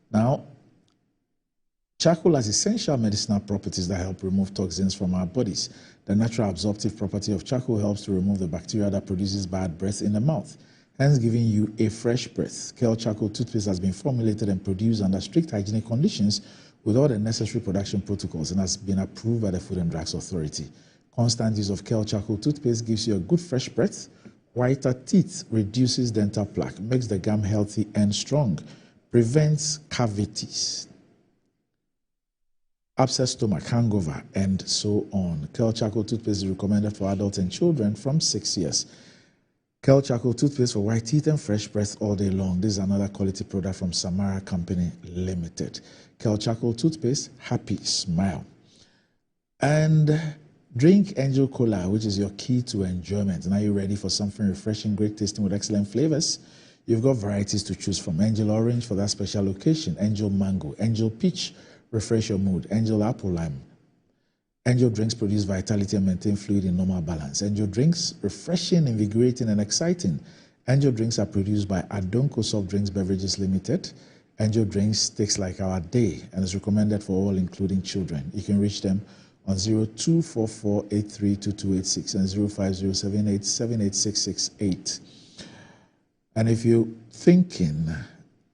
Now, charcoal has essential medicinal properties that help remove toxins from our bodies. The natural absorptive property of charcoal helps to remove the bacteria that produces bad breath in the mouth, hence giving you a fresh breath. Kel Charcoal toothpaste has been formulated and produced under strict hygienic conditions with all the necessary production protocols and has been approved by the Food and Drugs Authority. Constant use of Kel Charcoal toothpaste gives you a good fresh breath Whiter teeth reduces dental plaque, makes the gum healthy and strong, prevents cavities, upset stomach, hangover, and so on. Kel Charcoal toothpaste is recommended for adults and children from 6 years. Kel Charcoal toothpaste for white teeth and fresh breath all day long. This is another quality product from Samara Company Limited. Kel Charcoal toothpaste, happy smile. And drink Angel Cola, which is your key to enjoyment. Now you're ready for something refreshing, great tasting with excellent flavors. You've got varieties to choose from. Angel Orange for that special occasion, Angel Mango, Angel Peach, refresh your mood, Angel Apple Lime. Angel drinks produce vitality and maintain fluid in normal balance. Angel drinks, refreshing, invigorating, and exciting. Angel drinks are produced by Adonko Soft Drinks Beverages Limited. Angel drinks takes like our day and is recommended for all, including children. You can reach them on 0244832286 and 05078786668. And if you're thinking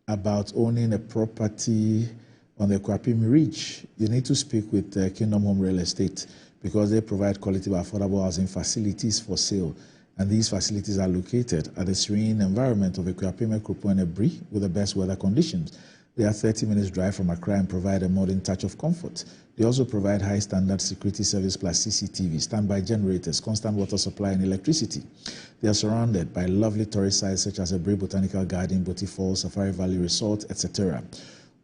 about owning a property on the Kwapim Ridge, you need to speak with Kingdom Home Real Estate because they provide quality but affordable housing facilities for sale. And these facilities are located at the serene environment of Kwapim, Ekrupo, and Ebri with the best weather conditions. They are 30 minutes drive from Accra and provide a modern touch of comfort. They also provide high standard security service plus CCTV, standby generators, constant water supply, and electricity. They are surrounded by lovely tourist sites such as Ebri Botanical Garden, Boti Falls, Safari Valley Resort, etc.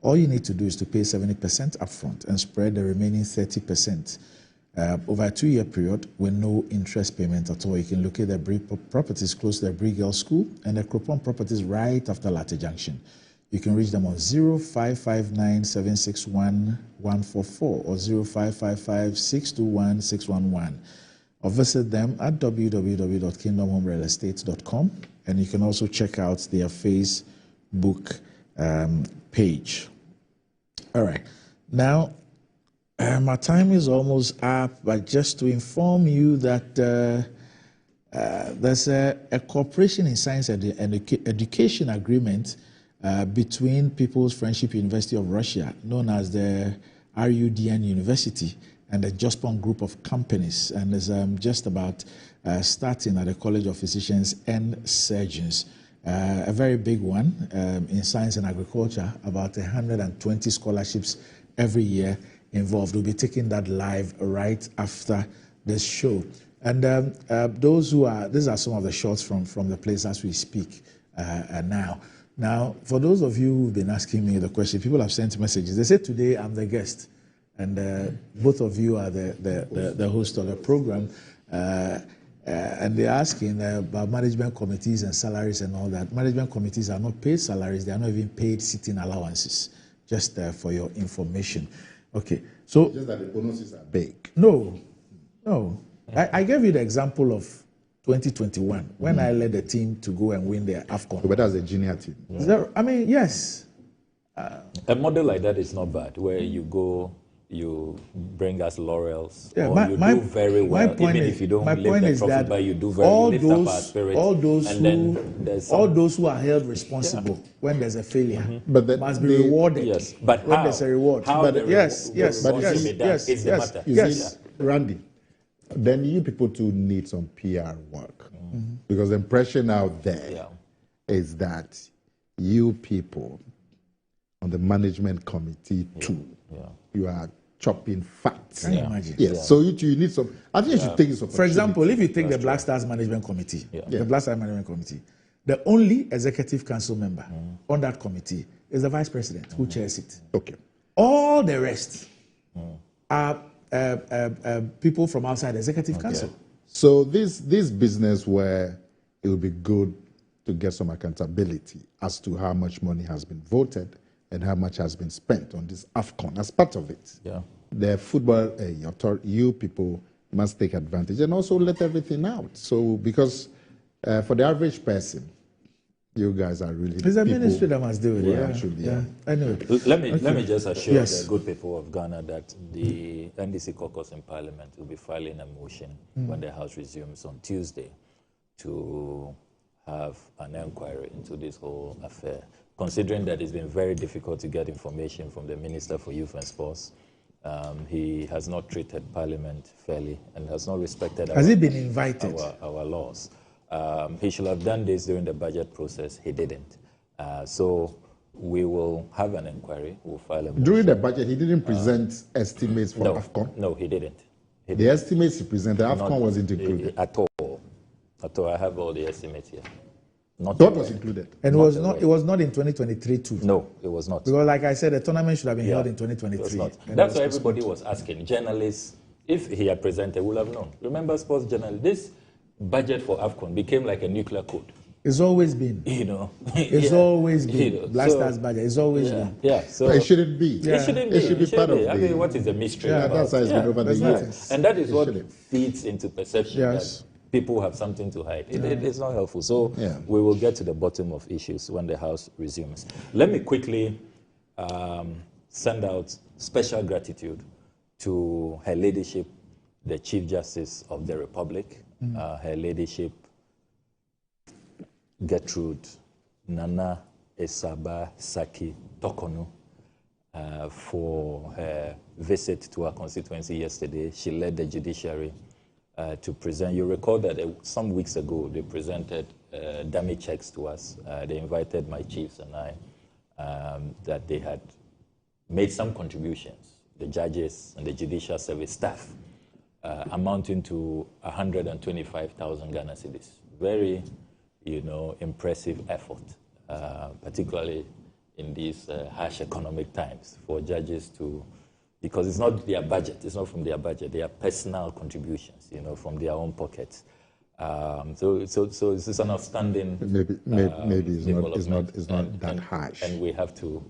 All you need to do is to pay 70% upfront and spread the remaining 30% over a 2-year period with no interest payment at all. You can locate the Ebri properties close to the Ebri Girls School and the Kropon properties right after Latte Junction. You can reach them on 0559-761-144 or 0555-621-611 or visit them at www.kingdomhomerealestate.com, and you can also check out their Facebook page. All right. Now, my time is almost up, but just to inform you that there's a cooperation in science and education agreement between People's Friendship University of Russia, known as the RUDN University, and the Jospon Group of Companies, and is just about starting at the College of Physicians and Surgeons. A very big one in science and agriculture, about 120 scholarships every year involved. We'll be taking that live right after this show. And those who are, these are some of the shots from the place as we speak now. Now, for those of you who've been asking me the question, people have sent messages. They say today I'm the guest, and both of you are the host of the program. And they're asking about management committees and salaries and all that. Management committees are not paid salaries. They are not even paid sitting allowances, just for your information. Okay, so... Just that the bonuses are big. No. I gave you the example of 2021, when I led the team to go and win the AFCON. But that's a junior team. I mean, yes. A model like that is not bad, where you go... you bring us laurels, yeah, or you do very well, even if you don't lift the trophy, but you do very well, lift up our spirit. All those who are held responsible when there's a failure must be rewarded. Yes, but when how? There's a reward. Yes, Randy, then you people too need some PR work, because the impression out there is that you people on the management committee too. You are chopping facts. Can you imagine? Yes. So you need some. I think you should take this opportunity. For example, if you take the Black Stars Management Committee, the Black Stars Management Committee, the only executive council member on that committee is the vice president who chairs it. Okay. All the rest are people from outside the executive council. So this business where it will be good to get some accountability as to how much money has been voted and how much has been spent on this AFCON as part of it. Yeah. The football, you people must take advantage and also let everything out. So, because for the average person, you guys are really... It's a ministry that must do it. Anyway. Let me just assure the good people of Ghana that the NDC caucus in Parliament will be filing a motion when the House resumes on Tuesday to have an inquiry into this whole affair, considering that it's been very difficult to get information from the Minister for Youth and Sports. He has not treated Parliament fairly and has not respected has he been invited? Our laws. He should have done this during the budget process. He didn't. So we will have an inquiry. We'll file a motion. During the budget, he didn't present estimates for AFCON? No, he didn't. The estimates he presented, AFCON wasn't included? At all. I have all the estimates here. What was included? And it was not in 2023 too. No, it was not. Because like I said, the tournament should have been held in 2023. That's why everybody was asking. Journalists, if he had presented, would have known. Remember, sports journalists, this budget for AFCON became like a nuclear code. It's always been. It's always been. Black Stars budget. It's always been. Yeah. So it shouldn't be. It shouldn't be. It should be part of I mean, what is the mystery? Yeah, that's how it's been over the years. And that is what feeds into perception that people have something to hide. It's not helpful. So we will get to the bottom of issues when the House resumes. Let me quickly send out special gratitude to Her Ladyship, the Chief Justice of the Republic, Her Ladyship Gertrude Nana Esaba Saki Tokonu, for her visit to our constituency yesterday. She led the judiciary to present. You recall that some weeks ago they presented dummy checks to us. They invited my chiefs and I, that they had made some contributions, the judges and the judicial service staff, amounting to 125,000 Ghana cedis. Very, impressive effort, particularly in these harsh economic times for judges to, because it's not their budget, it's not from their budget, they are personal contributions, from their own pockets. So it's an outstanding maybe it's not that harsh. And we have to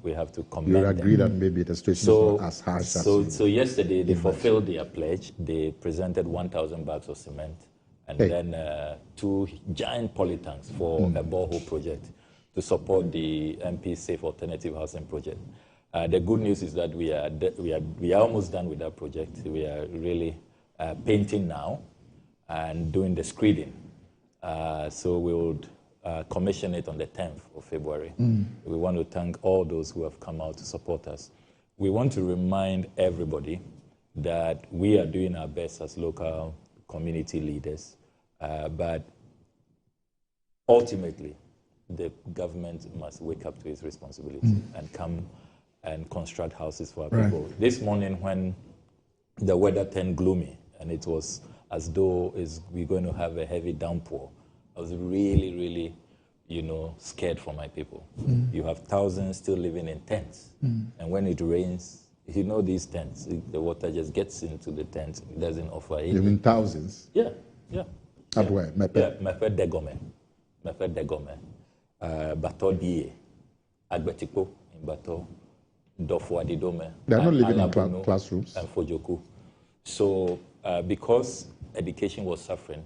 commend You agree that maybe the situation is not as harsh as so yesterday they fulfilled their pledge. They presented 1,000 bags of cement and then 2 giant polytanks for a borehole project to support the MP Safe Alternative Housing Project. The good news is that we are almost done with that project. We are really painting now and doing the screeding. So we would commission it on the 10th of February. We want to thank all those who have come out to support us. We want to remind everybody that we are doing our best as local community leaders, but ultimately the government must wake up to its responsibility and come and construct houses for our people. This morning when the weather turned gloomy and it was as though we're going to have a heavy downpour, I was really, really, scared for my people. You have thousands still living in tents. And when it rains, these tents, the water just gets into the tent. It doesn't offer anything. You mean thousands? Yeah. At where? Mepe Degome. Bato Die. Agbetipo in Bato. Dofo Adidome. They're not living in classrooms. And Fojoku. So because education was suffering,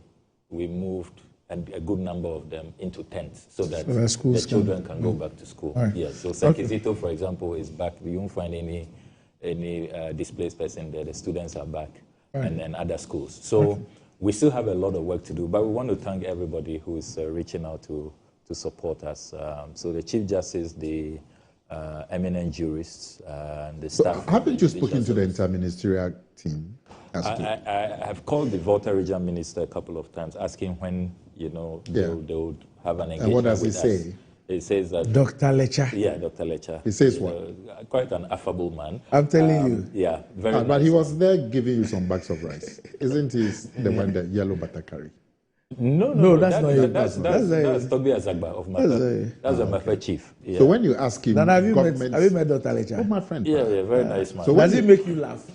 we moved a good number of them into tents so that the children can go back to school. Yes. So Sekizito, for example, is back. You won't find any displaced person there. The students are back, and then other schools. So we still have a lot of work to do, but we want to thank everybody who is reaching out to support us. So the Chief Justice, the eminent jurists, and the staff. Haven't you spoken to the interministerial team? I have called the Volta Region Minister a couple of times, asking when they would have an engagement. And what does he with say? Us. He says that Dr. Lecha. Yeah, Dr. Lecha. He says what? Quite an affable man. I'm telling you. Yeah, very. But nice. he was there giving you some bags of rice, isn't he? The one that yellow butter curry. No, that's not him. That's Tobi Azagba of Mafa. That's a Mafa chief. Yeah. So when you ask him, have you met Dr. Lecha? Oh, my friend. Yeah, very nice man. So does he make you laugh?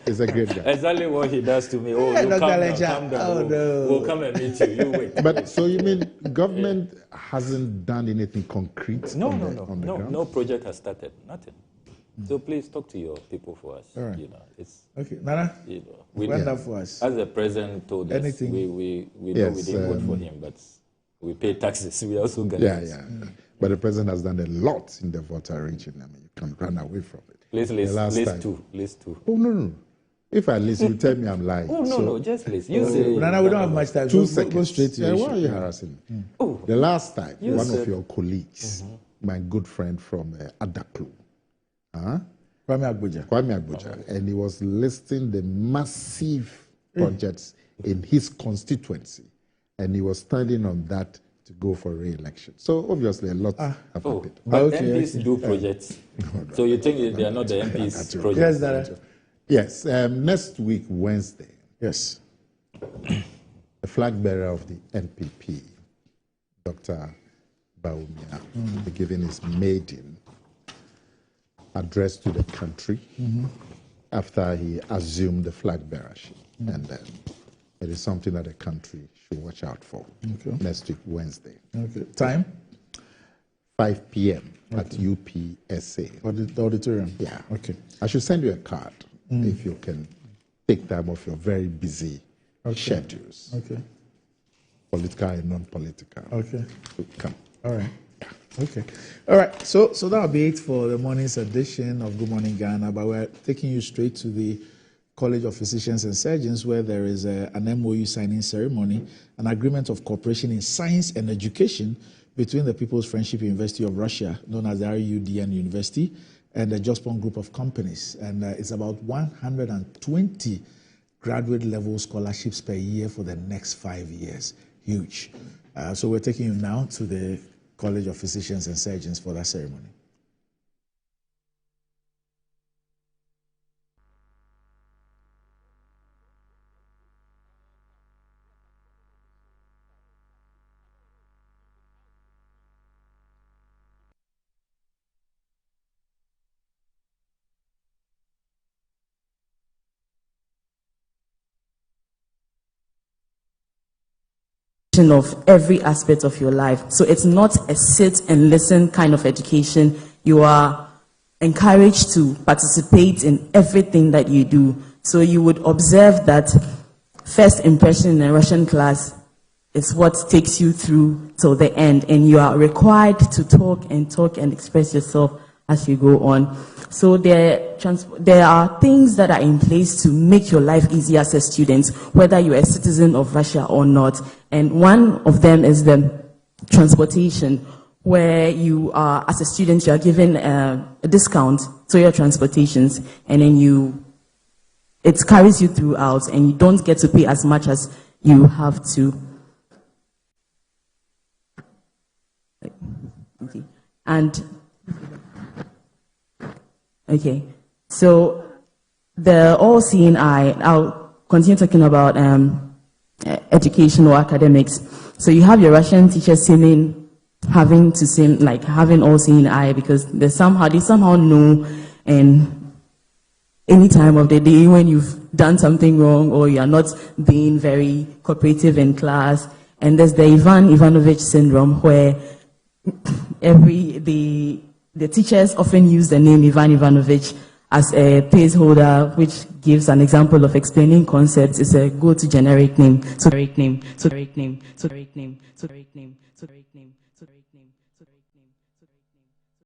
He's a great guy. Exactly what he does to me. Oh, you Dr. calm Lecha. down. Oh, no. We'll come and meet you. You wait. But so you mean government hasn't done anything concrete? No. On the ground? No project has started. Nothing. So please talk to your people for us. All right. It's okay. Nana, that for us. As the president told us, we know we didn't vote for him, but we pay taxes. We also get But the president has done a lot in the Volta region. I mean, you can't run away from it. Please list two. Oh no. If I list, you tell me I'm lying. Oh no, just list. Nana, we don't have much time. 2 seconds. Go straight to why are you harassing me? The last time, one of your colleagues, my good friend from Adaklu, Kwame Agboja, and he was listing the massive projects in his constituency, and he was standing on that to go for re-election. So obviously a lot have happened. But MPs do projects. So you think they are not the MPs' projects? Yes, Dara. Yes, next week, Wednesday. Yes. The flag bearer of the NPP, Dr. Baumia, will be giving his maiden address to the country after he assumed the flag bearership. And it is something that the country should watch out for next week, Wednesday. Okay. Time? 5 p.m. at UPSA. The auditorium? Yeah. Okay. I should send you a card if you can take time off your very busy schedules. Okay. Political and non-political. Okay. Come. All right. Okay. All right. So that'll be it for the morning's edition of Good Morning Ghana. But we're taking you straight to the College of Physicians and Surgeons, where there is an MOU signing ceremony, an agreement of cooperation in science and education between the People's Friendship University of Russia, known as the RUDN University, and the Jospon Group of Companies. And it's about 120 graduate level scholarships per year for the next 5 years. Huge. So we're taking you now to the College of Physicians and Surgeons for that ceremony. Of every aspect of your life. So it's not a sit and listen kind of education. You are encouraged to participate in everything that you do. So you would observe that first impression in a Russian class is what takes you through till the end, and you are required to talk and express yourself as you go on. So there are things that are in place to make your life easier as a student, whether you're a citizen of Russia or not. And one of them is the transportation, where you are, as a student, you are given a discount to your transportations, and then it carries you throughout, and you don't get to pay as much as you have to. Okay. Okay, so the all-seeing eye, I'll continue talking about education or academics. So you have your Russian teachers having all-seeing eye, because they somehow know, and any time of the day when you've done something wrong or you are not being very cooperative in class. And there's the Ivan Ivanovich syndrome, where the teachers often use the name Ivan Ivanovich as a placeholder, which gives an example of explaining concepts. It's a go-to generic name. So generic name.